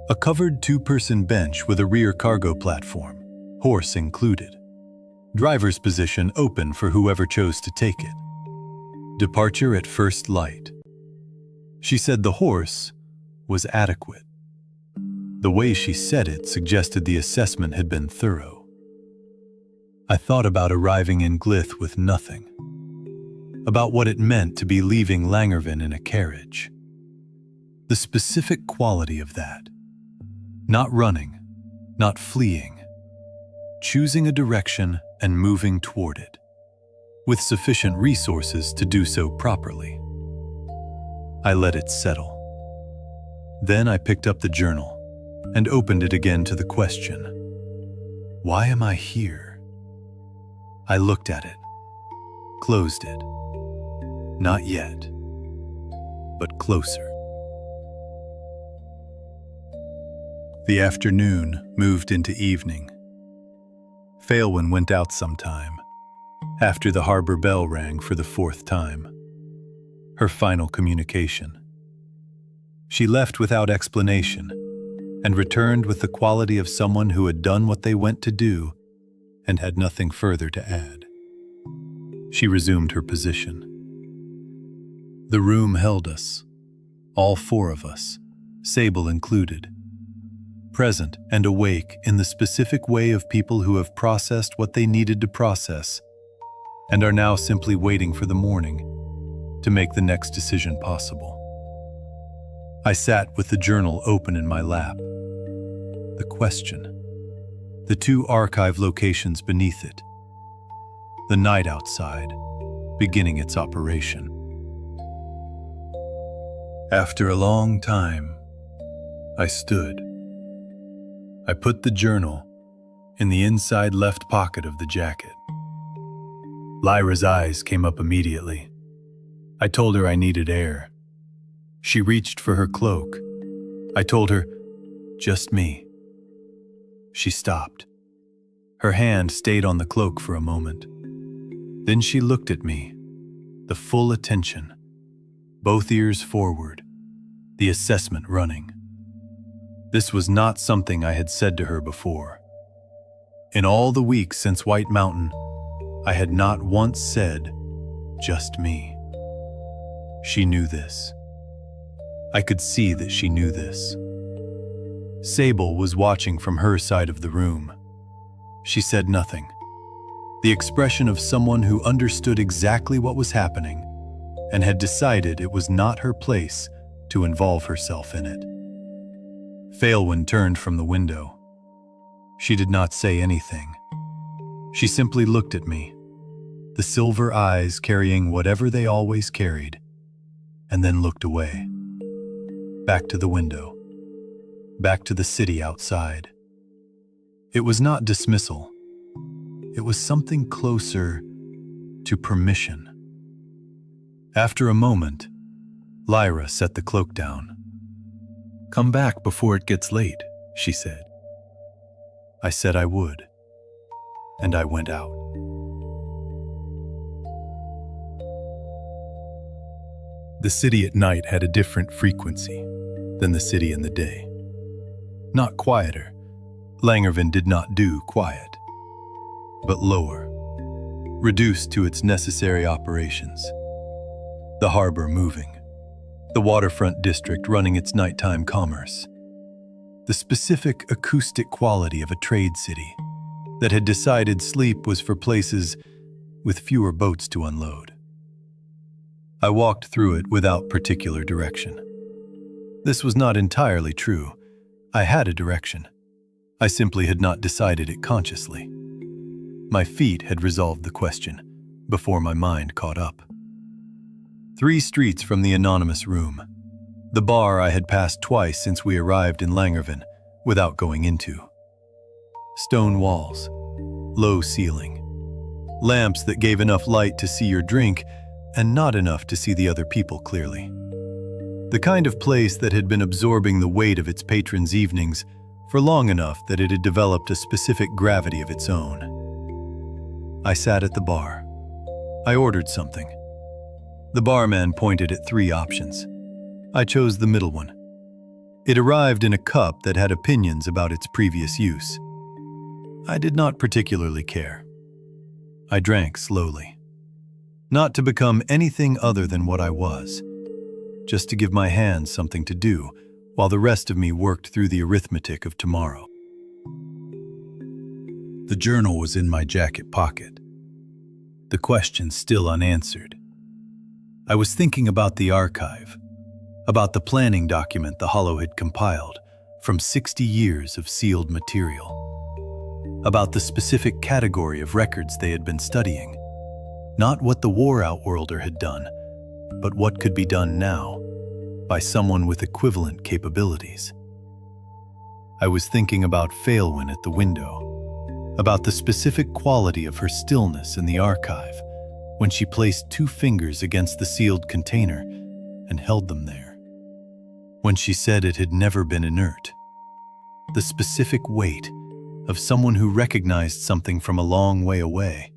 A covered two-person bench with a rear cargo platform, horse included. Driver's position open for whoever chose to take it. Departure at first light. She said the horse was adequate. The way she said it suggested the assessment had been thorough. I thought about arriving in Glyth with nothing, about what it meant to be leaving Langervan in a carriage. The specific quality of that. Not running, not fleeing, choosing a direction and moving toward it, with sufficient resources to do so properly. I let it settle. Then I picked up the journal and opened it again to the question, why am I here? I looked at it, closed it. Not yet, but closer. The afternoon moved into evening. Phalwyn went out sometime, after the harbor bell rang for the 4th time. Her final communication. She left without explanation and returned with the quality of someone who had done what they went to do and had nothing further to add. She resumed her position. The room held us, all 4 of us, Sable included, present and awake in the specific way of people who have processed what they needed to process and are now simply waiting for the morning to make the next decision possible. I sat with the journal open in my lap. The question, the 2 archive locations beneath it, the night outside, beginning its operation. After a long time, I stood. I put the journal in the inside left pocket of the jacket. Lyra's eyes came up immediately. I told her I needed air. She reached for her cloak. I told her, just me. She stopped. Her hand stayed on the cloak for a moment. Then she looked at me, the full attention, both ears forward, the assessment running. This was not something I had said to her before. In all the weeks since White Mountain, I had not once said, just me. She knew this. I could see that she knew this. Sable was watching from her side of the room. She said nothing. The expression of someone who understood exactly what was happening and had decided it was not her place to involve herself in it. Phalwyn turned from the window. She did not say anything. She simply looked at me, the silver eyes carrying whatever they always carried, and then looked away. Back to the window. Back to the city outside. It was not dismissal. It was something closer to permission. After a moment, Lyra set the cloak down. "Come back before it gets late," she said. I said I would, and I went out. The city at night had a different frequency than the city in the day. Not quieter. Langervin did not do quiet, but lower, reduced to its necessary operations. The harbor moving, the waterfront district running its nighttime commerce, the specific acoustic quality of a trade city that had decided sleep was for places with fewer boats to unload. I walked through it without particular direction. This was not entirely true. I had a direction. I simply had not decided it consciously. My feet had resolved the question before my mind caught up. 3 streets from the anonymous room, the bar I had passed twice since we arrived in Langervin without going into. Stone walls, low ceiling, lamps that gave enough light to see your drink and not enough to see the other people clearly. The kind of place that had been absorbing the weight of its patrons' evenings for long enough that it had developed a specific gravity of its own. I sat at the bar. I ordered something. The barman pointed at 3 options. I chose the middle one. It arrived in a cup that had opinions about its previous use. I did not particularly care. I drank slowly. Not to become anything other than what I was, just to give my hands something to do while the rest of me worked through the arithmetic of tomorrow. The journal was in my jacket pocket. The question still unanswered. I was thinking about the archive, about the planning document the Hollow had compiled from 60 years of sealed material, about the specific category of records they had been studying, not what the War Outworlder had done, but what could be done now by someone with equivalent capabilities. I was thinking about Phalwyn at the window, about the specific quality of her stillness in the archive when she placed 2 fingers against the sealed container and held them there. When she said it had never been inert. The specific weight of someone who recognized something from a long way away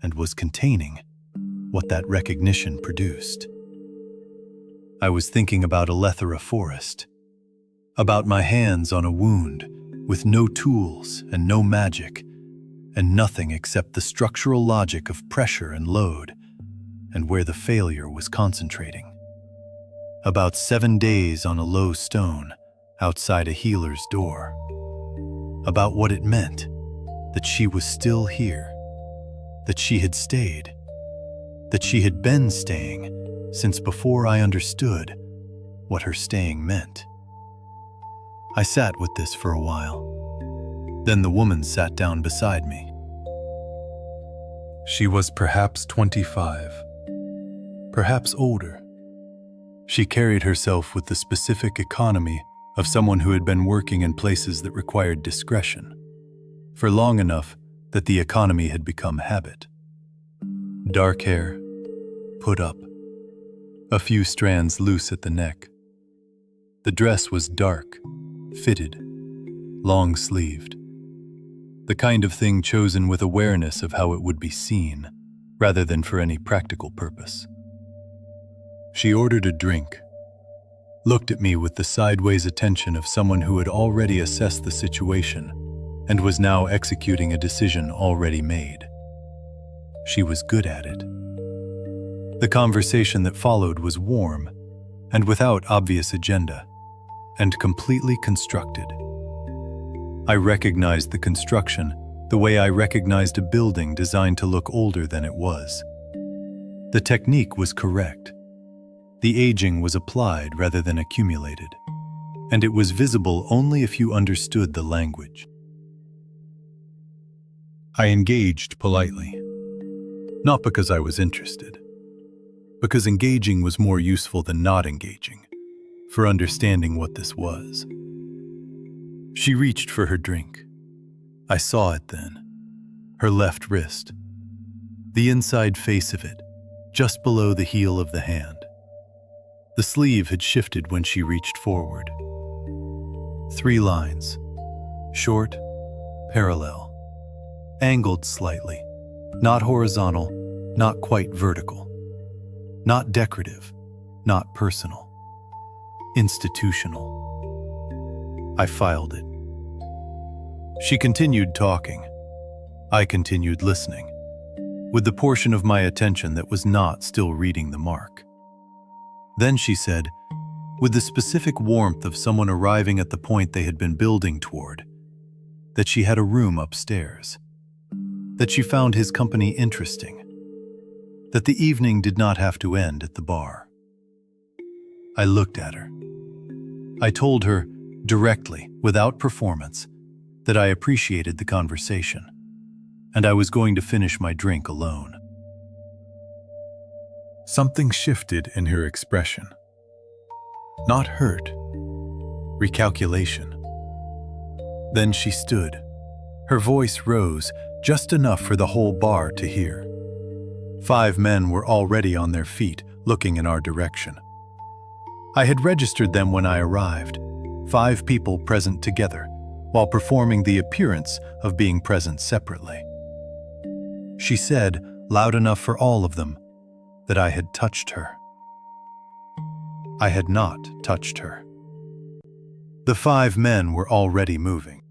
and was containing what that recognition produced. I was thinking about Elethera Forest, about my hands on a wound with no tools and no magic, and nothing except the structural logic of pressure and load, and where the failure was concentrating. About 7 days on a low stone outside a healer's door. About what it meant that she was still here, that she had stayed, that she had been staying since before I understood what her staying meant. I sat with this for a while. Then the woman sat down beside me. She was perhaps 25, perhaps older. She carried herself with the specific economy of someone who had been working in places that required discretion, for long enough that the economy had become habit. Dark hair, put up, a few strands loose at the neck. The dress was dark, fitted, long-sleeved, the kind of thing chosen with awareness of how it would be seen, rather than for any practical purpose. She ordered a drink, looked at me with the sideways attention of someone who had already assessed the situation and was now executing a decision already made. She was good at it. The conversation that followed was warm and without obvious agenda, and completely constructed. I recognized the construction the way I recognized a building designed to look older than it was. The technique was correct. The aging was applied rather than accumulated, and it was visible only if you understood the language. I engaged politely, not because I was interested, because engaging was more useful than not engaging, for understanding what this was. She reached for her drink. I saw it then, her left wrist, the inside face of it, just below the heel of the hand. The sleeve had shifted when she reached forward. 3 lines, short, parallel, angled slightly, not horizontal, not quite vertical, not decorative, not personal, institutional. I filed it. She continued talking. I continued listening, with the portion of my attention that was not still reading the mark. Then she said, with the specific warmth of someone arriving at the point they had been building toward, that she had a room upstairs, that she found his company interesting, that the evening did not have to end at the bar. I looked at her. I told her, directly, without performance, that I appreciated the conversation, and I was going to finish my drink alone. Something shifted in her expression. Not hurt, recalculation. Then she stood. Her voice rose just enough for the whole bar to hear. 5 men were already on their feet, looking in our direction. I had registered them when I arrived, 5 people present together, while performing the appearance of being present separately. She said, loud enough for all of them, that I had touched her. I had not touched her. The 5 men were already moving.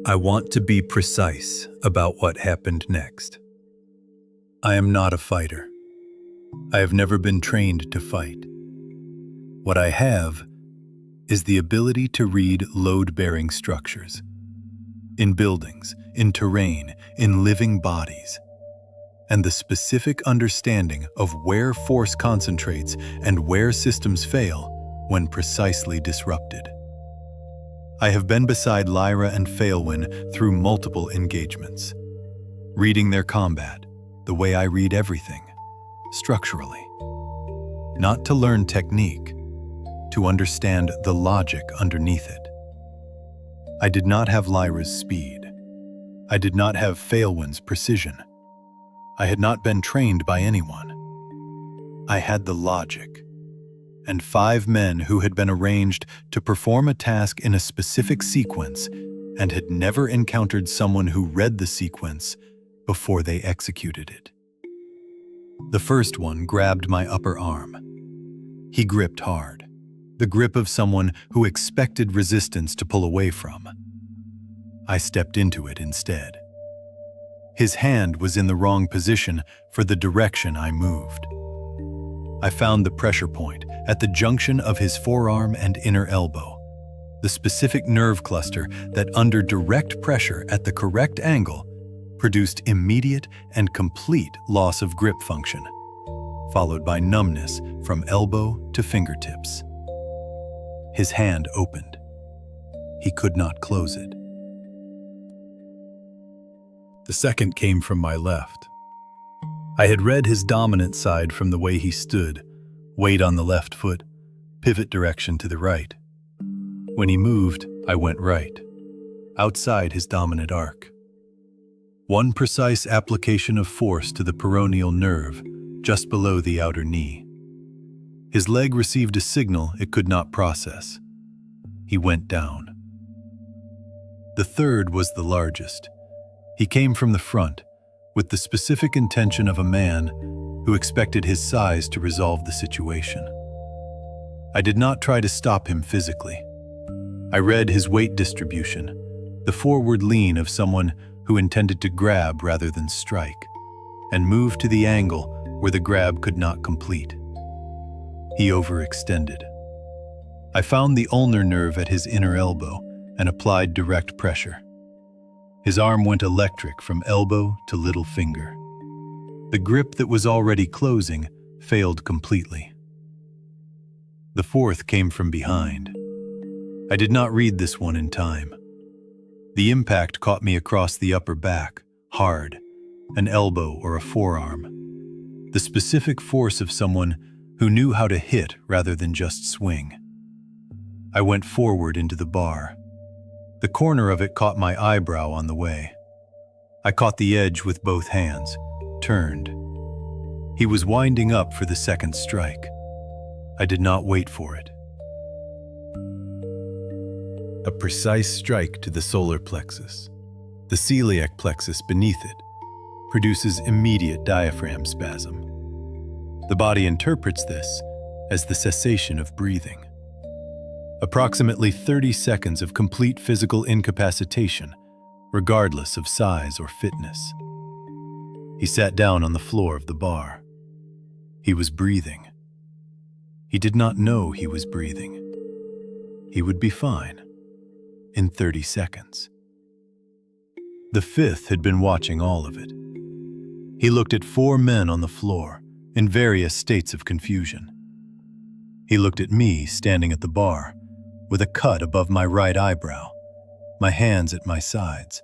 I want to be precise about what happened next. I am not a fighter. I have never been trained to fight. What I have is the ability to read load-bearing structures. In buildings, in terrain, in living bodies, and the specific understanding of where force concentrates and where systems fail when precisely disrupted. I have been beside Lyra and Phalwyn through multiple engagements, reading their combat the way I read everything, structurally. not to learn technique, to understand the logic underneath it. I did not have Lyra's speed. I did not have Phalewin's precision. I had not been trained by anyone. I had the logic, and 5 men who had been arranged to perform a task in a specific sequence and had never encountered someone who read the sequence before they executed it. The first one grabbed my upper arm. He gripped hard, the grip of someone who expected resistance to pull away from. I stepped into it instead. His hand was in the wrong position for the direction I moved. I found the pressure point at the junction of his forearm and inner elbow, the specific nerve cluster that under direct pressure at the correct angle produced immediate and complete loss of grip function, followed by numbness from elbow to fingertips. His hand opened. He could not close it. The second came from my left. I had read his dominant side from the way he stood, weight on the left foot, pivot direction to the right. When he moved, I went right, outside his dominant arc. One precise application of force to the peroneal nerve, just below the outer knee. His leg received a signal it could not process. He went down. The third was the largest. He came from the front, with the specific intention of a man who expected his size to resolve the situation. I did not try to stop him physically. I read his weight distribution, the forward lean of someone who intended to grab rather than strike, and moved to the angle where the grab could not complete. He overextended. I found the ulnar nerve at his inner elbow and applied direct pressure. His arm went electric from elbow to little finger. The grip that was already closing failed completely. The fourth came from behind. I did not read this one in time. The impact caught me across the upper back, hard, an elbow or a forearm. The specific force of someone who knew how to hit rather than just swing. I went forward into the bar. The corner of it caught my eyebrow on the way. I caught the edge with both hands, turned. He was winding up for the second strike. I did not wait for it. A precise strike to the solar plexus. The celiac plexus beneath it produces immediate diaphragm spasm. The body interprets this as the cessation of breathing. Approximately 30 seconds of complete physical incapacitation, regardless of size or fitness. He sat down on the floor of the bar. He was breathing. He did not know he was breathing. He would be fine in 30 seconds. The fifth had been watching all of it. He looked at 4 men on the floor in various states of confusion. He looked at me standing at the bar, with a cut above my right eyebrow, my hands at my sides,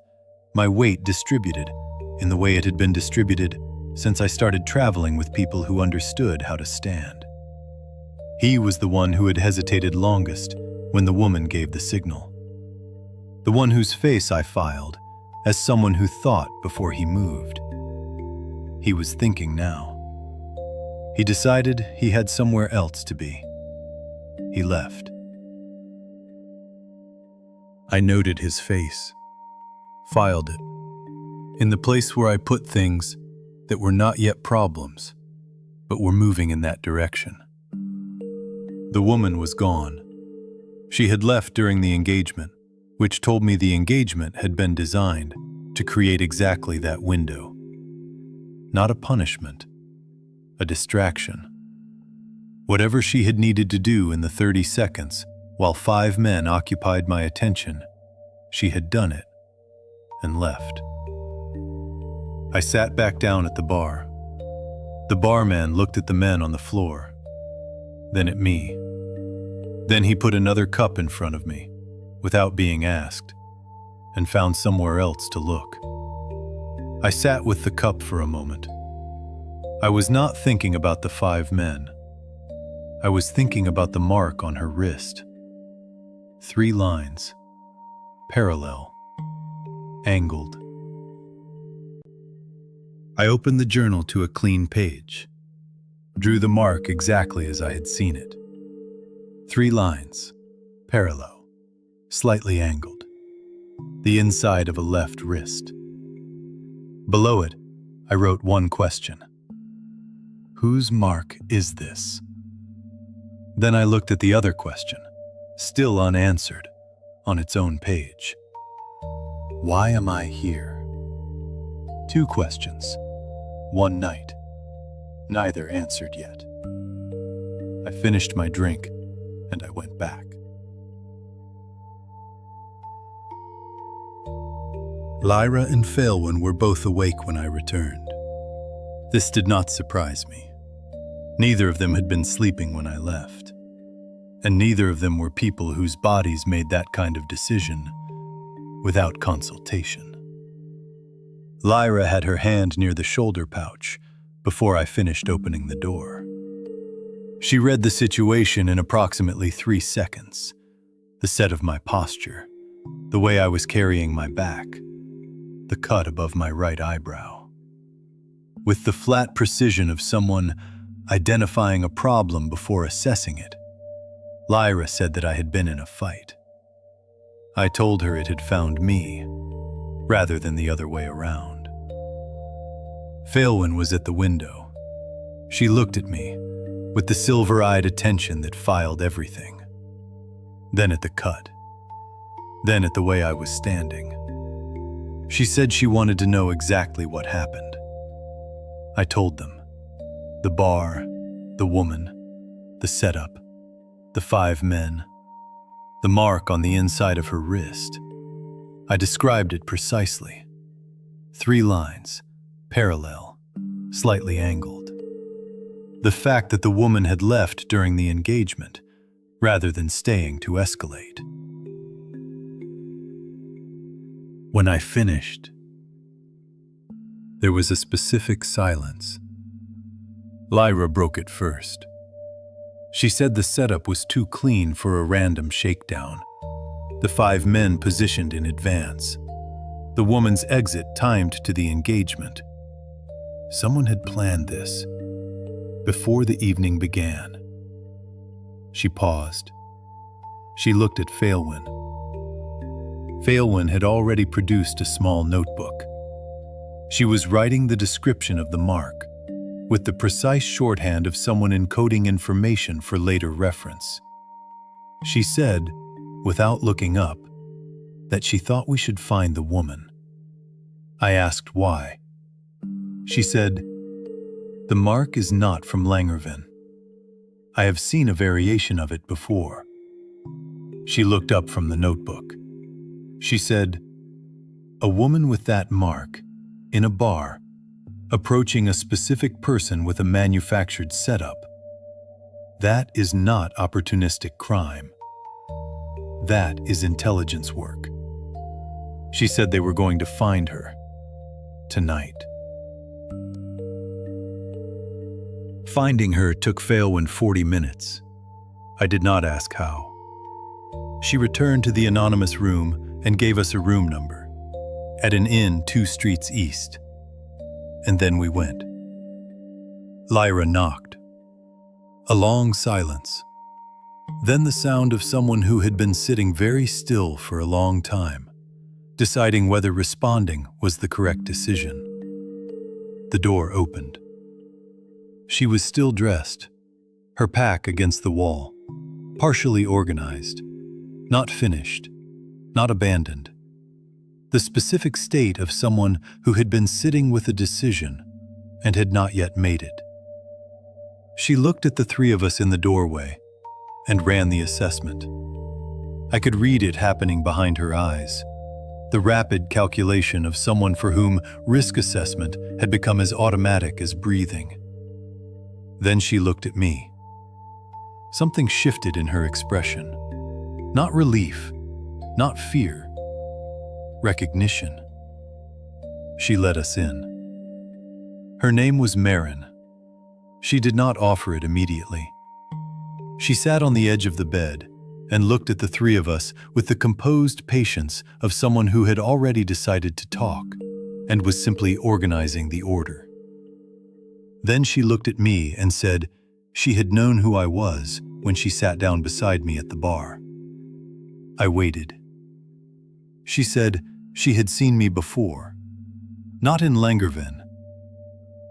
my weight distributed in the way it had been distributed since I started traveling with people who understood how to stand. He was the one who had hesitated longest when the woman gave the signal. The one whose face I filed as someone who thought before he moved. He was thinking now. He decided he had somewhere else to be. He left. I noted his face, filed it, in the place where I put things that were not yet problems, but were moving in that direction. The woman was gone. She had left during the engagement, which told me the engagement had been designed to create exactly that window. Not a punishment, a distraction. Whatever she had needed to do in the 30 seconds while 5 men occupied my attention, she had done it and left. I sat back down at the bar. The barman looked at the men on the floor, then at me. Then he put another cup in front of me, without being asked, and found somewhere else to look. I sat with the cup for a moment. I was not thinking about the 5 men. I was thinking about the mark on her wrist. 3 lines, parallel, angled. I opened the journal to a clean page, drew the mark exactly as I had seen it. 3 lines, parallel, slightly angled, the inside of a left wrist. Below it, I wrote one question. Whose mark is this? Then I looked at the other question, still unanswered, on its own page. Why am I here? 2 questions, 1 night, neither answered yet. I finished my drink and I went back. Lyra and Phalwyn were both awake when I returned. This did not surprise me. Neither of them had been sleeping when I left, and neither of them were people whose bodies made that kind of decision without consultation. Lyra had her hand near the shoulder pouch before I finished opening the door. She read the situation in approximately 3 seconds, the set of my posture, the way I was carrying my back, the cut above my right eyebrow. With the flat precision of someone identifying a problem before assessing it, Lyra said that I had been in a fight. I told her it had found me, rather than the other way around. Phalwyn was at the window. She looked at me with the silver-eyed attention that filed everything. Then at the cut. Then at the way I was standing. She said she wanted to know exactly what happened. I told them. The bar, the woman, the setup, the 5 men, the mark on the inside of her wrist. I described it precisely. 3 lines, parallel, slightly angled. The fact that the woman had left during the engagement, rather than staying to escalate. When I finished, there was a specific silence. Lyra broke it first. She said the setup was too clean for a random shakedown. The 5 men positioned in advance. The woman's exit timed to the engagement. Someone had planned this before the evening began. She paused. She looked at Phalwyn. Phalwyn had already produced a small notebook. She was writing the description of the mark, with the precise shorthand of someone encoding information for later reference. She said, without looking up, that she thought we should find the woman. I asked why. She said, "The mark is not from Langerven. I have seen a variation of it before." She looked up from the notebook. She said, "A woman with that mark, in a bar, approaching a specific person with a manufactured setup. That is not opportunistic crime. That is intelligence work." She said they were going to find her tonight. Finding her took Phalwyn 40 minutes. I did not ask how. She returned to the anonymous room and gave us a room number, at an inn 2 streets east. And then we went. Lyra knocked. A long silence. Then the sound of someone who had been sitting very still for a long time, deciding whether responding was the correct decision. The door opened. She was still dressed, her pack against the wall, partially organized, not finished, not abandoned. The specific state of someone who had been sitting with a decision and had not yet made it. She looked at the 3 of us in the doorway and ran the assessment. I could read it happening behind her eyes, the rapid calculation of someone for whom risk assessment had become as automatic as breathing. Then she looked at me. Something shifted in her expression. Not relief, not fear. Recognition. She let us in. Her name was Marin. She did not offer it immediately. She sat on the edge of the bed and looked at the three of us with the composed patience of someone who had already decided to talk and was simply organizing the order. Then she looked at me and said she had known who I was when she sat down beside me at the bar. I waited. She said she had seen me before, not in Langerven,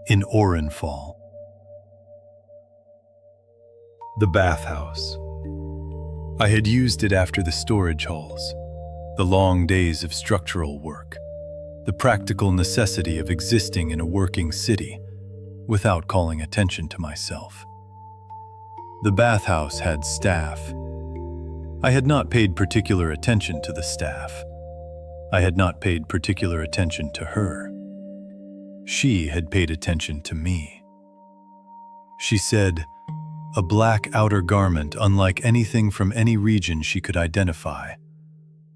in Orenfall. The bathhouse. I had used it after the storage halls, the long days of structural work, the practical necessity of existing in a working city without calling attention to myself. The bathhouse had staff. I had not paid particular attention to the staff. I had not paid particular attention to her. She had paid attention to me. She said, a black outer garment unlike anything from any region she could identify,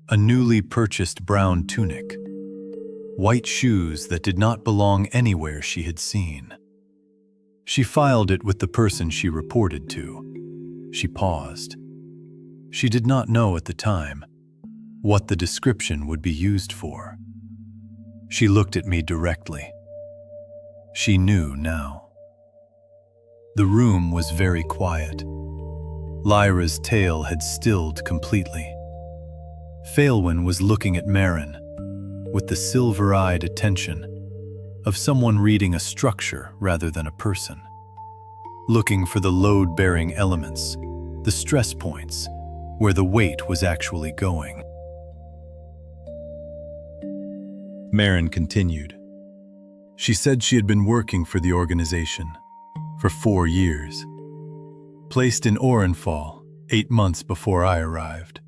a newly purchased brown tunic, white shoes that did not belong anywhere she had seen. She filed it with the person she reported to. She paused. She did not know at the time what the description would be used for. She looked at me directly. She knew now. The room was very quiet. Lyra's tale had stilled completely. Phalwyn was looking at Marin with the silver-eyed attention of someone reading a structure rather than a person, looking for the load-bearing elements, the stress points, where the weight was actually going. Marin continued. She said she had been working for the organization for 4 years. Placed in Orenfall 8 months before I arrived.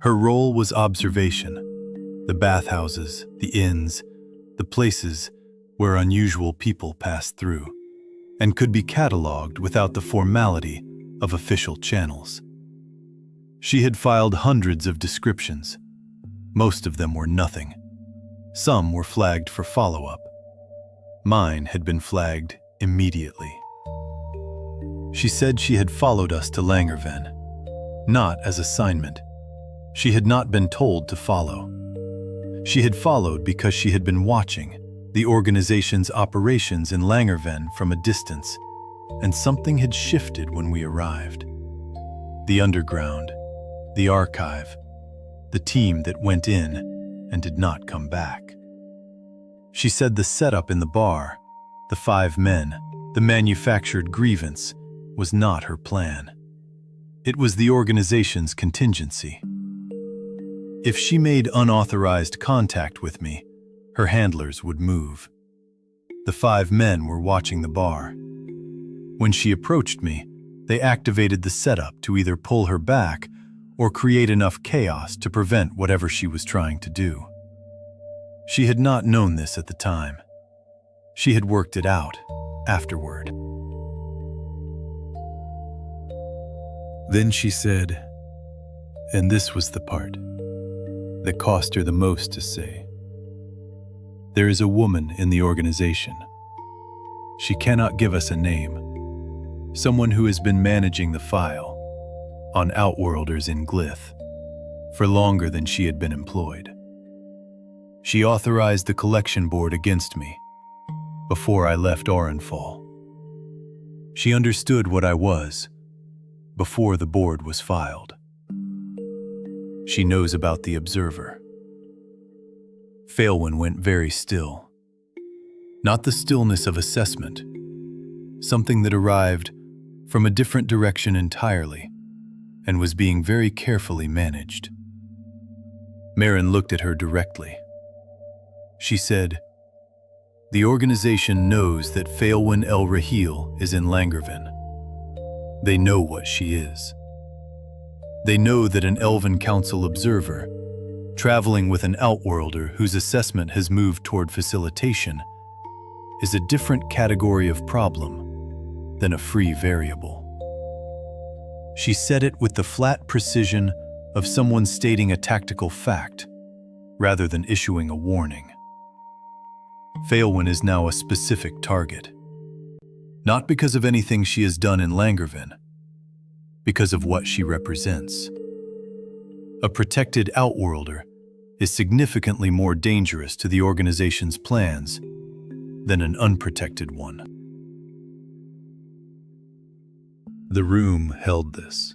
Her role was observation, the bathhouses, the inns, the places where unusual people passed through, and could be catalogued without the formality of official channels. She had filed hundreds of descriptions. Most of them were nothing. Some were flagged for follow-up. Mine had been flagged immediately. She said she had followed us to Langerven, not as assignment. She had not been told to follow. She had followed because she had been watching the organization's operations in Langerven from a distance, and something had shifted when we arrived. The underground, the archive, the team that went in and did not come back. She said the setup in the bar, the 5 men, the manufactured grievance, was not her plan. It was the organization's contingency. If she made unauthorized contact with me, her handlers would move. The 5 men were watching the bar. When she approached me, they activated the setup to either pull her back or create enough chaos to prevent whatever she was trying to do. She had not known this at the time. She had worked it out afterward. Then she said, and this was the part that cost her the most to say, there is a woman in the organization. She cannot give us a name. Someone who has been managing the file on Outworlders in Glyth for longer than she had been employed. She authorized the collection board against me before I left Orenfall. She understood what I was before the board was filed. She knows about the Observer. Phalwyn went very still. Not the stillness of assessment, something that arrived from a different direction entirely and was being very carefully managed. Marin looked at her directly. She said, the organization knows that Phalwyn El-Rahil is in Langerven. They know what she is. They know that an Elven Council observer, traveling with an Outworlder whose assessment has moved toward facilitation, is a different category of problem than a free variable. She said it with the flat precision of someone stating a tactical fact, rather than issuing a warning. Phalwyn is now a specific target. Not because of anything she has done in Langerven, because of what she represents. A protected outworlder is significantly more dangerous to the organization's plans than an unprotected one. The room held this.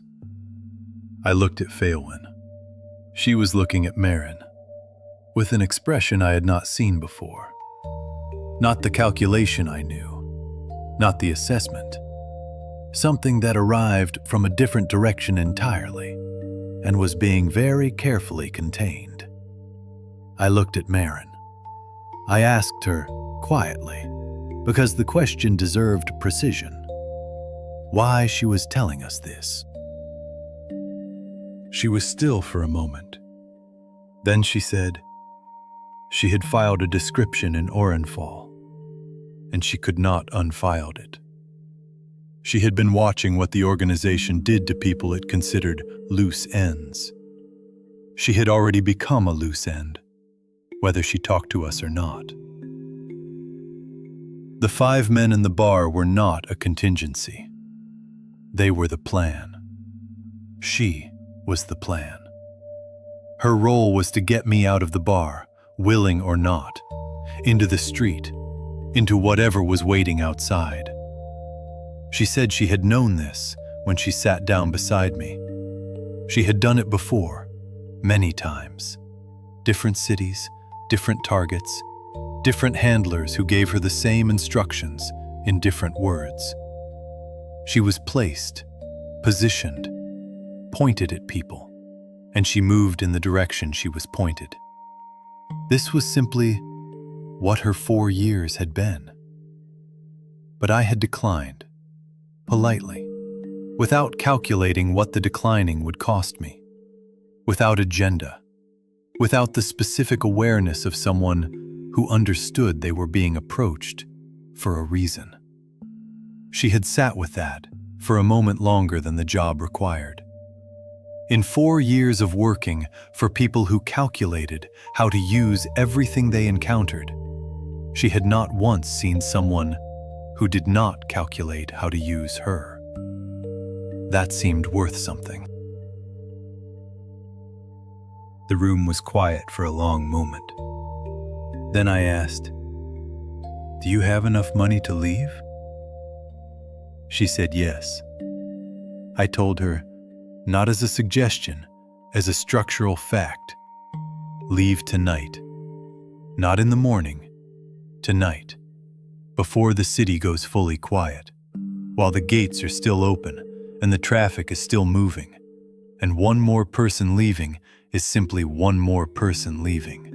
I looked at Pheowyn. She was looking at Marin, with an expression I had not seen before. Not the calculation I knew, not the assessment. Something that arrived from a different direction entirely, and was being very carefully contained. I looked at Marin. I asked her quietly, because the question deserved precision, why she was telling us this. She was still for a moment. Then she said she had filed a description in Orenfall, and she could not unfiled it. She had been watching what the organization did to people it considered loose ends. She had already become a loose end, whether she talked to us or not. The 5 men in the bar were not a contingency. They were the plan. She was the plan. Her role was to get me out of the bar, willing or not, into the street, into whatever was waiting outside. She said she had known this when she sat down beside me. She had done it before, many times. Different cities, different targets, different handlers who gave her the same instructions in different words. She was placed, positioned, pointed at people, and she moved in the direction she was pointed. This was simply what her 4 years had been. But I had declined, politely, without calculating what the declining would cost me, without agenda, without the specific awareness of someone who understood they were being approached for a reason. She had sat with that for a moment longer than the job required. In 4 years of working for people who calculated how to use everything they encountered, she had not once seen someone who did not calculate how to use her. That seemed worth something. The room was quiet for a long moment. Then I asked, "Do you have enough money to leave?" She said yes. I told her, not as a suggestion, as a structural fact. Leave tonight. Not in the morning, tonight, before the city goes fully quiet, while the gates are still open and the traffic is still moving, and one more person leaving is simply one more person leaving.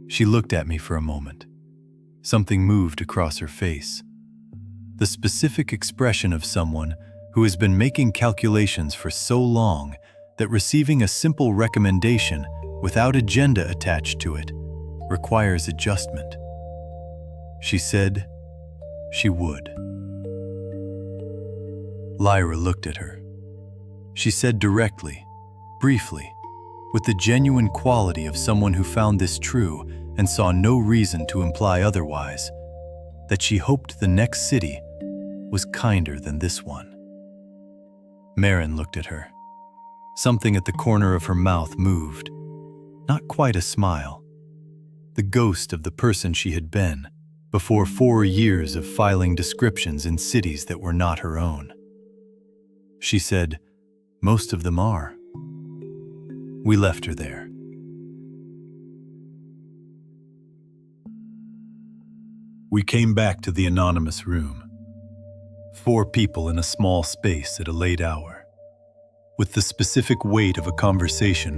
She looked at me for a moment. Something moved across her face. The specific expression of someone who has been making calculations for so long that receiving a simple recommendation without agenda attached to it requires adjustment. She said she would. Lyra looked at her. She said directly, briefly, with the genuine quality of someone who found this true and saw no reason to imply otherwise, that she hoped the next city was kinder than this one. Marin looked at her. Something at the corner of her mouth moved. Not quite a smile. The ghost of the person she had been before 4 years of filing descriptions in cities that were not her own. She said, "Most of them are." We left her there. We came back to the anonymous room. 4 people in a small space at a late hour, with the specific weight of a conversation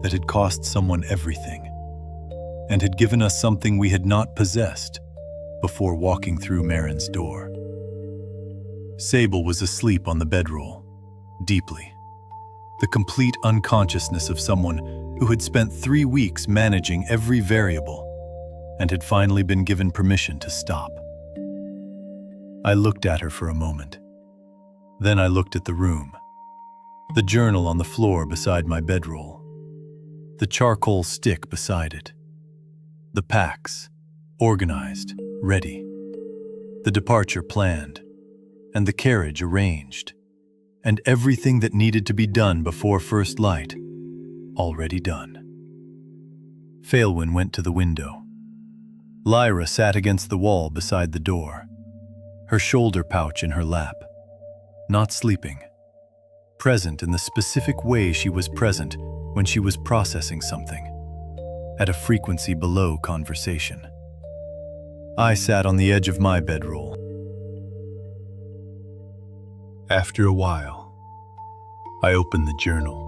that had cost someone everything, and had given us something we had not possessed before walking through Marin's door. Sable was asleep on the bedroll, deeply. The complete unconsciousness of someone who had spent 3 weeks managing every variable and had finally been given permission to stop. I looked at her for a moment. Then I looked at the room. The journal on the floor beside my bedroll. The charcoal stick beside it. The packs, organized, ready. The departure planned, and the carriage arranged, and everything that needed to be done before first light, already done. Phalewyn went to the window. Lyra sat against the wall beside the door, her shoulder pouch in her lap, not sleeping, present in the specific way she was present when she was processing something, at a frequency below conversation. I sat on the edge of my bedroll. After a while, I opened the journal.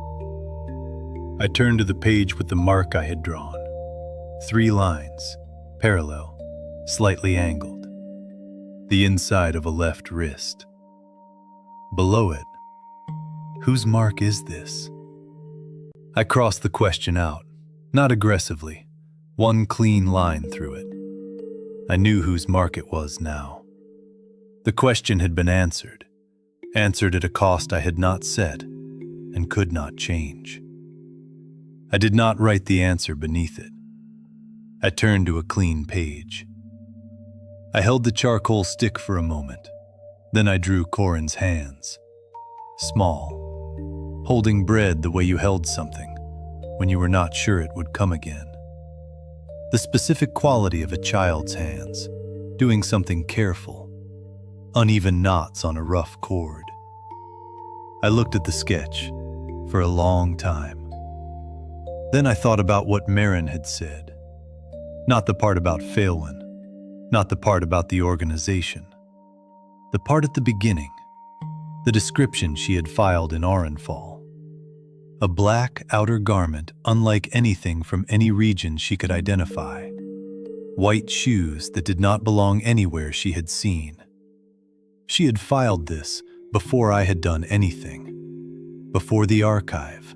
I turned to the page with the mark I had drawn. 3 lines, parallel, slightly angled. The inside of a left wrist. Below it, whose mark is this? I crossed the question out, not aggressively, one clean line through it. I knew whose mark it was now. The question had been answered at a cost I had not set and could not change. I did not write the answer beneath it. I turned to a clean page. I held the charcoal stick for a moment. Then I drew Corin's hands. Small, holding bread the way you held something when you were not sure it would come again. The specific quality of a child's hands, doing something careful, uneven knots on a rough cord. I looked at the sketch for a long time. Then I thought about what Marin had said. Not the part about Phalewyn, not the part about the organization. The part at the beginning, the description she had filed in Arenfall. A black outer garment unlike anything from any region she could identify. White shoes that did not belong anywhere she had seen. She had filed this before I had done anything. Before the archive,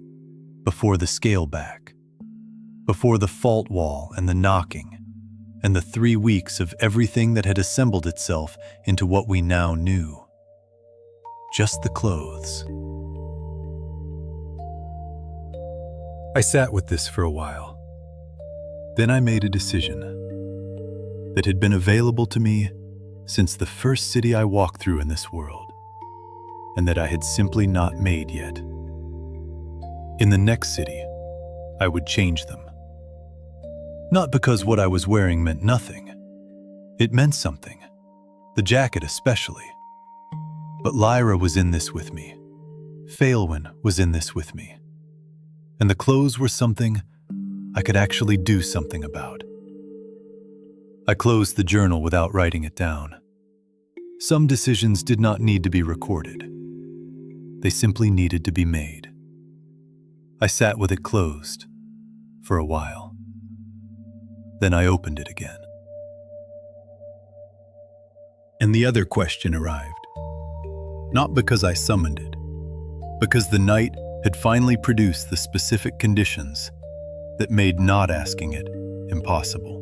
before the scaleback, before the fault wall and the knocking, and the 3 weeks of everything that had assembled itself into what we now knew. Just the clothes. I sat with this for a while. Then I made a decision that had been available to me since the first city I walked through in this world, and that I had simply not made yet. In the next city, I would change them. Not because what I was wearing meant nothing. It meant something, the jacket especially. But Lyra was in this with me. Phalewyn was in this with me. And the clothes were something I could actually do something about. I closed the journal without writing it down. Some decisions did not need to be recorded. They simply needed to be made. I sat with it closed for a while. Then I opened it again. And the other question arrived. Not because I summoned it, because the night had finally produced the specific conditions that made not asking it impossible.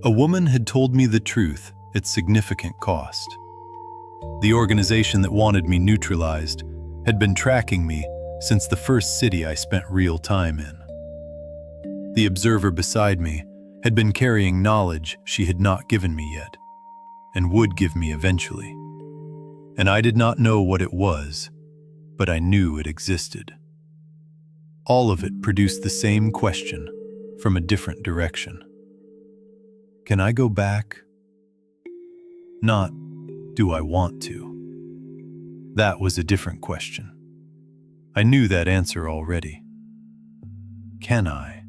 A woman had told me the truth at significant cost. The organization that wanted me neutralized had been tracking me since the first city I spent real time in. The observer beside me had been carrying knowledge she had not given me yet, and would give me eventually. And I did not know what it was, but I knew it existed. All of it produced the same question from a different direction. Can I go back? Not, do I want to? That was a different question. I knew that answer already. Can I?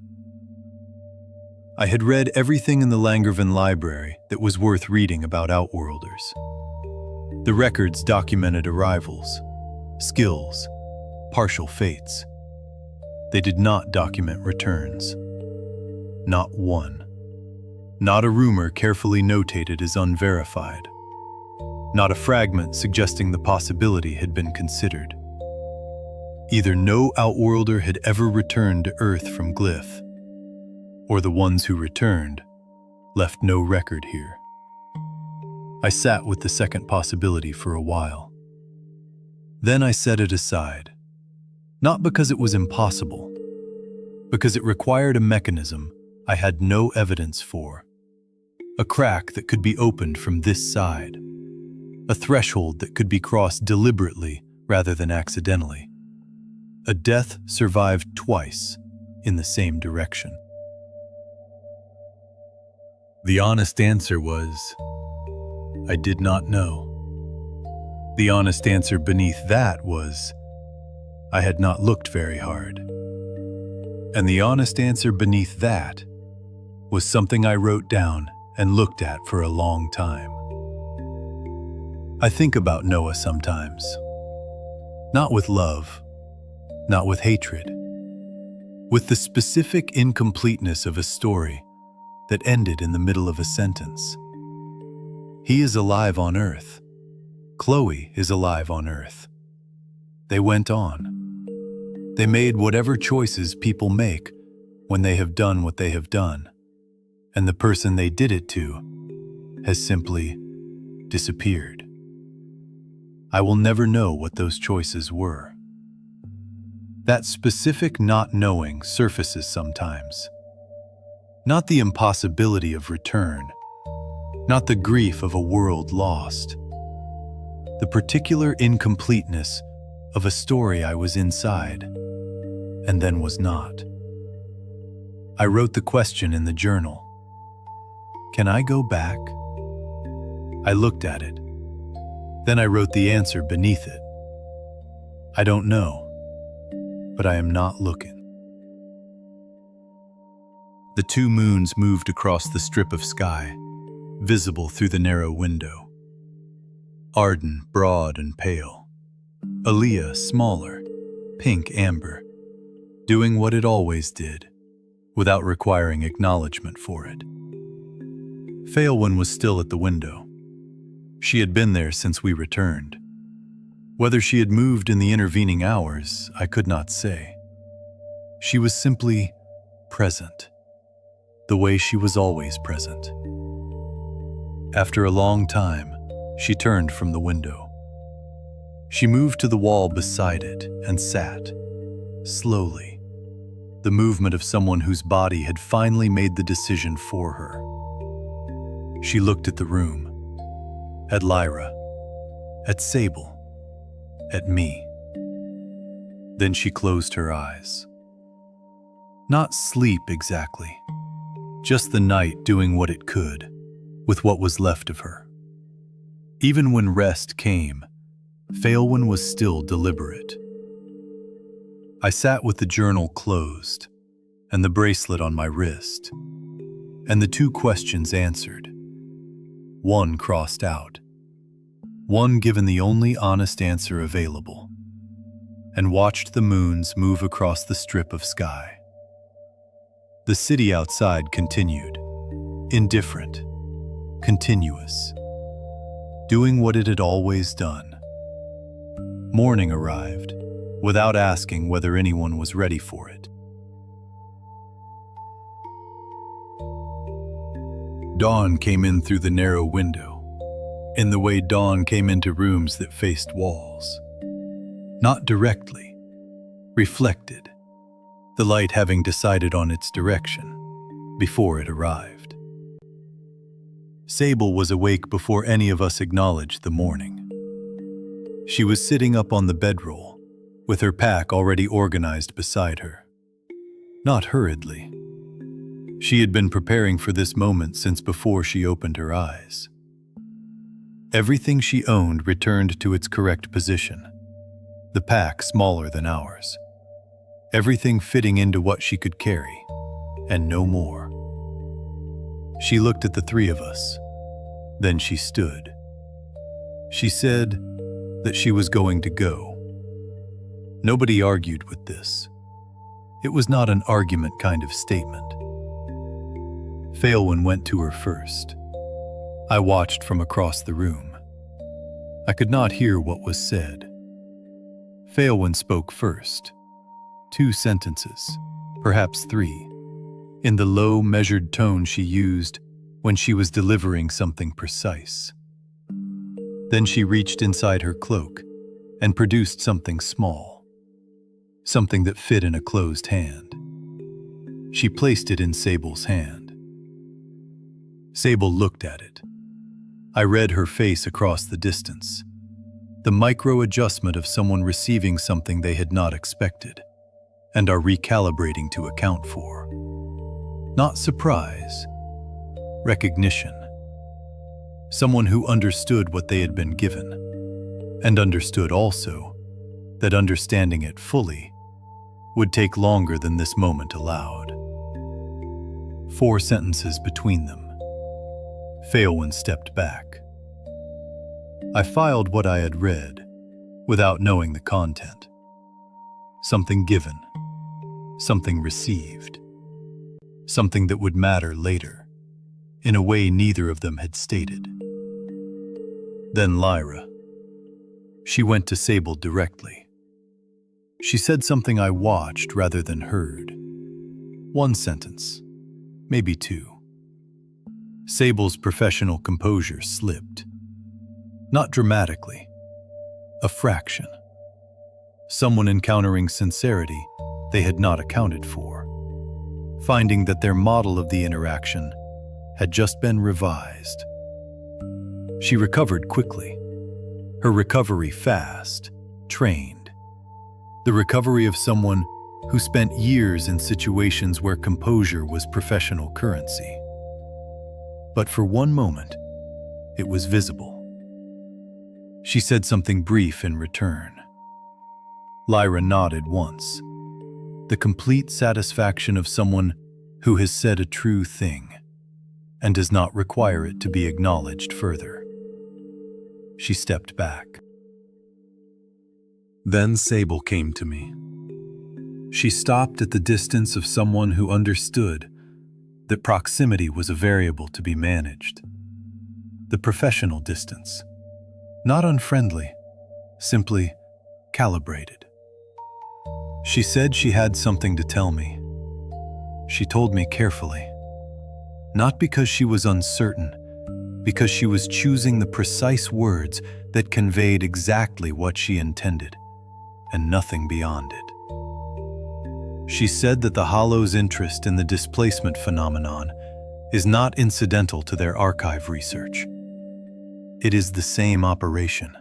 I had read everything in the Langervan library that was worth reading about Outworlders. The records documented arrivals, skills, partial fates. They did not document returns. Not one. Not a rumor carefully notated as unverified. Not a fragment suggesting the possibility had been considered. Either no Outworlder had ever returned to Earth from Glyph, or the ones who returned left no record here. I sat with the second possibility for a while. Then I set it aside, not because it was impossible, because it required a mechanism I had no evidence for, a crack that could be opened from this side, a threshold that could be crossed deliberately rather than accidentally. A death survived twice in the same direction. The honest answer was, I did not know. The honest answer beneath that was, I had not looked very hard. And the honest answer beneath that was something I wrote down and looked at for a long time. I think about Noah sometimes. Not with love, not with hatred, with the specific incompleteness of a story that ended in the middle of a sentence. He is alive on earth. Chloe is alive on earth. They went on. They made whatever choices people make when they have done what they have done, and the person they did it to has simply disappeared. I will never know what those choices were. That specific not knowing surfaces sometimes. Not the impossibility of return, not the grief of a world lost. The particular incompleteness of a story I was inside and then was not. I wrote the question in the journal. Can I go back? I looked at it. Then I wrote the answer beneath it. I don't know, but I am not looking. The two moons moved across the strip of sky, visible through the narrow window. Arden, broad and pale. Aaliyah, smaller, pink amber, doing what it always did, without requiring acknowledgement for it. Failwin was still at the window. She had been there since we returned. Whether she had moved in the intervening hours, I could not say. She was simply present, the way she was always present. After a long time, she turned from the window. She moved to the wall beside it and sat, slowly, the movement of someone whose body had finally made the decision for her. She looked at the room, at Lyra, at Sable, at me. Then she closed her eyes. Not sleep exactly, just the night doing what it could with what was left of her. Even when rest came, Failwin was still deliberate. I sat with the journal closed and the bracelet on my wrist, and the two questions answered. One crossed out, one given the only honest answer available, and watched the moons move across the strip of sky. The city outside continued, indifferent, continuous, doing what it had always done. Morning arrived, without asking whether anyone was ready for it. Dawn came in through the narrow window, in the way dawn came into rooms that faced walls. Not directly, reflected, the light having decided on its direction before it arrived. Sable was awake before any of us acknowledged the morning. She was sitting up on the bedroll, with her pack already organized beside her. Not hurriedly. She had been preparing for this moment since before she opened her eyes. Everything she owned returned to its correct position, the pack smaller than ours. Everything fitting into what she could carry, and no more. She looked at the three of us. Then she stood. She said that she was going to go. Nobody argued with this. It was not an argument kind of statement. Failwin went to her first. I watched from across the room. I could not hear what was said. Failwin spoke first. 2 sentences, perhaps 3, in the low, measured tone she used when she was delivering something precise. Then she reached inside her cloak and produced something small, something that fit in a closed hand. She placed it in Sable's hand. Sable looked at it. I read her face across the distance. the micro-adjustment of someone receiving something they had not expected and are recalibrating to account for. Not surprise, recognition. Someone who understood what they had been given, and understood also that understanding it fully would take longer than this moment allowed. 4 sentences between them. Phaolwyn stepped back. I filed what I had read, without knowing the content. Something given, something received, something that would matter later, in a way neither of them had stated. Then Lyra. She went to Sable directly. She said something I watched rather than heard. 1 sentence, maybe 2. Sable's professional composure slipped. Not dramatically, a fraction. Someone encountering sincerity they had not accounted for, finding that their model of the interaction had just been revised. She recovered quickly, her recovery fast, trained. The recovery of someone who spent years in situations where composure was professional currency. But for one moment, it was visible. She said something brief in return. Lyra nodded once, the complete satisfaction of someone who has said a true thing and does not require it to be acknowledged further. She stepped back. Then Sable came to me. She stopped at the distance of someone who understood that proximity was a variable to be managed. The professional distance, not unfriendly, simply calibrated. She said she had something to tell me. She told me carefully, not because she was uncertain, because she was choosing the precise words that conveyed exactly what she intended, and nothing beyond it. She said that the Hollow's interest in the displacement phenomenon is not incidental to their archive research. It is the same operation.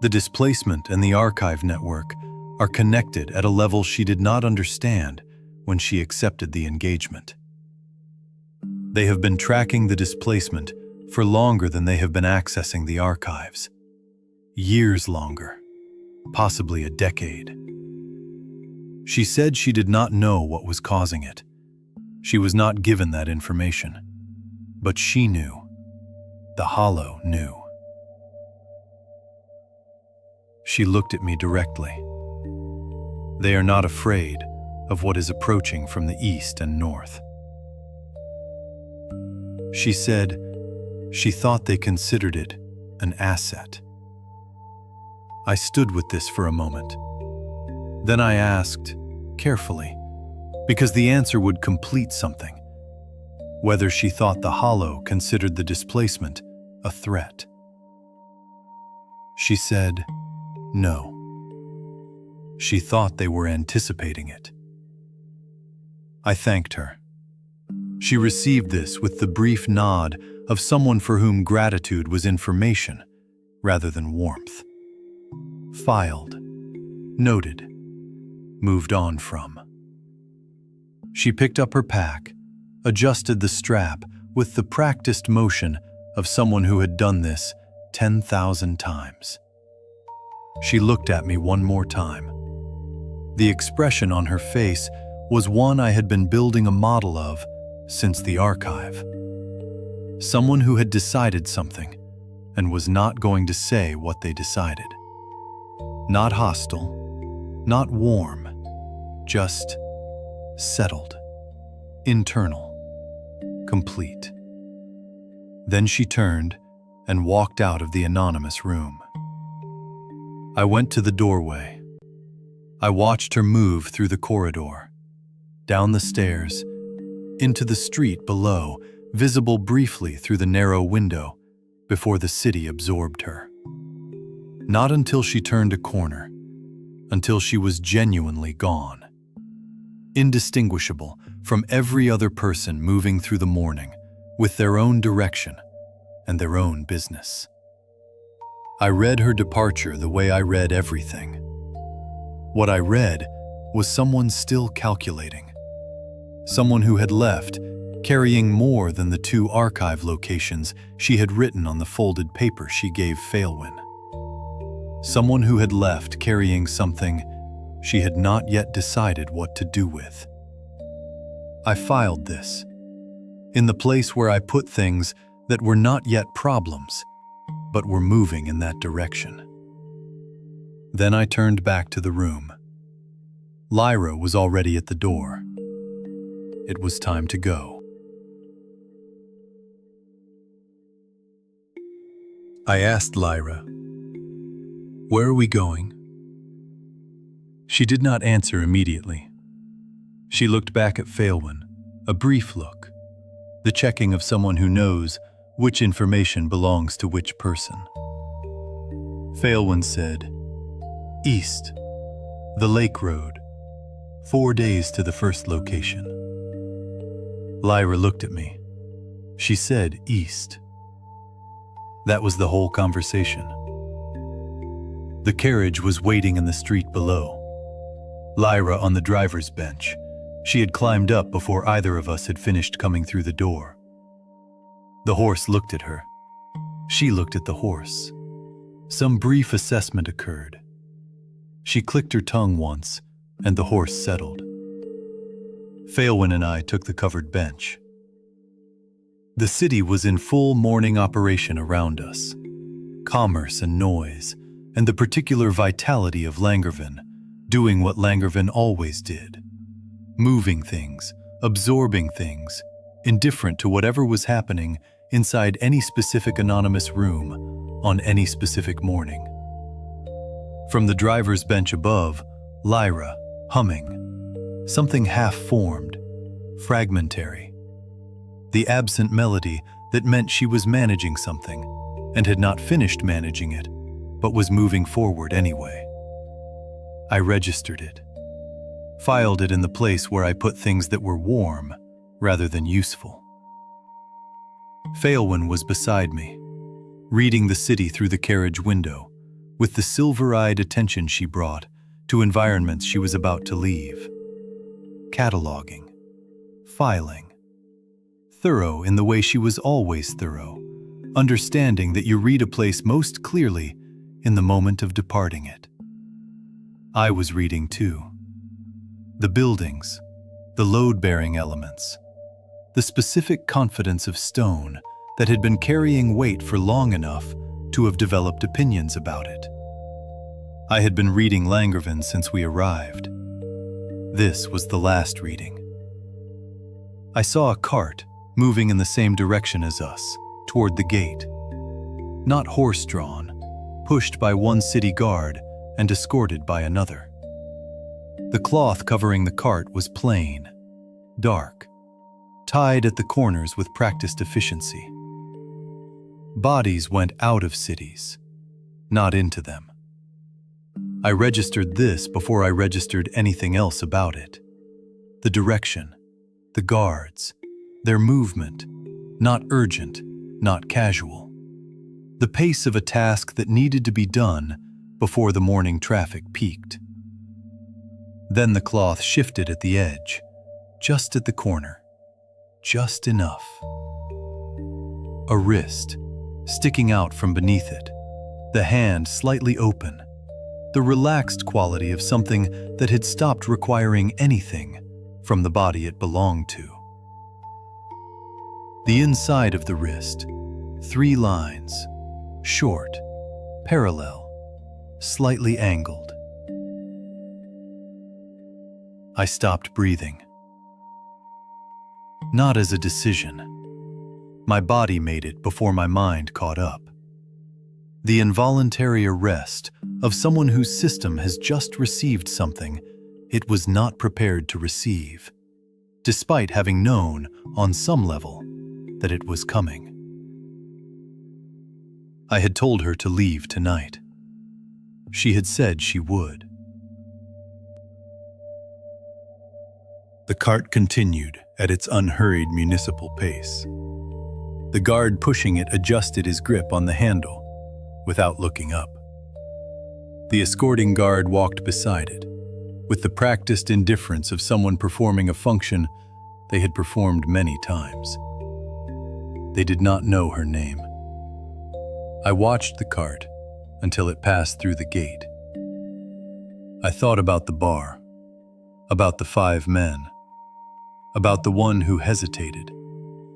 The displacement and the archive network are connected at a level she did not understand when she accepted the engagement. They have been tracking the displacement for longer than they have been accessing the archives. Years longer, possibly a decade. She said she did not know what was causing it. She was not given that information. But she knew. The Hollow knew. She looked at me directly. They are not afraid of what is approaching from the east and north. She said she thought they considered it an asset. I stood with this for a moment. Then I asked, carefully, because the answer would complete something, whether she thought the Hollow considered the displacement a threat. She said, no. She thought they were anticipating it. I thanked her. She received this with the brief nod of someone for whom gratitude was information rather than warmth. Filed, noted, moved on from. She picked up her pack, adjusted the strap with the practiced motion of someone who had done this 10,000 times. She looked at me one more time. The expression on her face was one I had been building a model of since the archive. Someone who had decided something and was not going to say what they decided. Not hostile, not warm, just settled, internal, complete. Then she turned and walked out of the anonymous room. I went to the doorway. I watched her move through the corridor, down the stairs, into the street below, visible briefly through the narrow window before the city absorbed her. Not until she turned a corner, until she was genuinely gone. Indistinguishable from every other person moving through the morning with their own direction and their own business. I read her departure the way I read everything. What I read was someone still calculating. Someone who had left, carrying more than the 2 archive locations she had written on the folded paper she gave Phalewyn. Someone who had left carrying something she had not yet decided what to do with. I filed this, in the place where I put things that were not yet problems, but were moving in that direction. Then I turned back to the room. Lyra was already at the door. It was time to go. I asked Lyra, "Where are we going?" She did not answer immediately. She looked back at Phalewyn, a brief look, the checking of someone who knows which information belongs to which person. Phalewyn said, "East, the Lake Road, 4 days to the first location." Lyra looked at me. She said east. That was the whole conversation. The carriage was waiting in the street below. Lyra on the driver's bench. She had climbed up before either of us had finished coming through the door. The horse looked at her. She looked at the horse. Some brief assessment occurred. She clicked her tongue once, and the horse settled. Phalewyn and I took the covered bench. The city was in full morning operation around us. Commerce and noise, and the particular vitality of Langervan, doing what Langervan always did. Moving things, absorbing things, indifferent to whatever was happening inside any specific anonymous room on any specific morning. From the driver's bench above, Lyra, humming, something half-formed, fragmentary. The absent melody that meant she was managing something and had not finished managing it, but was moving forward anyway. I registered it, filed it in the place where I put things that were warm rather than useful. Phalewyn was beside me, reading the city through the carriage window with the silver-eyed attention she brought to environments she was about to leave. Cataloging, filing, thorough in the way she was always thorough, understanding that you read a place most clearly in the moment of departing it. I was reading too. The buildings, the load-bearing elements, the specific confidence of stone that had been carrying weight for long enough to have developed opinions about it. I had been reading Langervan since we arrived. This was the last reading. I saw a cart moving in the same direction as us, toward the gate. Not horse-drawn, pushed by one city guard and escorted by another. The cloth covering the cart was plain, dark, tied at the corners with practiced efficiency. Bodies went out of cities, not into them. I registered this before I registered anything else about it. The direction, the guards, their movement, not urgent, not casual. The pace of a task that needed to be done before the morning traffic peaked. Then the cloth shifted at the edge, just at the corner, just enough. A wrist sticking out from beneath it, the hand slightly open, the relaxed quality of something that had stopped requiring anything from the body it belonged to. The inside of the wrist, 3 lines, short, parallel, slightly angled. I stopped breathing. Not as a decision. My body made it before my mind caught up. The involuntary arrest of someone whose system has just received something it was not prepared to receive, despite having known, on some level, that it was coming. I had told her to leave tonight. She had said she would. The cart continued at its unhurried municipal pace. The guard pushing it adjusted his grip on the handle, without looking up. The escorting guard walked beside it, with the practiced indifference of someone performing a function they had performed many times. They did not know her name. I watched the cart until it passed through the gate. I thought about the bar, about the 5 men, about the one who hesitated,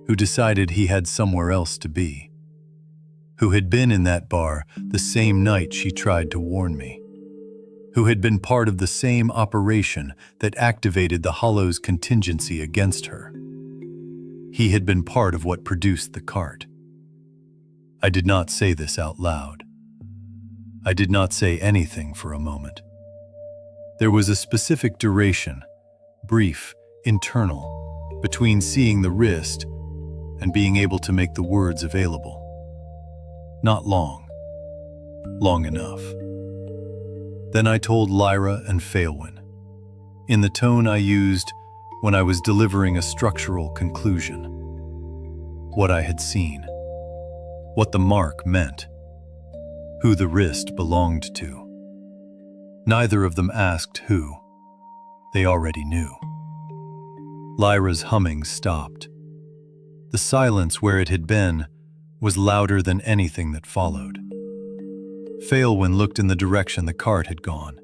who decided he had somewhere else to be, who had been in that bar the same night she tried to warn me, who had been part of the same operation that activated the Hollow's contingency against her. He had been part of what produced the cart. I did not say this out loud. I did not say anything for a moment. There was a specific duration, brief, internal, between seeing the wrist and being able to make the words available. Not long. Long enough. Then I told Lyra and Phalewyn, in the tone I used when I was delivering a structural conclusion, what I had seen, what the mark meant, who the wrist belonged to. Neither of them asked who. They already knew. Lyra's humming stopped. The silence where it had been was louder than anything that followed. Phalewyn looked in the direction the cart had gone.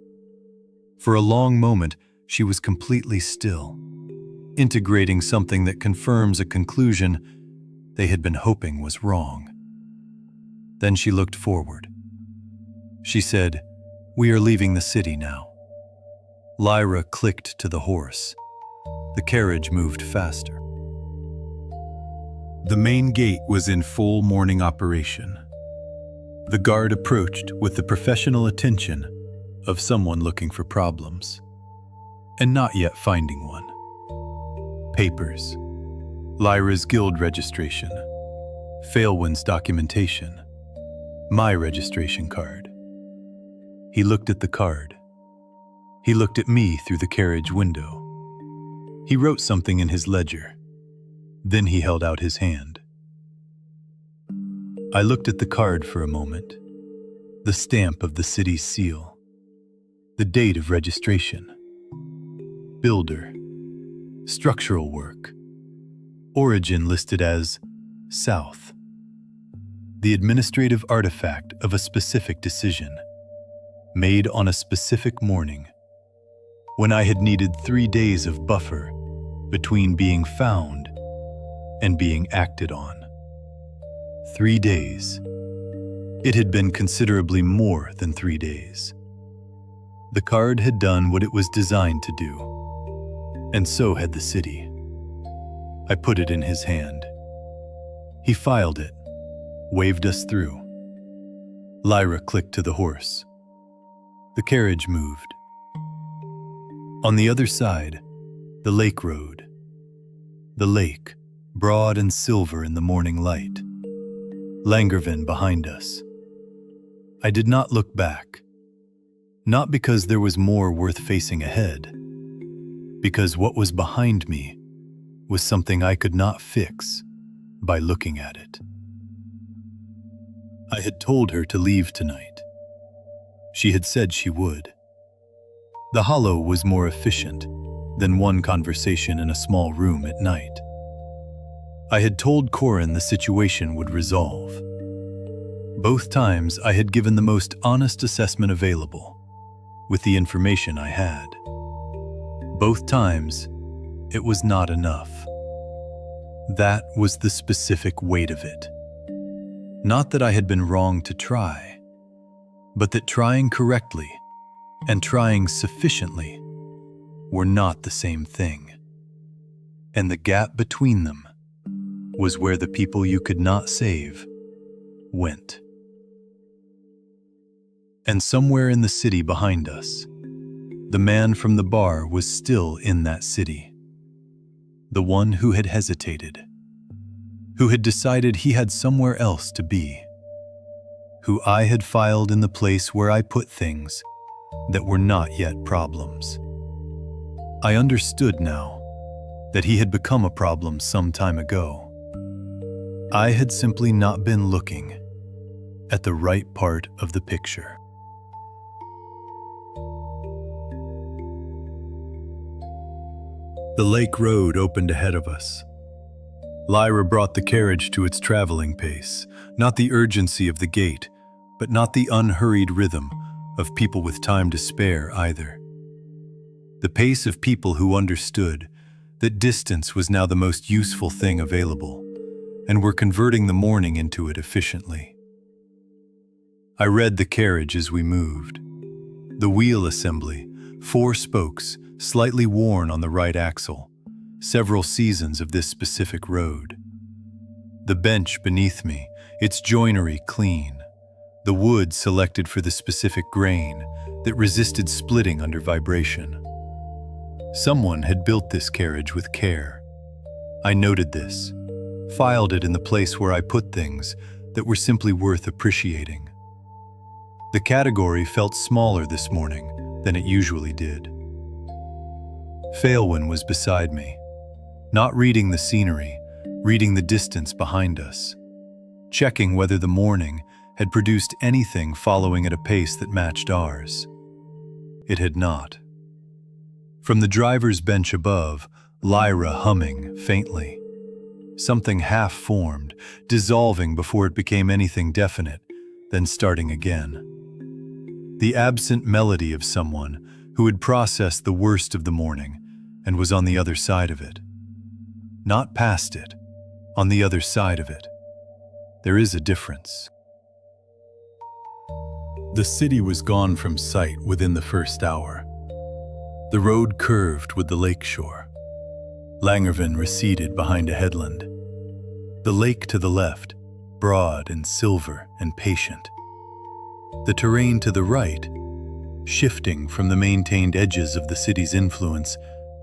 For a long moment, she was completely still, integrating something that confirms a conclusion they had been hoping was wrong. Then she looked forward. She said, "We are leaving the city now." Lyra clicked to the horse. The carriage moved faster. The main gate was in full morning operation. The guard approached with the professional attention of someone looking for problems, and not yet finding one. Papers, Lyra's guild registration, Phalewyn's documentation, my registration card. He looked at the card. He looked at me through the carriage window. He wrote something in his ledger. Then he held out his hand. I looked at the card for a moment. The stamp of the city's seal. The date of registration. Builder. Structural work. Origin listed as South. The administrative artifact of a specific decision, made on a specific morning, when I had needed 3 days of buffer between being found and being acted on. 3 days. It had been considerably more than 3 days. The card had done what it was designed to do, and so had the city. I put it in his hand. He filed it, waved us through. Lyra clicked to the horse. The carriage moved. On the other side, the lake road. The lake, broad and silver in the morning light. Langervin behind us. I did not look back. Not because there was more worth facing ahead, because what was behind me was something I could not fix by looking at it. I had told her to leave tonight. She had said she would. The Hollow was more efficient than one conversation in a small room at night. I had told Corin the situation would resolve. Both times I had given the most honest assessment available, with the information I had. Both times, it was not enough. That was the specific weight of it. Not that I had been wrong to try, but that trying correctly and trying sufficiently were not the same thing. And the gap between them was where the people you could not save went. And somewhere in the city behind us, the man from the bar was still in that city. The one who had hesitated, who had decided he had somewhere else to be, who I had filed in the place where I put things that were not yet problems. I understood now that he had become a problem some time ago. I had simply not been looking. at the right part of the picture. The lake road opened ahead of us. Lyra brought the carriage to its traveling pace, not the urgency of the gait, but not the unhurried rhythm of people with time to spare either. The pace of people who understood that distance was now the most useful thing available, and were converting the morning into it efficiently. I read the carriage as we moved. The wheel assembly, 4 spokes, slightly worn on the right axle, several seasons of this specific road. The bench beneath me, its joinery clean, the wood selected for the specific grain that resisted splitting under vibration. Someone had built this carriage with care. I noted this, filed it in the place where I put things that were simply worth appreciating. The category felt smaller this morning than it usually did. Failwin was beside me, not reading the scenery, reading the distance behind us, checking whether the morning had produced anything following at a pace that matched ours. It had not. From the driver's bench above, Lyra humming faintly. Something half-formed, dissolving before it became anything definite, then starting again. The absent melody of someone who had processed the worst of the morning and was on the other side of it. Not past it, on the other side of it. There is a difference. The city was gone from sight within the first hour. The road curved with the lakeshore. Langervin receded behind a headland. The lake to the left, broad and silver and patient. The terrain to the right, shifting from the maintained edges of the city's influence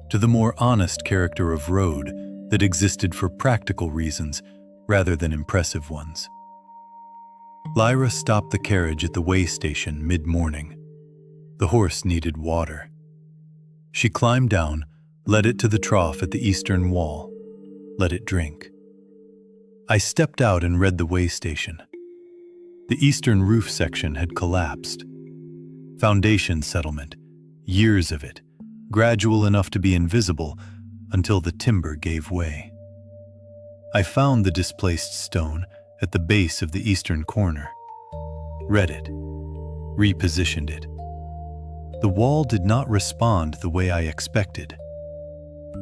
to the more honest character of road that existed for practical reasons rather than impressive ones. Lyra stopped the carriage at the way station mid-morning. The horse needed water. She climbed down, led it to the trough at the eastern wall, let it drink. I stepped out and read the way station. The eastern roof section had collapsed. Foundation settlement, years of it, gradual enough to be invisible until the timber gave way. I found the displaced stone at the base of the eastern corner, read it, repositioned it. The wall did not respond the way I expected.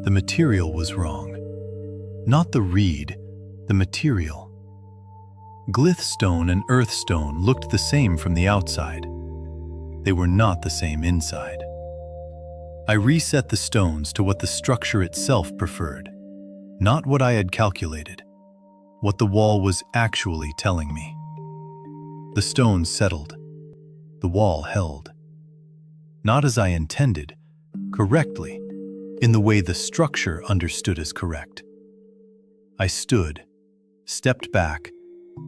The material was wrong. Not the reed, the material. Glyphstone and earthstone looked the same from the outside. They were not the same inside. I reset the stones to what the structure itself preferred, not what I had calculated, what the wall was actually telling me. The stones settled. The wall held. Not as I intended, correctly, in the way the structure understood as correct. I stood, stepped back,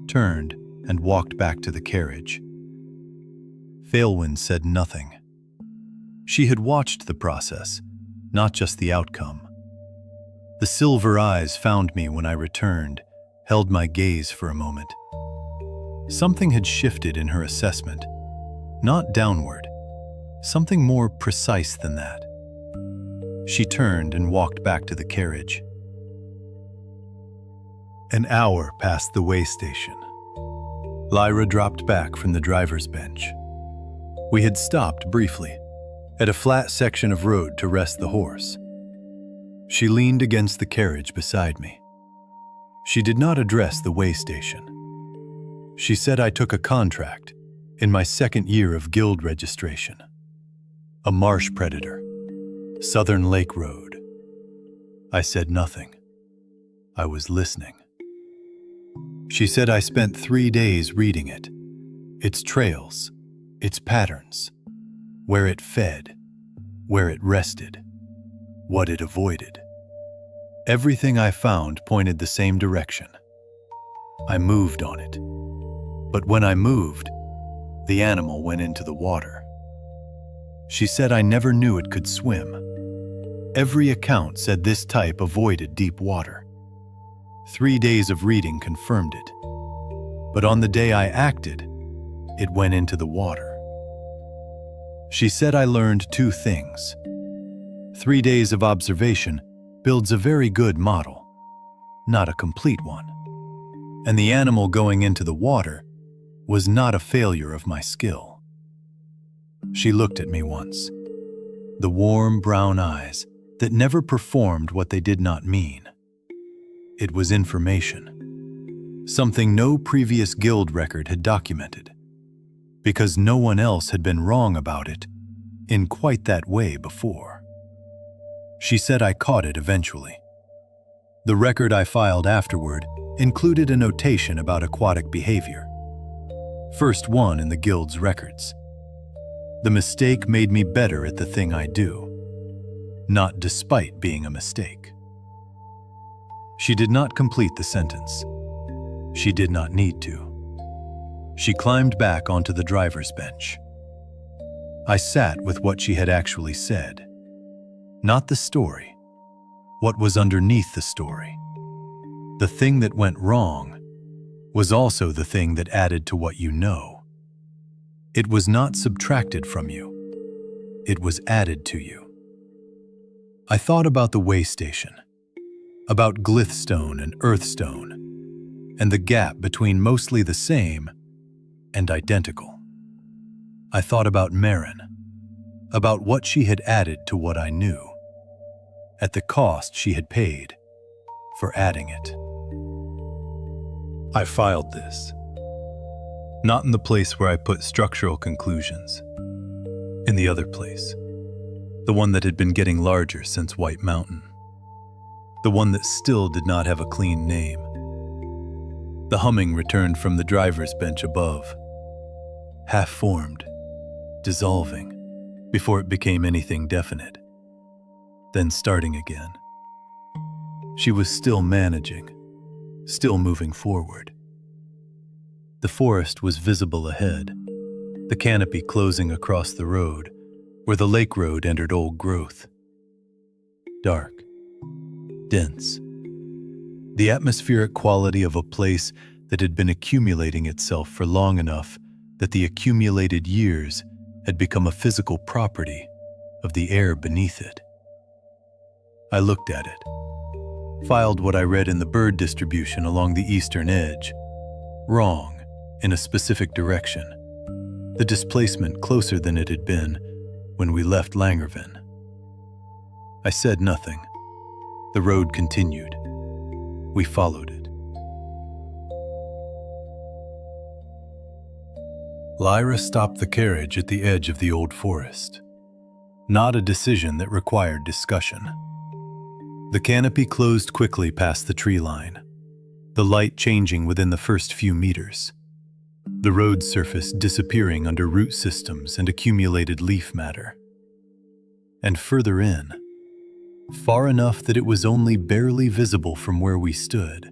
turned, and walked back to the carriage. Failwin said nothing. She had watched the process, not just the outcome. The silver eyes found me when I returned, held my gaze for a moment. Something had shifted in her assessment, not downward, something more precise than that. She turned and walked back to the carriage. An hour passed the way station. Lyra dropped back from the driver's bench. We had stopped briefly, at a flat section of road to rest the horse. She leaned against the carriage beside me. She did not address the way station. She said I took a contract in my second year of guild registration. A marsh predator, Southern Lake Road. I said nothing. I was listening. She said I spent 3 days reading it, its trails, its patterns, where it fed, where it rested, what it avoided. Everything I found pointed the same direction. I moved on it. But when I moved, the animal went into the water. She said I never knew it could swim. Every account said this type avoided deep water. 3 days of reading confirmed it. But on the day I acted, it went into the water. She said I learned 2 things. 3 days of observation builds a very good model, not a complete one. And the animal going into the water was not a failure of my skill. She looked at me once, the warm brown eyes that never performed what they did not mean. It was information, something no previous guild record had documented, because no one else had been wrong about it in quite that way before. She said I caught it eventually. The record I filed afterward included a notation about aquatic behavior. First one in the guild's records. The mistake made me better at the thing I do, not despite being a mistake. She did not complete the sentence. She did not need to. She climbed back onto the driver's bench. I sat with what she had actually said. Not the story. What was underneath the story. The thing that went wrong was also the thing that added to what you know. It was not subtracted from you. It was added to you. I thought about the way station, about glyphstone and earthstone, and the gap between mostly the same and identical. I thought about Marin, about what she had added to what I knew, at the cost she had paid for adding it. I filed this, not in the place where I put structural conclusions, in the other place, the one that had been getting larger since White Mountain, the one that still did not have a clean name. The humming returned from the driver's bench above, half-formed, dissolving, before it became anything definite, then starting again. She was still managing, still moving forward. The forest was visible ahead, the canopy closing across the road, where the lake road entered old growth. Dark, dense. The atmospheric quality of a place that had been accumulating itself for long enough that the accumulated years had become a physical property of the air beneath it. I looked at it, filed what I read in the bird distribution along the eastern edge, wrong in a specific direction, the displacement closer than it had been when we left Langervin. I said nothing. The road continued. We followed it. Lyra stopped the carriage at the edge of the old forest. Not a decision that required discussion. The canopy closed quickly past the tree line, the light changing within the first few meters, the road surface disappearing under root systems and accumulated leaf matter. And further in, far enough that it was only barely visible from where we stood,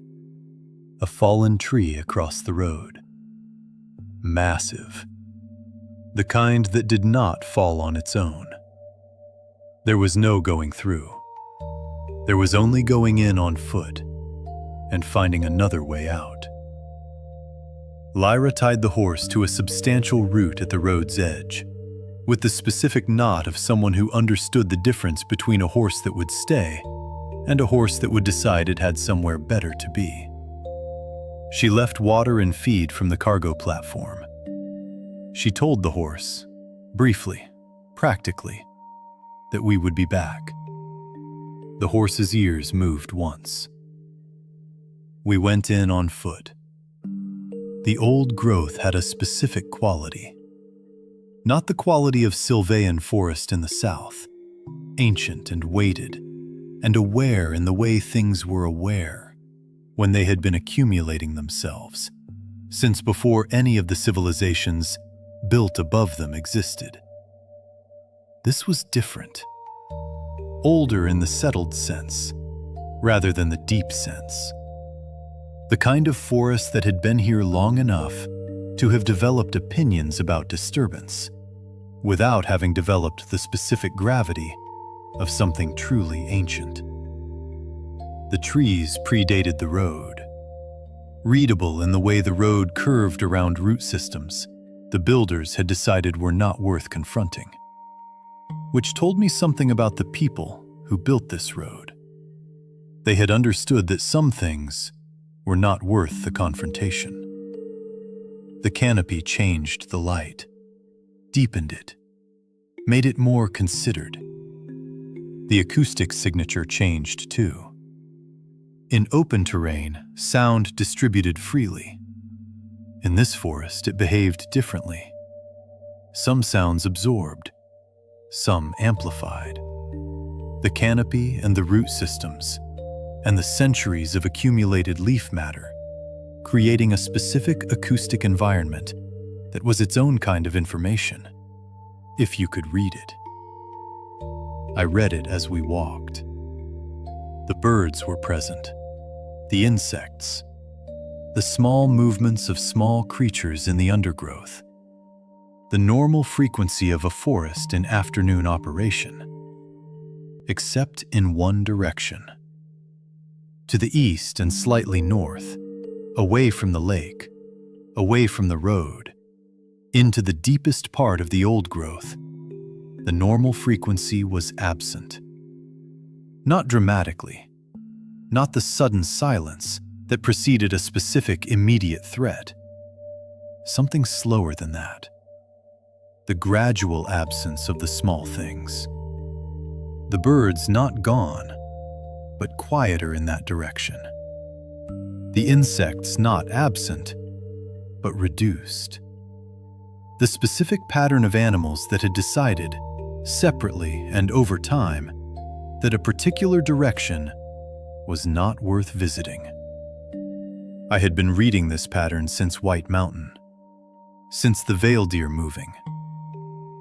a fallen tree across the road. Massive. The kind that did not fall on its own. There was no going through. There was only going in on foot and finding another way out. Lyra tied the horse to a substantial root at the road's edge, with the specific nod of someone who understood the difference between a horse that would stay and a horse that would decide it had somewhere better to be. She left water and feed from the cargo platform. She told the horse, briefly, practically, that we would be back. The horse's ears moved once. We went in on foot. The old growth had a specific quality. Not the quality of Sylvain forest in the south, ancient and weighted, and aware in the way things were aware, when they had been accumulating themselves, since before any of the civilizations built above them existed. This was different. Older in the settled sense, rather than the deep sense. The kind of forest that had been here long enough to have developed opinions about disturbance, without having developed the specific gravity of something truly ancient. The trees predated the road, readable in the way the road curved around root systems, the builders had decided were not worth confronting, which told me something about the people who built this road. They had understood that some things were not worth the confrontation. The canopy changed the light, deepened it, made it more considered. The acoustic signature changed too. In open terrain, sound distributed freely. In this forest, it behaved differently. Some sounds absorbed, some amplified. The canopy and the root systems, and the centuries of accumulated leaf matter, creating a specific acoustic environment that was its own kind of information, if you could read it. I read it as we walked. The birds were present, the insects, the small movements of small creatures in the undergrowth, the normal frequency of a forest in afternoon operation, except in one direction. To the east and slightly north, away from the lake, away from the road, into the deepest part of the old growth, the normal frequency was absent. Not dramatically, not the sudden silence that preceded a specific immediate threat. Something slower than that. The gradual absence of the small things. The birds not gone, but quieter in that direction. The insects not absent, but reduced. The specific pattern of animals that had decided, separately and over time, that a particular direction was not worth visiting. I had been reading this pattern since White Mountain, since the veil deer moving,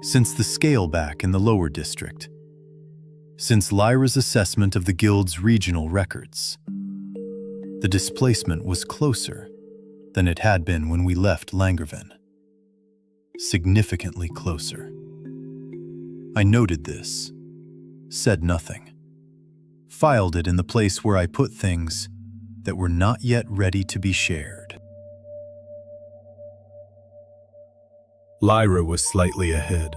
since the scaleback in the lower district, since Lyra's assessment of the guild's regional records. The displacement was closer than it had been when we left Langerven. Significantly closer. I noted this, said nothing, filed it in the place where I put things that were not yet ready to be shared. Lyra was slightly ahead.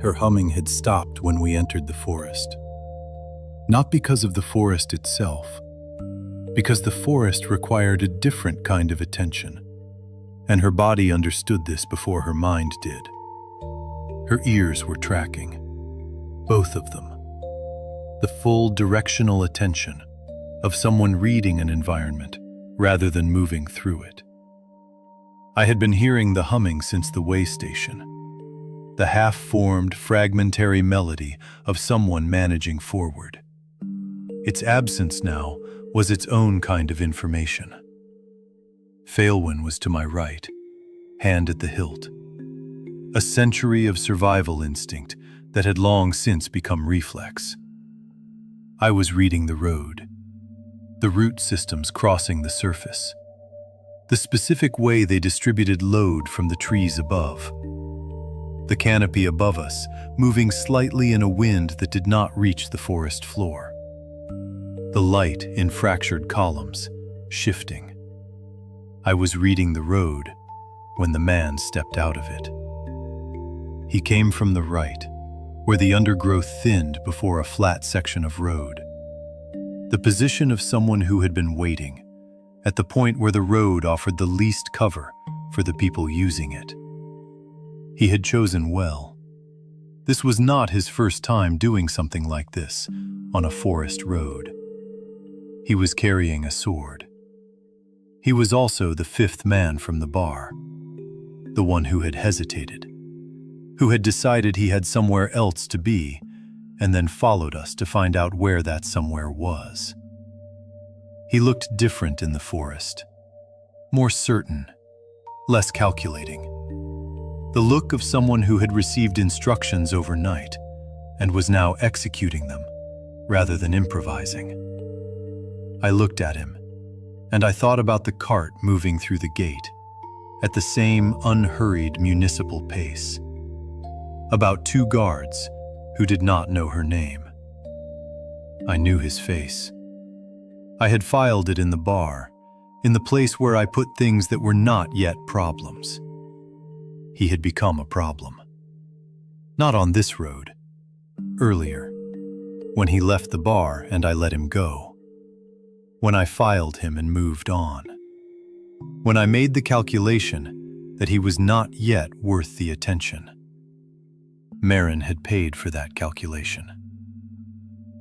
Her humming had stopped when we entered the forest. Not because of the forest itself, because the forest required a different kind of attention, and her body understood this before her mind did. Her ears were tracking, both of them, the full directional attention of someone reading an environment rather than moving through it. I had been hearing the humming since the way station, the half-formed, fragmentary melody of someone managing forward. Its absence now was its own kind of information. Failwyn was to my right, hand at the hilt. A century of survival instinct that had long since become reflex. I was reading the road, the root systems crossing the surface, the specific way they distributed load from the trees above, the canopy above us moving slightly in a wind that did not reach the forest floor, the light in fractured columns, shifting. I was reading the road when the man stepped out of it. He came from the right, where the undergrowth thinned before a flat section of road. The position of someone who had been waiting, at the point where the road offered the least cover for the people using it. He had chosen well. This was not his first time doing something like this on a forest road. He was carrying a sword. He was also the fifth man from the bar, the one who had hesitated, who had decided he had somewhere else to be, and then followed us to find out where that somewhere was. He looked different in the forest, more certain, less calculating. The look of someone who had received instructions overnight and was now executing them rather than improvising. I looked at him, and I thought about the cart moving through the gate at the same unhurried municipal pace, about two guards who did not know her name. I knew his face. I had filed it in the bar, in the place where I put things that were not yet problems. he had become a problem. Not on this road. Earlier, when he left the bar and I let him go. When I filed him and moved on. When I made the calculation that he was not yet worth the attention. Marin had paid for that calculation.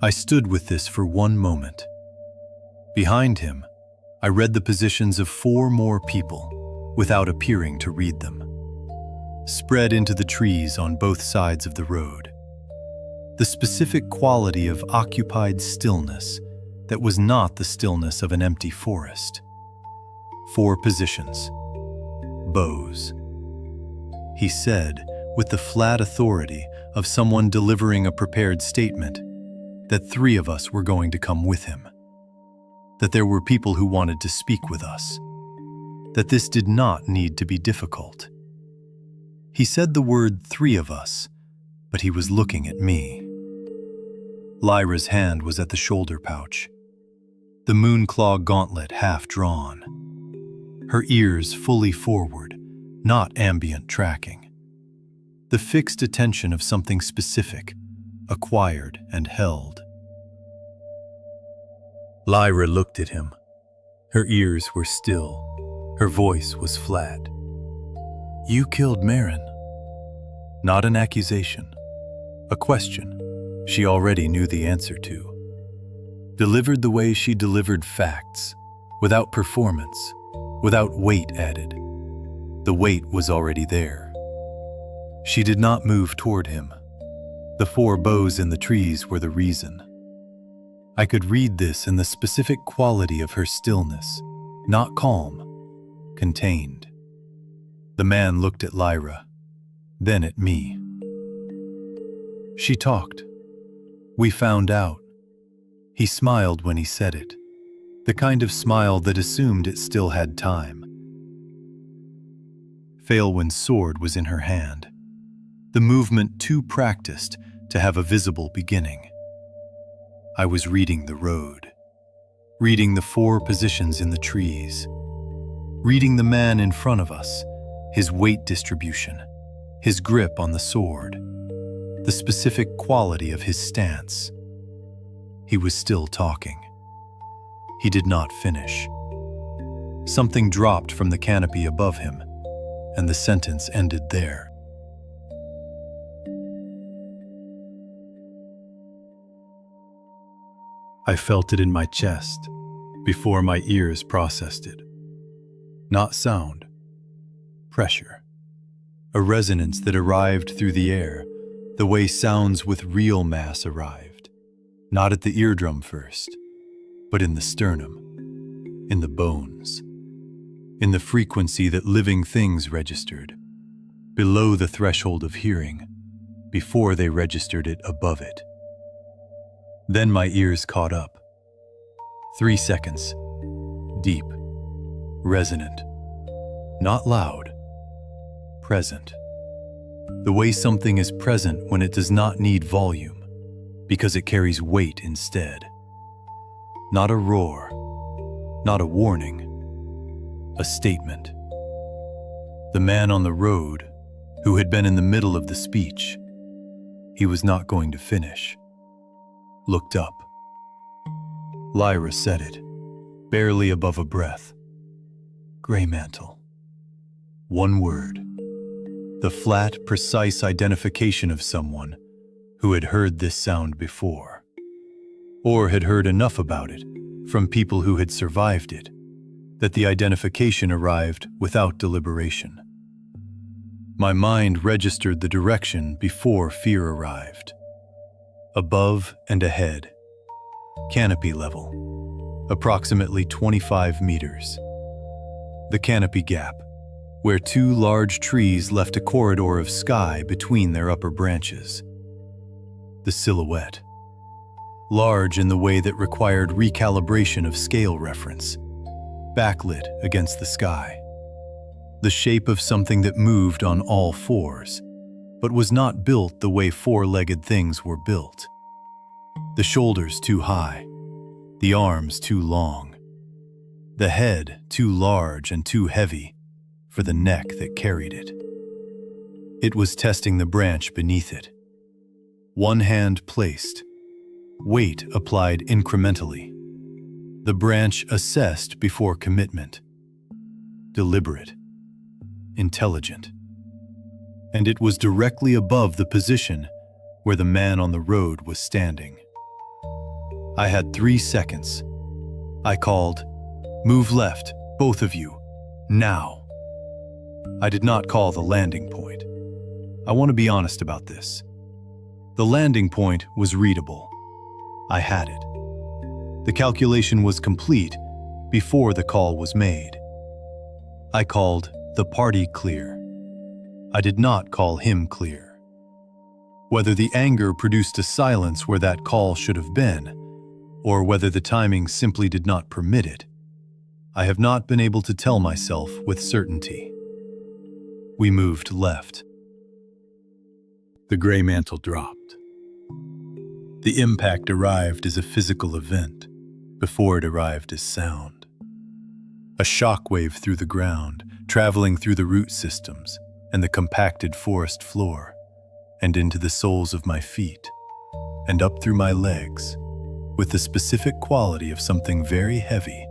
I stood with this for one moment. Behind him, I read the positions of 4 more people without appearing to read them. Spread into the trees on both sides of the road. The specific quality of occupied stillness that was not the stillness of an empty forest. 4 positions. Bows. He said, with the flat authority of someone delivering a prepared statement, that 3 of us were going to come with him. That there were people who wanted to speak with us. That this did not need to be difficult. He said the word 3 of us, but he was looking at me. Lyra's hand was at the shoulder pouch. The moonclaw gauntlet half drawn. Her ears fully forward, not ambient tracking. The fixed attention of something specific, acquired and held. Lyra looked at him. Her ears were still. Her voice was flat. You killed Marin. Not an accusation. A question she already knew the answer to. Delivered the way she delivered facts, without performance, without weight added. The weight was already there. She did not move toward him. The 4 bows in the trees were the reason. I could read this in the specific quality of her stillness, not calm, contained. The man looked at Lyra, then at me. She talked. We found out. He smiled when he said it, the kind of smile that assumed it still had time. Faelwyn's sword was in her hand, the movement too practiced to have a visible beginning. I was reading the road, reading the 4 positions in the trees, reading the man in front of us, his weight distribution, his grip on the sword, the specific quality of his stance. He was still talking. He did not finish. Something dropped from the canopy above him, and the sentence ended there. I felt it in my chest before my ears processed it. Not sound, pressure. A resonance that arrived through the air, the way sounds with real mass arrived. Not at the eardrum first, but in the sternum, in the bones, in the frequency that living things registered, below the threshold of hearing, before they registered it above it. Then my ears caught up. 3 seconds, deep, resonant, not loud, present. The way something is present when it does not need volume, because it carries weight instead. Not a roar, not a warning, a statement. The man on the road, who had been in the middle of the speech, he was not going to finish, looked up. Lyra said it, barely above a breath. Gray mantle. One word. The flat, precise identification of someone who had heard this sound before, or had heard enough about it from people who had survived it, that the identification arrived without deliberation. My mind registered the direction before fear arrived. Above and ahead. Canopy level. Approximately 25 meters. The canopy gap, where 2 large trees left a corridor of sky between their upper branches. The silhouette. Large in the way that required recalibration of scale reference. Backlit against the sky. The shape of something that moved on all 4s, but was not built the way 4-legged things were built. The shoulders too high, the arms too long, the head too large and too heavy for the neck that carried it. It was testing the branch beneath it. One hand placed, weight applied incrementally. The branch assessed before commitment. Deliberate, intelligent. And it was directly above the position where the man on the road was standing. I had 3 seconds. I called, "Move left, both of you, now." I did not call the landing point. I want to be honest about this. The landing point was readable. I had it. The calculation was complete before the call was made. I called the party clear. I did not call him clear. Whether the anger produced a silence where that call should have been, or whether the timing simply did not permit it, I have not been able to tell myself with certainty. We moved left. The gray mantle dropped. The impact arrived as a physical event before it arrived as sound. A shockwave through the ground, traveling through the root systems and the compacted forest floor, and into the soles of my feet, and up through my legs, with the specific quality of something very heavy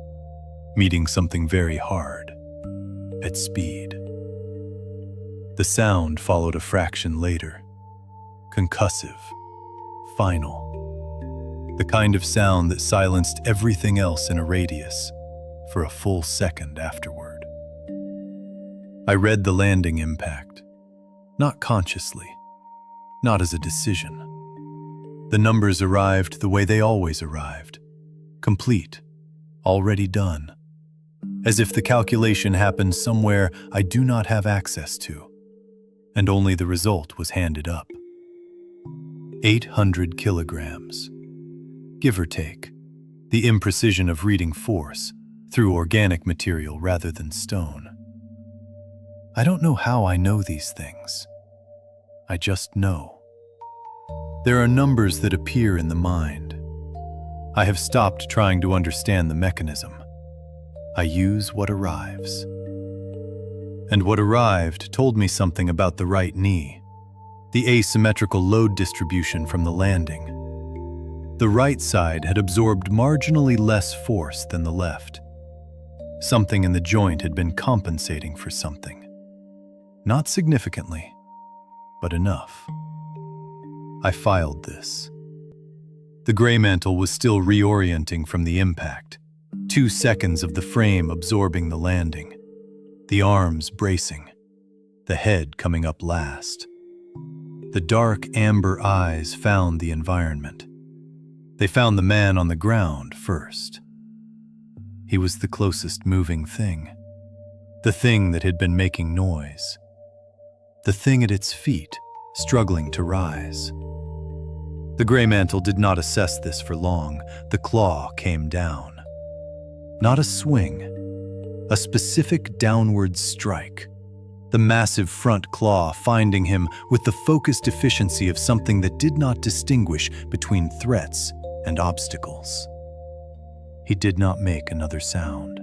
meeting something very hard, at speed. The sound followed a fraction later, concussive, final, the kind of sound that silenced everything else in a radius for a full second afterward. I read the landing impact, not consciously, not as a decision. The numbers arrived the way they always arrived, complete, already done, as if the calculation happened somewhere I do not have access to, and only the result was handed up. 800 kilograms, give or take, the imprecision of reading force through organic material rather than stone. I don't know how I know these things. I just know. There are numbers that appear in the mind. I have stopped trying to understand the mechanism. I use what arrives. And what arrived told me something about the right knee, the asymmetrical load distribution from the landing. The right side had absorbed marginally less force than the left. Something in the joint had been compensating for something. Not significantly, but enough. I filed this. The gray mantle was still reorienting from the impact, 2 seconds of the frame absorbing the landing, the arms bracing, the head coming up last. The dark amber eyes found the environment. They found the man on the ground first. He was the closest moving thing, the thing that had been making noise, the thing at its feet, struggling to rise. The gray mantle did not assess this for long. The claw came down. Not a swing, a specific downward strike. The massive front claw finding him with the focused efficiency of something that did not distinguish between threats and obstacles. He did not make another sound.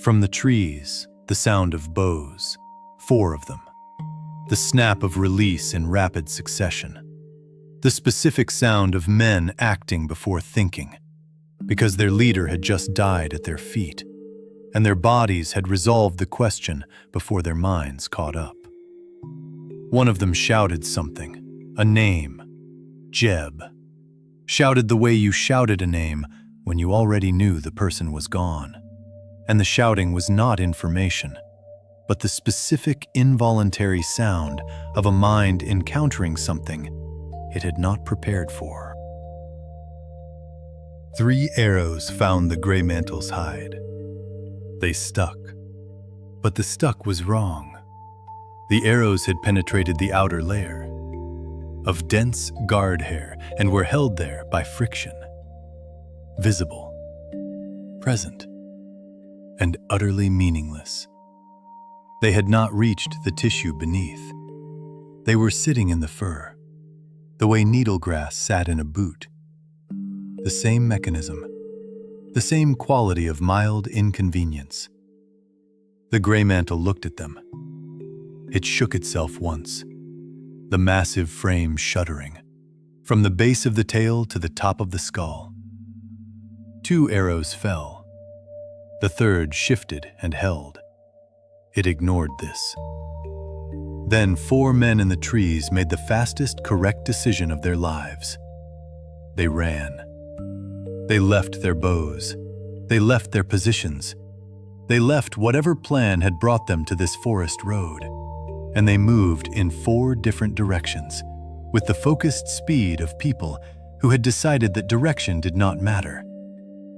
From the trees, the sound of bows, 4 of them. The snap of release in rapid succession. The specific sound of men acting before thinking, because their leader had just died at their feet, and their bodies had resolved the question before their minds caught up. One of them shouted something, a name, Jeb. Shouted the way you shouted a name when you already knew the person was gone. And the shouting was not information, but the specific involuntary sound of a mind encountering something it had not prepared for. 3 arrows found the gray mantle's hide. They stuck, but the stuck was wrong. The arrows had penetrated the outer layer of dense guard hair and were held there by friction. Visible, present, and utterly meaningless. They had not reached the tissue beneath. They were sitting in the fur, the way needle grass sat in a boot. The same mechanism, the same quality of mild inconvenience. The gray mantle looked at them. It shook itself once, the massive frame shuddering, from the base of the tail to the top of the skull. 2 arrows fell. The third shifted and held. It ignored this. Then 4 men in the trees made the fastest correct decision of their lives. They ran. They left their bows. They left their positions. They left whatever plan had brought them to this forest road, and they moved in 4 different directions, with the focused speed of people who had decided that direction did not matter,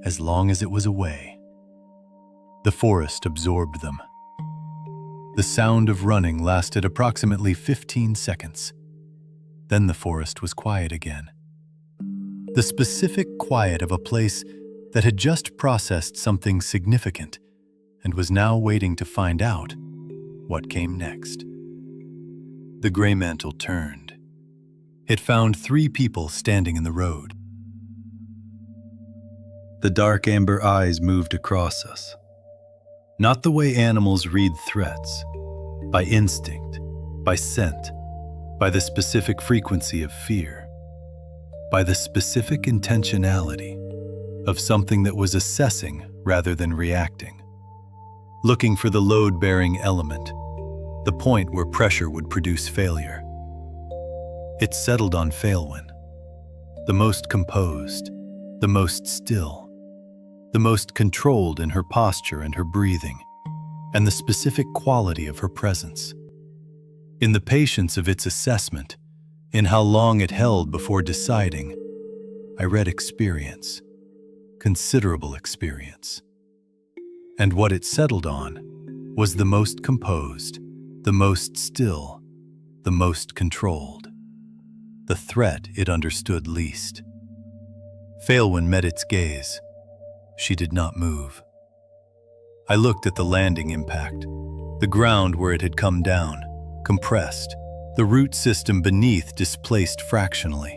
as long as it was away. The forest absorbed them. The sound of running lasted approximately 15 seconds. Then the forest was quiet again. The specific quiet of a place that had just processed something significant and was now waiting to find out what came next. The gray mantle turned. It found 3 people standing in the road. The dark amber eyes moved across us. Not the way animals read threats, by instinct, by scent, by the specific frequency of fear, by the specific intentionality of something that was assessing rather than reacting, looking for the load-bearing element, the point where pressure would produce failure. It settled on Failwin, the most composed, the most still, the most controlled in her posture and her breathing, and the specific quality of her presence. In the patience of its assessment, in how long it held before deciding, I read experience, considerable experience. And what it settled on was the most composed, the most still, the most controlled, the threat it understood least. Failwin met its gaze. She did not move. I looked at the landing impact, the ground where it had come down, compressed, the root system beneath displaced fractionally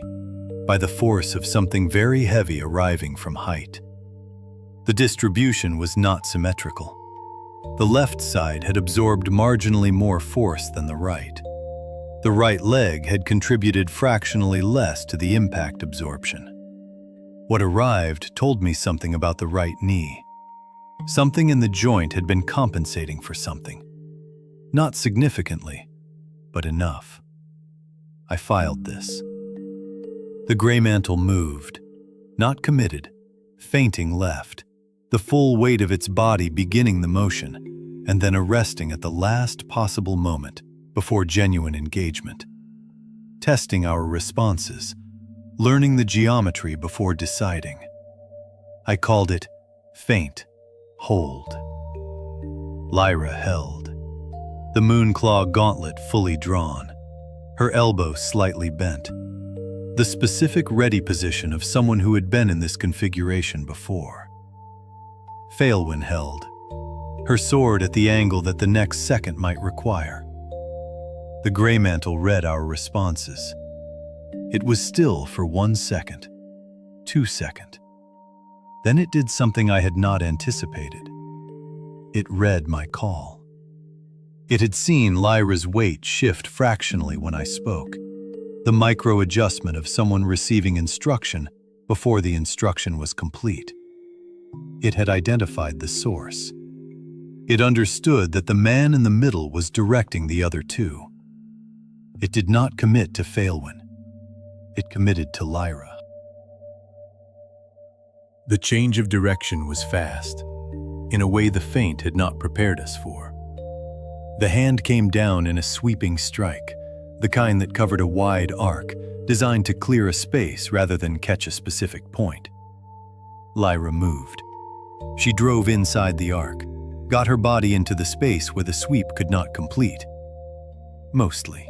by the force of something very heavy arriving from height. The distribution was not symmetrical. The left side had absorbed marginally more force than the right. The right leg had contributed fractionally less to the impact absorption. What arrived told me something about the right knee. Something in the joint had been compensating for something. Not significantly, but enough. I filed this. The gray mantle moved, not committed, fainting left, the full weight of its body beginning the motion, and then arresting at the last possible moment before genuine engagement. Testing our responses, learning the geometry before deciding. I called it faint, hold. Lyra held, the moonclaw gauntlet fully drawn, her elbow slightly bent, the specific ready position of someone who had been in this configuration before. Failwin held, her sword at the angle that the next second might require. The gray mantle read our responses. It was still for 1 second, 2 seconds. Then it did something I had not anticipated. It read my call. It had seen Lyra's weight shift fractionally when I spoke, the micro-adjustment of someone receiving instruction before the instruction was complete. It had identified the source. It understood that the man in the middle was directing the other 2. It did not commit to Failwin. It committed to Lyra. The change of direction was fast, in a way the feint had not prepared us for. The hand came down in a sweeping strike, the kind that covered a wide arc, designed to clear a space rather than catch a specific point. Lyra moved. She drove inside the arc, got her body into the space where the sweep could not complete. Mostly.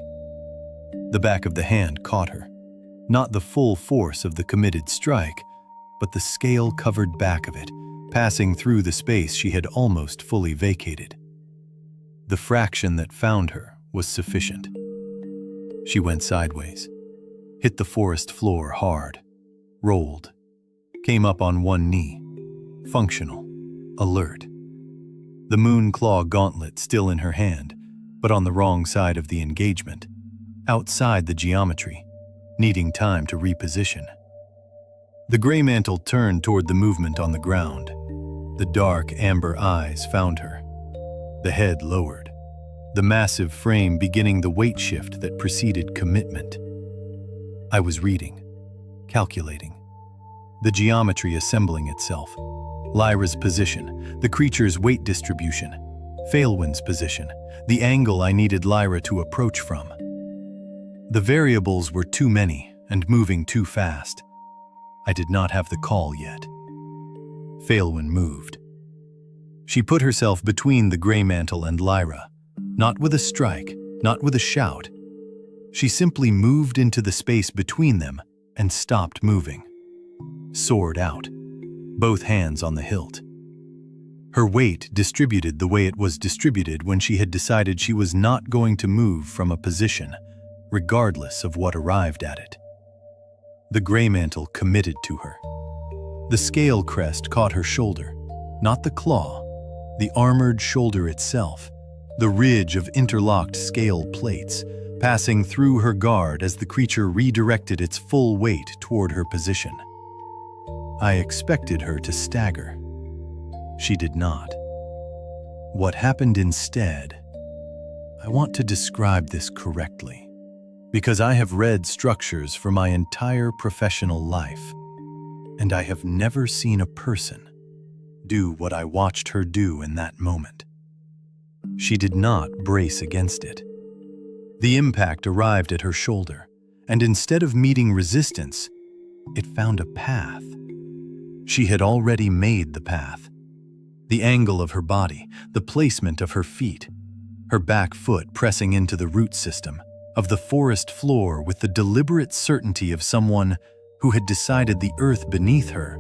The back of the hand caught her, not the full force of the committed strike, but the scale-covered back of it, passing through the space she had almost fully vacated. The fraction that found her was sufficient. She went sideways, hit the forest floor hard, rolled, came up on one knee, functional, alert. The moonclaw gauntlet still in her hand, but on the wrong side of the engagement, outside the geometry, needing time to reposition. The gray mantle turned toward the movement on the ground. The dark amber eyes found her. The head lowered, the massive frame beginning the weight shift that preceded commitment. I was reading, calculating, the geometry assembling itself. Lyra's position, the creature's weight distribution, Failwind's position, the angle I needed Lyra to approach from. The variables were too many and moving too fast. I did not have the call yet. Failwind moved. She put herself between the gray mantle and Lyra, not with a strike, not with a shout. She simply moved into the space between them and stopped moving. Sword out, both hands on the hilt. Her weight distributed the way it was distributed when she had decided she was not going to move from a position, regardless of what arrived at it. The gray mantle committed to her. The scale crest caught her shoulder, not the claw, the armored shoulder itself, the ridge of interlocked scale plates, passing through her guard as the creature redirected its full weight toward her position. I expected her to stagger. She did not. What happened instead? I want to describe this correctly, because I have read structures for my entire professional life, and I have never seen a person do what I watched her do in that moment. She did not brace against it. The impact arrived at her shoulder, and instead of meeting resistance, it found a path. She had already made the path. The angle of her body, the placement of her feet, her back foot pressing into the root system of the forest floor with the deliberate certainty of someone who had decided the earth beneath her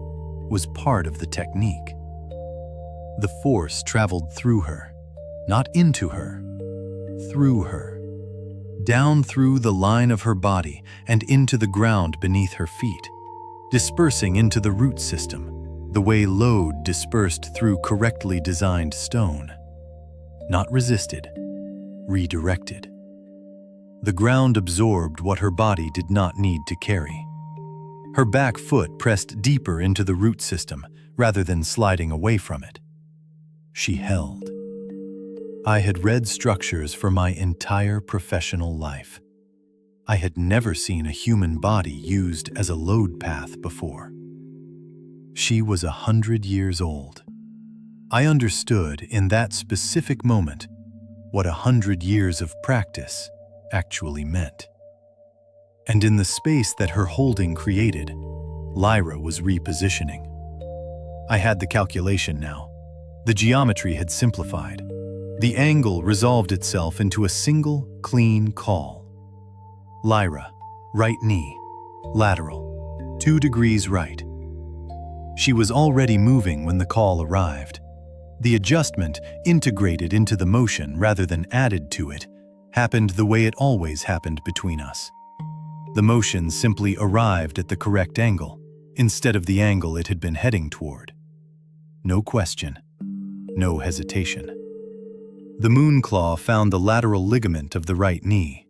was part of the technique. The force traveled through her, not into her, through her, down through the line of her body and into the ground beneath her feet, dispersing into the root system, the way load dispersed through correctly designed stone. Not resisted, redirected. The ground absorbed what her body did not need to carry. Her back foot pressed deeper into the root system rather than sliding away from it. She held. I had read structures for my entire professional life. I had never seen a human body used as a load path before. She was 100 years old. I understood in that specific moment what 100 years of practice actually meant. And in the space that her holding created, Lyra was repositioning. I had the calculation now. The geometry had simplified. The angle resolved itself into a single, clean call. Lyra, right knee, lateral, 2 degrees right. She was already moving when the call arrived. The adjustment, integrated into the motion rather than added to it, happened the way it always happened between us. The motion simply arrived at the correct angle, instead of the angle it had been heading toward. No question, no hesitation. The moonclaw found the lateral ligament of the right knee.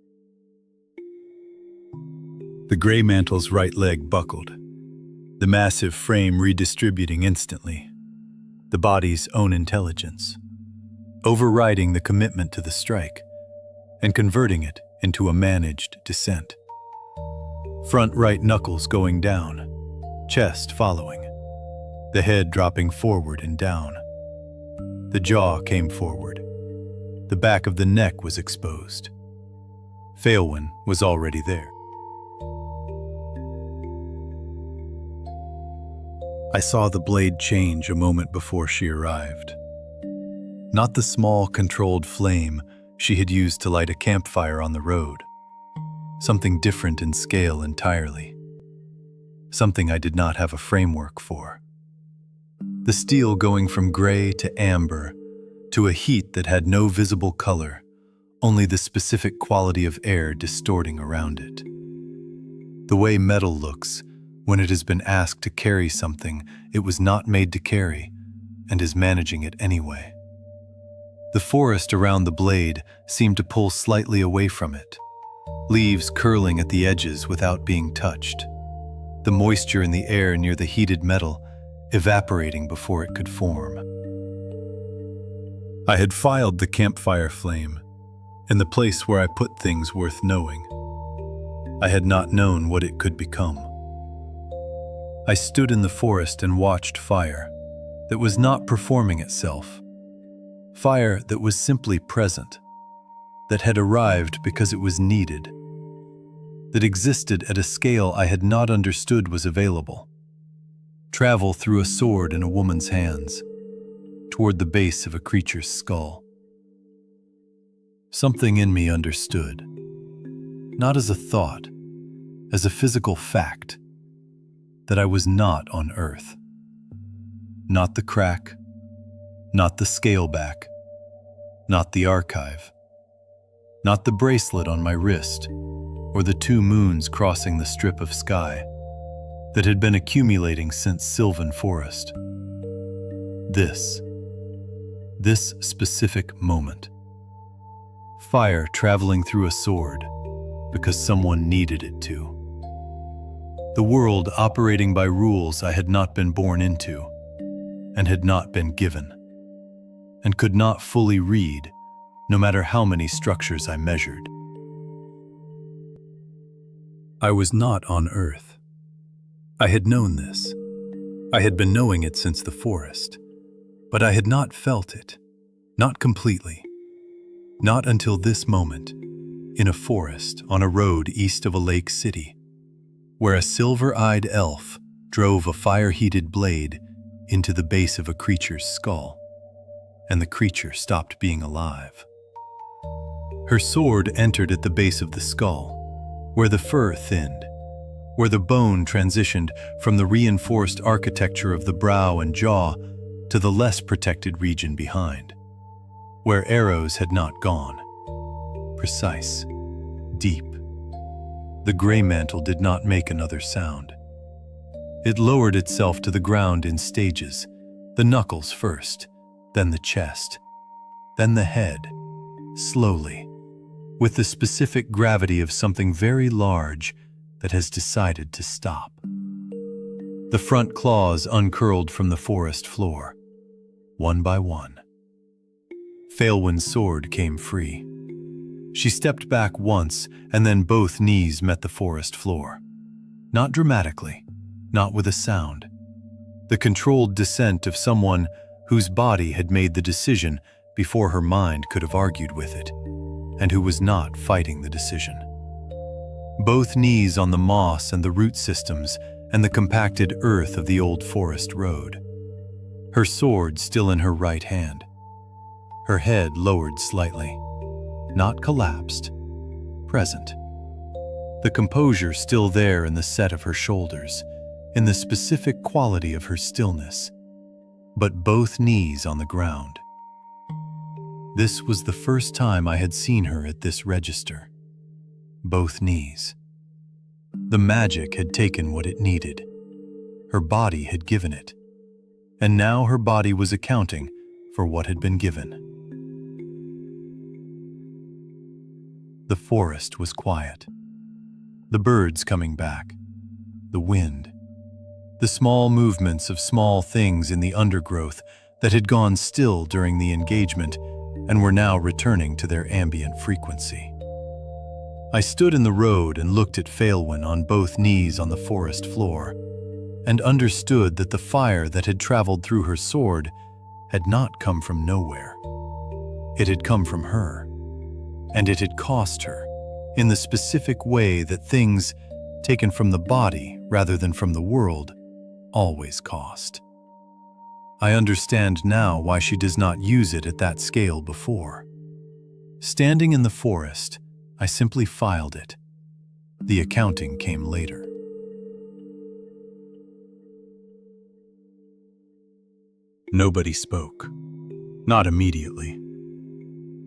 The gray mantle's right leg buckled, the massive frame redistributing instantly, the body's own intelligence, overriding the commitment to the strike and converting it into a managed descent. Front right knuckles going down, chest following, the head dropping forward and down. The jaw came forward. The back of the neck was exposed. Failwind was already there. I saw the blade change a moment before she arrived. Not the small, controlled flame she had used to light a campfire on the road. Something different in scale entirely. Something I did not have a framework for. The steel going from gray to amber, to a heat that had no visible color, only the specific quality of air distorting around it. The way metal looks when it has been asked to carry something it was not made to carry and is managing it anyway. The forest around the blade seemed to pull slightly away from it, leaves curling at the edges without being touched, the moisture in the air near the heated metal evaporating before it could form. I had filed the campfire flame in the place where I put things worth knowing. I had not known what it could become. I stood in the forest and watched fire that was not performing itself, fire that was simply present, that had arrived because it was needed, that existed at a scale I had not understood was available. Travel through a sword in a woman's hands, toward the base of a creature's skull. Something in me understood, not as a thought, as a physical fact, that I was not on Earth. Not the crack, not the scaleback, not the archive, not the bracelet on my wrist, or the 2 moons crossing the strip of sky that had been accumulating since Sylvan Forest. This specific moment. Fire traveling through a sword because someone needed it to. The world operating by rules I had not been born into and had not been given, and could not fully read, no matter how many structures I measured. I was not on Earth. I had known this. I had been knowing it since the forest, but I had not felt it, not completely, not until this moment, in a forest on a road east of a lake city, where a silver-eyed elf drove a fire-heated blade into the base of a creature's skull, and the creature stopped being alive. Her sword entered at the base of the skull, where the fur thinned, where the bone transitioned from the reinforced architecture of the brow and jaw to the less protected region behind, where arrows had not gone. Precise, deep. The gray mantle did not make another sound. It lowered itself to the ground in stages, the knuckles first, then the chest, then the head, slowly, with the specific gravity of something very large that has decided to stop. The front claws uncurled from the forest floor, one by one. Faelwyn's sword came free. She stepped back once, and then both knees met the forest floor. Not dramatically, not with a sound. The controlled descent of someone whose body had made the decision before her mind could have argued with it, and who was not fighting the decision. Both knees on the moss and the root systems and the compacted earth of the old forest road. Her sword still in her right hand. Her head lowered slightly. Not collapsed. Present. The composure still there in the set of her shoulders, in the specific quality of her stillness, but both knees on the ground. This was the first time I had seen her at this register. Both knees. The magic had taken what it needed. Her body had given it. And now her body was accounting for what had been given. The forest was quiet. The birds coming back. The wind. The small movements of small things in the undergrowth that had gone still during the engagement and were now returning to their ambient frequency. I stood in the road and looked at Faelwyn on both knees on the forest floor, and understood that the fire that had traveled through her sword had not come from nowhere. It had come from her, and it had cost her, in the specific way that things taken from the body rather than from the world always cost. I understand now why she does not use it at that scale before. Standing in the forest, I simply filed it. The accounting came later. Nobody spoke. Not immediately.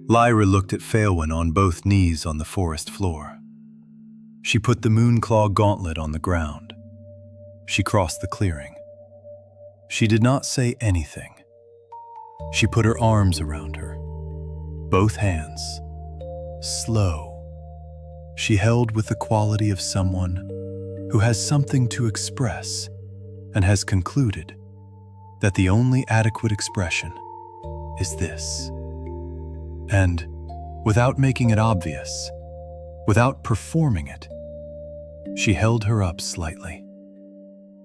Lyra looked at Faelwyn on both knees on the forest floor. She put the Moonclaw gauntlet on the ground. She crossed the clearing. She did not say anything. She put her arms around her, Both hands, slow, she held with the quality of someone who has something to express and has concluded that the only adequate expression is this. And without making it obvious, without performing it, she held her up slightly.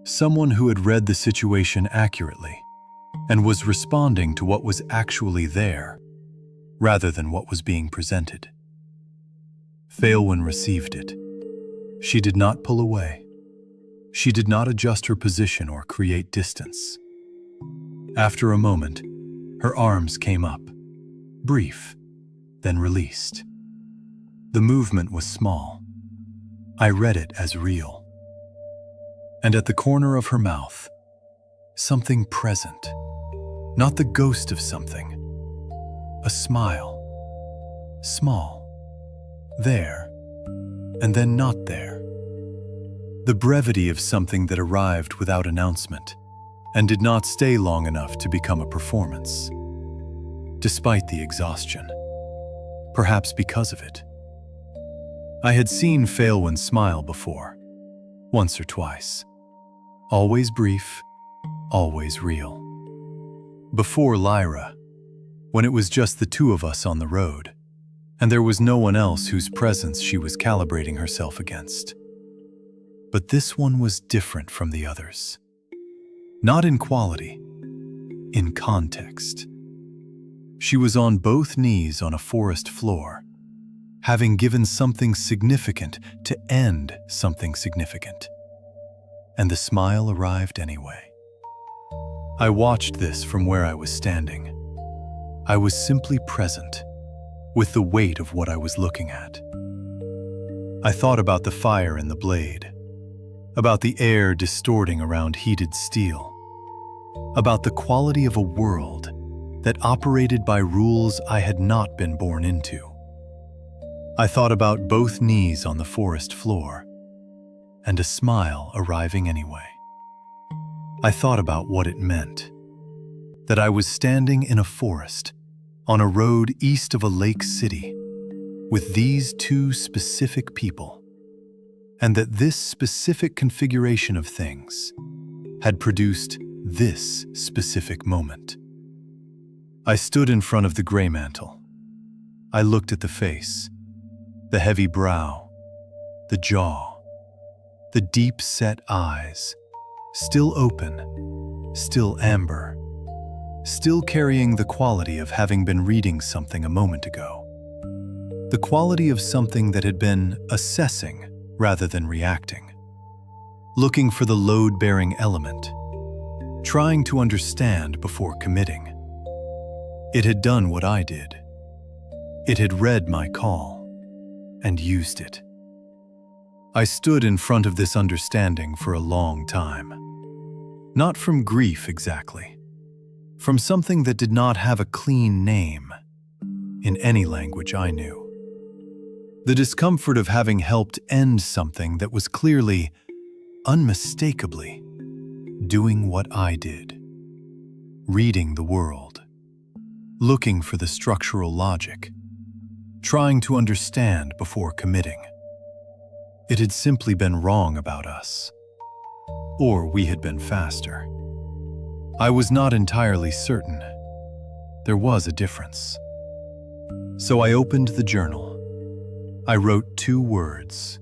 Someone who had read the situation accurately and was responding to what was actually there rather than what was being presented. Phalwyn received it. She did not pull away. She did not adjust her position or create distance. After a moment, her arms came up, brief, then released. The movement was small. I read it as real. And at the corner of her mouth, something present, not the ghost of something, a smile, small, there, and then not there. The brevity of something that arrived without announcement and did not stay long enough to become a performance. Despite the exhaustion, perhaps because of it. I had seen Phalwyn smile before, once or twice. Always brief, always real. Before Lyra, when it was just the two of us on the road, and there was no one else whose presence she was calibrating herself against. But this one was different from the others. Not in quality, in context. She was on both knees on a forest floor, having given something significant to end something significant. And the smile arrived anyway. I watched this from where I was standing. I was simply present, with the weight of what I was looking at. I thought about the fire in the blade, about the air distorting around heated steel, about the quality of a world that operated by rules I had not been born into. I thought about both knees on the forest floor, and a smile arriving anyway. I thought about what it meant, that I was standing in a forest, on a road east of a lake city, with these two specific people, and that this specific configuration of things had produced this specific moment. I stood in front of the gray mantle. I looked at the face, the heavy brow, the jaw, the deep-set eyes, still open, still amber, still carrying the quality of having been reading something a moment ago. The quality of something that had been assessing rather than reacting, looking for the load-bearing element, trying to understand before committing. It had done what I did. It had read my call and used it. I stood in front of this understanding for a long time. Not from grief exactly, from something that did not have a clean name in any language I knew. The discomfort of having helped end something that was clearly, unmistakably, doing what I did. Reading the world. Looking for the structural logic. Trying to understand before committing. It had simply been wrong about us. Or we had been faster. I was not entirely certain. There was a difference. So I opened the journal. I wrote 2 words.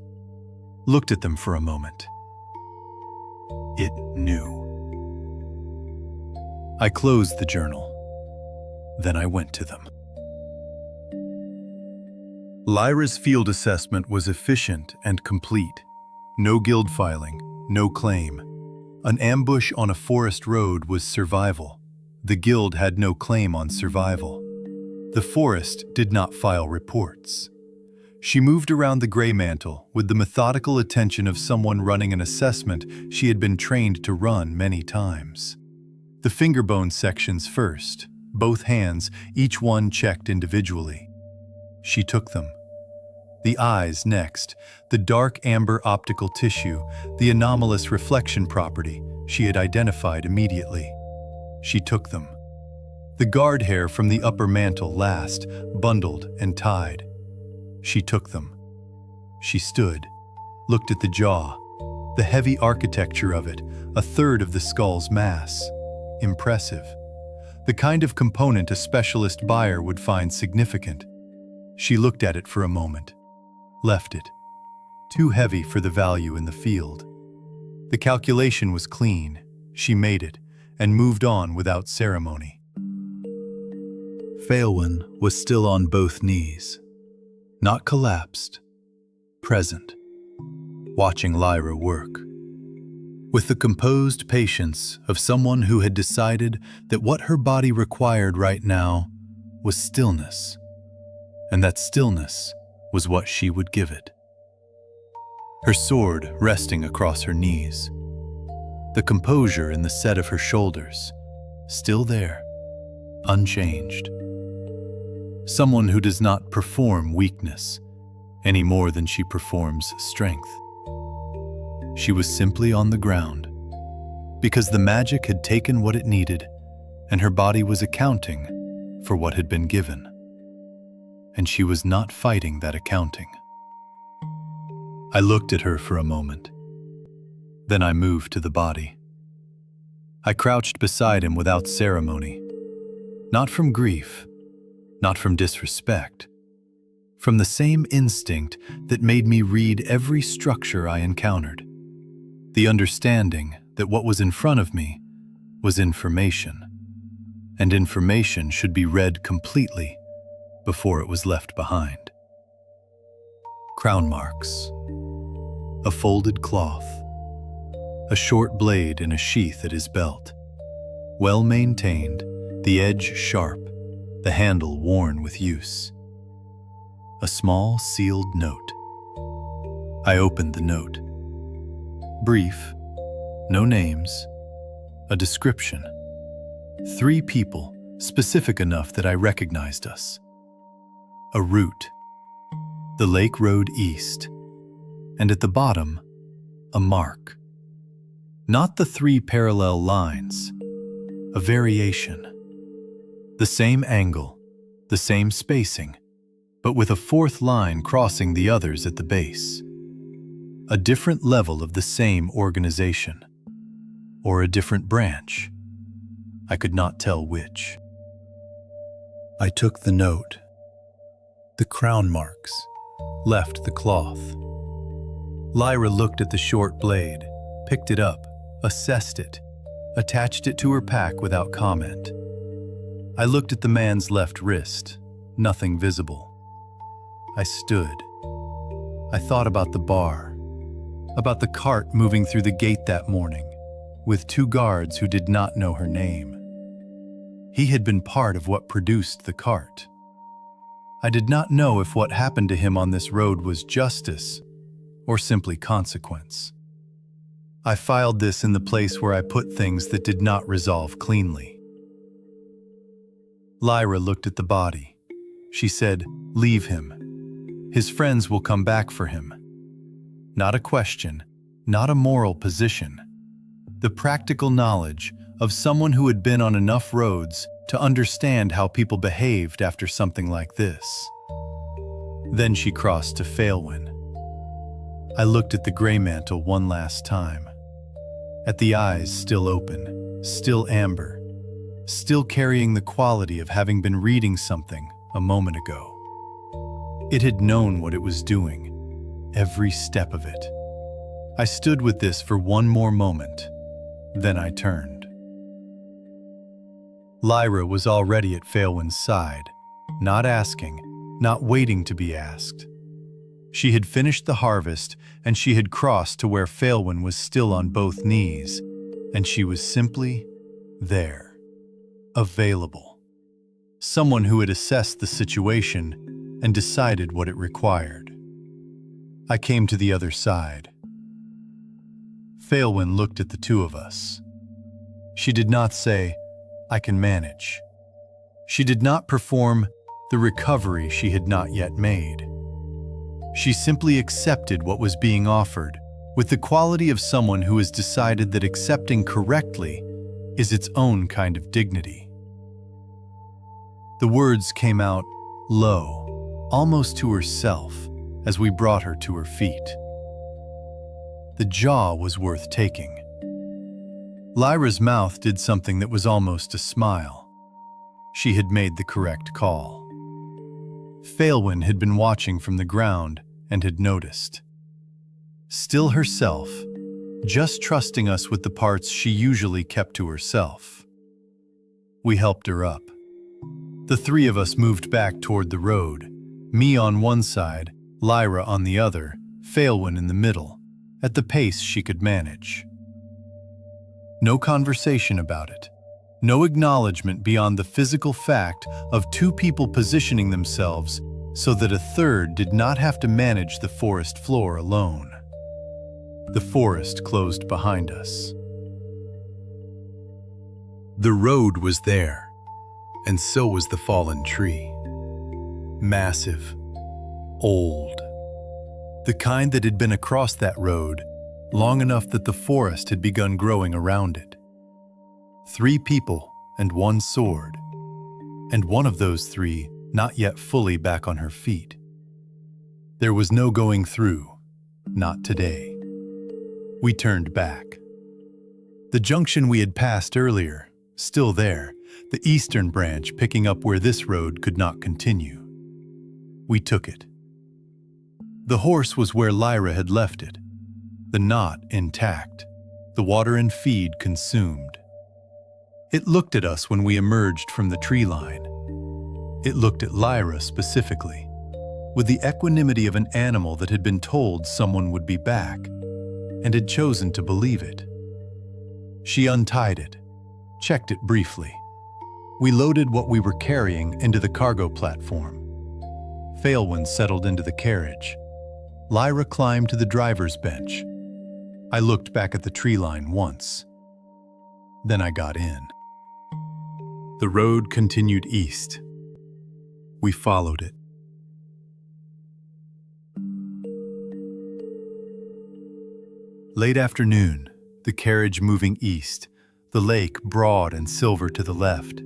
Looked at them for a moment. It knew. I closed the journal. Then I went to them. Lyra's field assessment was efficient and complete. No guild filing, no claim. An ambush on a forest road was survival. The guild had no claim on survival. The forest did not file reports. She moved around the gray mantle with the methodical attention of someone running an assessment she had been trained to run many times. The fingerbone sections first, both hands, each one checked individually. She took them. The eyes next, the dark amber optical tissue, the anomalous reflection property she had identified immediately. She took them. The guard hair from the upper mantle last, bundled and tied. She took them. She stood, looked at the jaw, the heavy architecture of it, a third of the skull's mass. Impressive. The kind of component a specialist buyer would find significant. She looked at it for a moment, left it. Too heavy for the value in the field. The calculation was clean. She made it and moved on without ceremony. Phaelwyn was still on both knees, not collapsed, present, watching Lyra work. With the composed patience of someone who had decided that what her body required right now was stillness, and that stillness was what she would give it. Her sword resting across her knees, the composure in the set of her shoulders, still there, unchanged. Someone who does not perform weakness any more than she performs strength. She was simply on the ground, because the magic had taken what it needed, and her body was accounting for what had been given. And she was not fighting that accounting. I looked at her for a moment. Then I moved to the body. I crouched beside him without ceremony, not from grief, not from disrespect, from the same instinct that made me read every structure I encountered. The understanding that what was in front of me was information, and information should be read completely before it was left behind. Crown marks, a folded cloth, a short blade in a sheath at his belt, well maintained, the edge sharp, the handle worn with use. A small sealed note. I opened the note. Brief, no names, a description. 3 people, specific enough that I recognized us. A route. The lake road east. And at the bottom, a mark. Not the 3 parallel lines, a variation. The same angle, the same spacing, but with a 4th line crossing the others at the base. A different level of the same organization, or a different branch. I could not tell which. I took the note, the crown marks, left the cloth. Lyra looked at the short blade, picked it up, assessed it, attached it to her pack without comment. I looked at the man's left wrist, nothing visible. I stood. I thought about the bar, about the cart moving through the gate that morning, with 2 guards who did not know her name. He had been part of what produced the cart. I did not know if what happened to him on this road was justice or simply consequence. I filed this in the place where I put things that did not resolve cleanly. Lyra looked at the body. She said, "Leave him. His friends will come back for him." Not a question, not a moral position. The practical knowledge of someone who had been on enough roads to understand how people behaved after something like this. Then she crossed to Phaelwyn. I looked at the gray mantle one last time. At the eyes still open, still amber, still carrying the quality of having been reading something a moment ago. It had known what it was doing, every step of it. I stood with this for one more moment, then I turned. Lyra was already at Phaelwyn's side, not asking, not waiting to be asked. She had finished the harvest, and she had crossed to where Phaelwyn was still on both knees, and she was simply there, available. Someone who had assessed the situation and decided what it required. I came to the other side. Phaelwyn looked at the 2 of us. She did not say, "I can manage." She did not perform the recovery she had not yet made. She simply accepted what was being offered with the quality of someone who has decided that accepting correctly is its own kind of dignity. The words came out low, almost to herself, as we brought her to her feet. The jaw was worth taking. Lyra's mouth did something that was almost a smile. She had made the correct call. Phalwyn had been watching from the ground and had noticed. Still herself, just trusting us with the parts she usually kept to herself. We helped her up. The three of us moved back toward the road, me on one side, Lyra on the other, Phalwyn in the middle, at the pace she could manage. No conversation about it. No acknowledgement beyond the physical fact of two people positioning themselves so that a third did not have to manage the forest floor alone. The forest closed behind us. The road was there, and so was the fallen tree. Massive, old. The kind that had been across that road long enough that the forest had begun growing around it. 3 people and 1 sword, and one of those 3 not yet fully back on her feet. There was no going through, not today. We turned back. The junction we had passed earlier, still there, the eastern branch picking up where this road could not continue. We took it. The horse was where Lyra had left it, the knot intact, the water and feed consumed. It looked at us when we emerged from the tree line. It looked at Lyra specifically, with the equanimity of an animal that had been told someone would be back, and had chosen to believe it. She untied it, checked it briefly. We loaded what we were carrying into the cargo platform. Phalwyn settled into the carriage. Lyra climbed to the driver's bench. I looked back at the tree line once. Then I got in. The road continued east. We followed it. Late afternoon, the carriage moving east, the lake broad and silver to the left,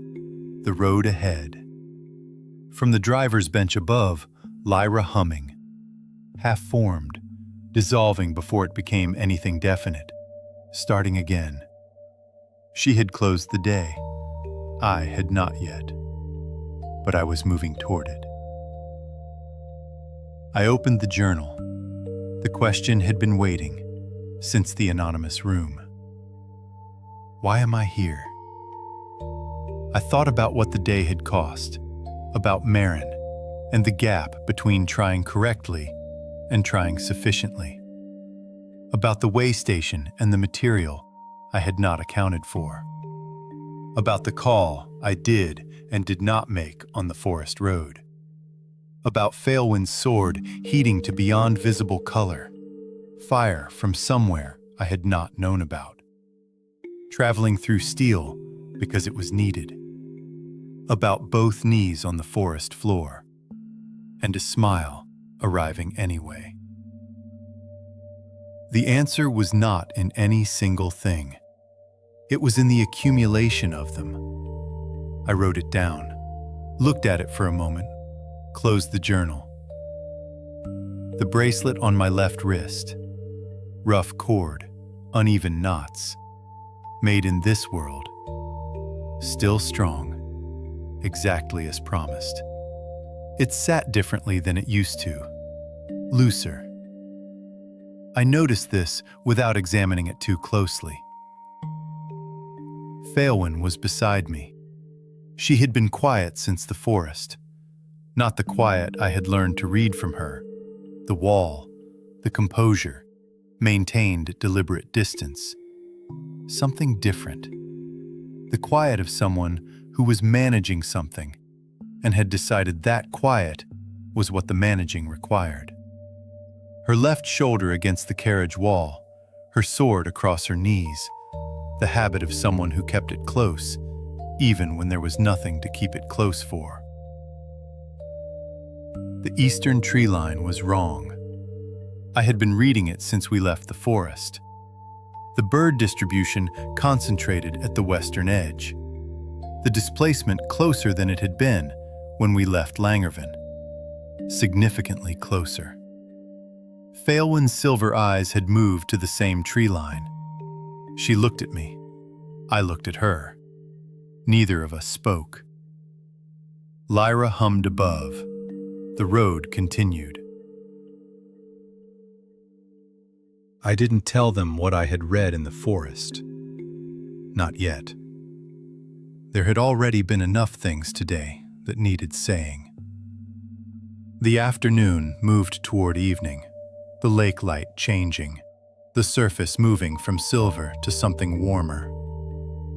the road ahead. From the driver's bench above, Lyra humming, half-formed, dissolving before it became anything definite, starting again. She had closed the day. I had not yet, but I was moving toward it. I opened the journal. The question had been waiting since the anonymous room. Why am I here? I thought about what the day had cost, about Marin, and the gap between trying correctly and trying sufficiently, about the way station and the material I had not accounted for, about the call I did and did not make on the forest road, about Phalwyn's sword heating to beyond visible color, fire from somewhere I had not known about, traveling through steel because it was needed, about both knees on the forest floor, and a smile arriving anyway. The answer was not in any single thing. It was in the accumulation of them. I wrote it down, looked at it for a moment, closed the journal. The bracelet on my left wrist, rough cord, uneven knots, made in this world, still strong, exactly as promised. It sat differently than it used to, looser. I noticed this without examining it too closely. Phalwyn was beside me. She had been quiet since the forest, not the quiet I had learned to read from her, the wall, the composure, maintained deliberate distance. Something different. The quiet of someone who was managing something and had decided that quiet was what the managing required. Her left shoulder against the carriage wall, her sword across her knees, the habit of someone who kept it close, even when there was nothing to keep it close for. The eastern tree line was wrong. I had been reading it since we left the forest. The bird distribution concentrated at the western edge. The displacement closer than it had been, when we left Langervan, significantly closer. Failwin's silver eyes had moved to the same tree line. She looked at me. I looked at her. Neither of us spoke. Lyra hummed above. The road continued. I didn't tell them what I had read in the forest. Not yet. There had already been enough things today that needed saying. The afternoon moved toward evening, the lake light changing, the surface moving from silver to something warmer.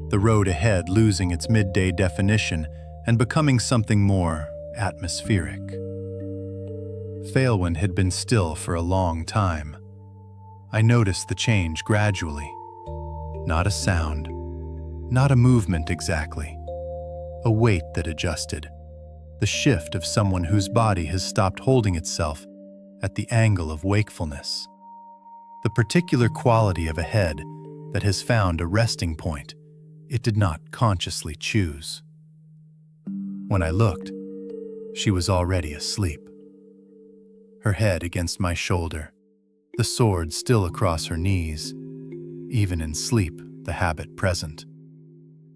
The road ahead losing its midday definition and becoming something more atmospheric. Failwin had been still for a long time. I noticed the change gradually. Not a sound, not a movement exactly. A weight that adjusted. The shift of someone whose body has stopped holding itself at the angle of wakefulness. The particular quality of a head that has found a resting point it did not consciously choose. When I looked, she was already asleep. Her head against my shoulder, the sword still across her knees, even in sleep, the habit present.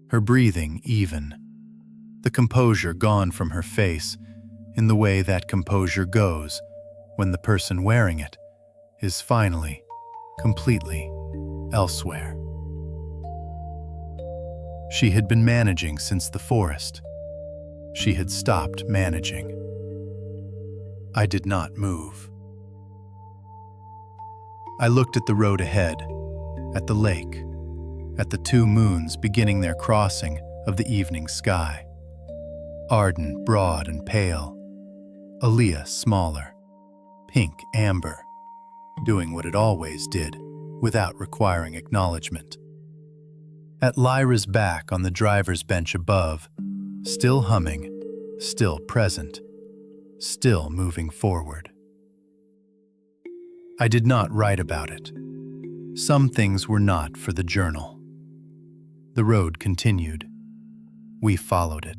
Her breathing even, the composure gone from her face in the way that composure goes when the person wearing it is finally, completely elsewhere. She had been managing since the forest. She had stopped managing. I did not move. I looked at the road ahead, at the lake, at the two moons beginning their crossing of the evening sky. Arden, broad and pale. Aaliyah, smaller. Pink, amber. Doing what it always did, without requiring acknowledgement. At Lyra's back on the driver's bench above, still humming, still present, still moving forward. I did not write about it. Some things were not for the journal. The road continued. We followed it.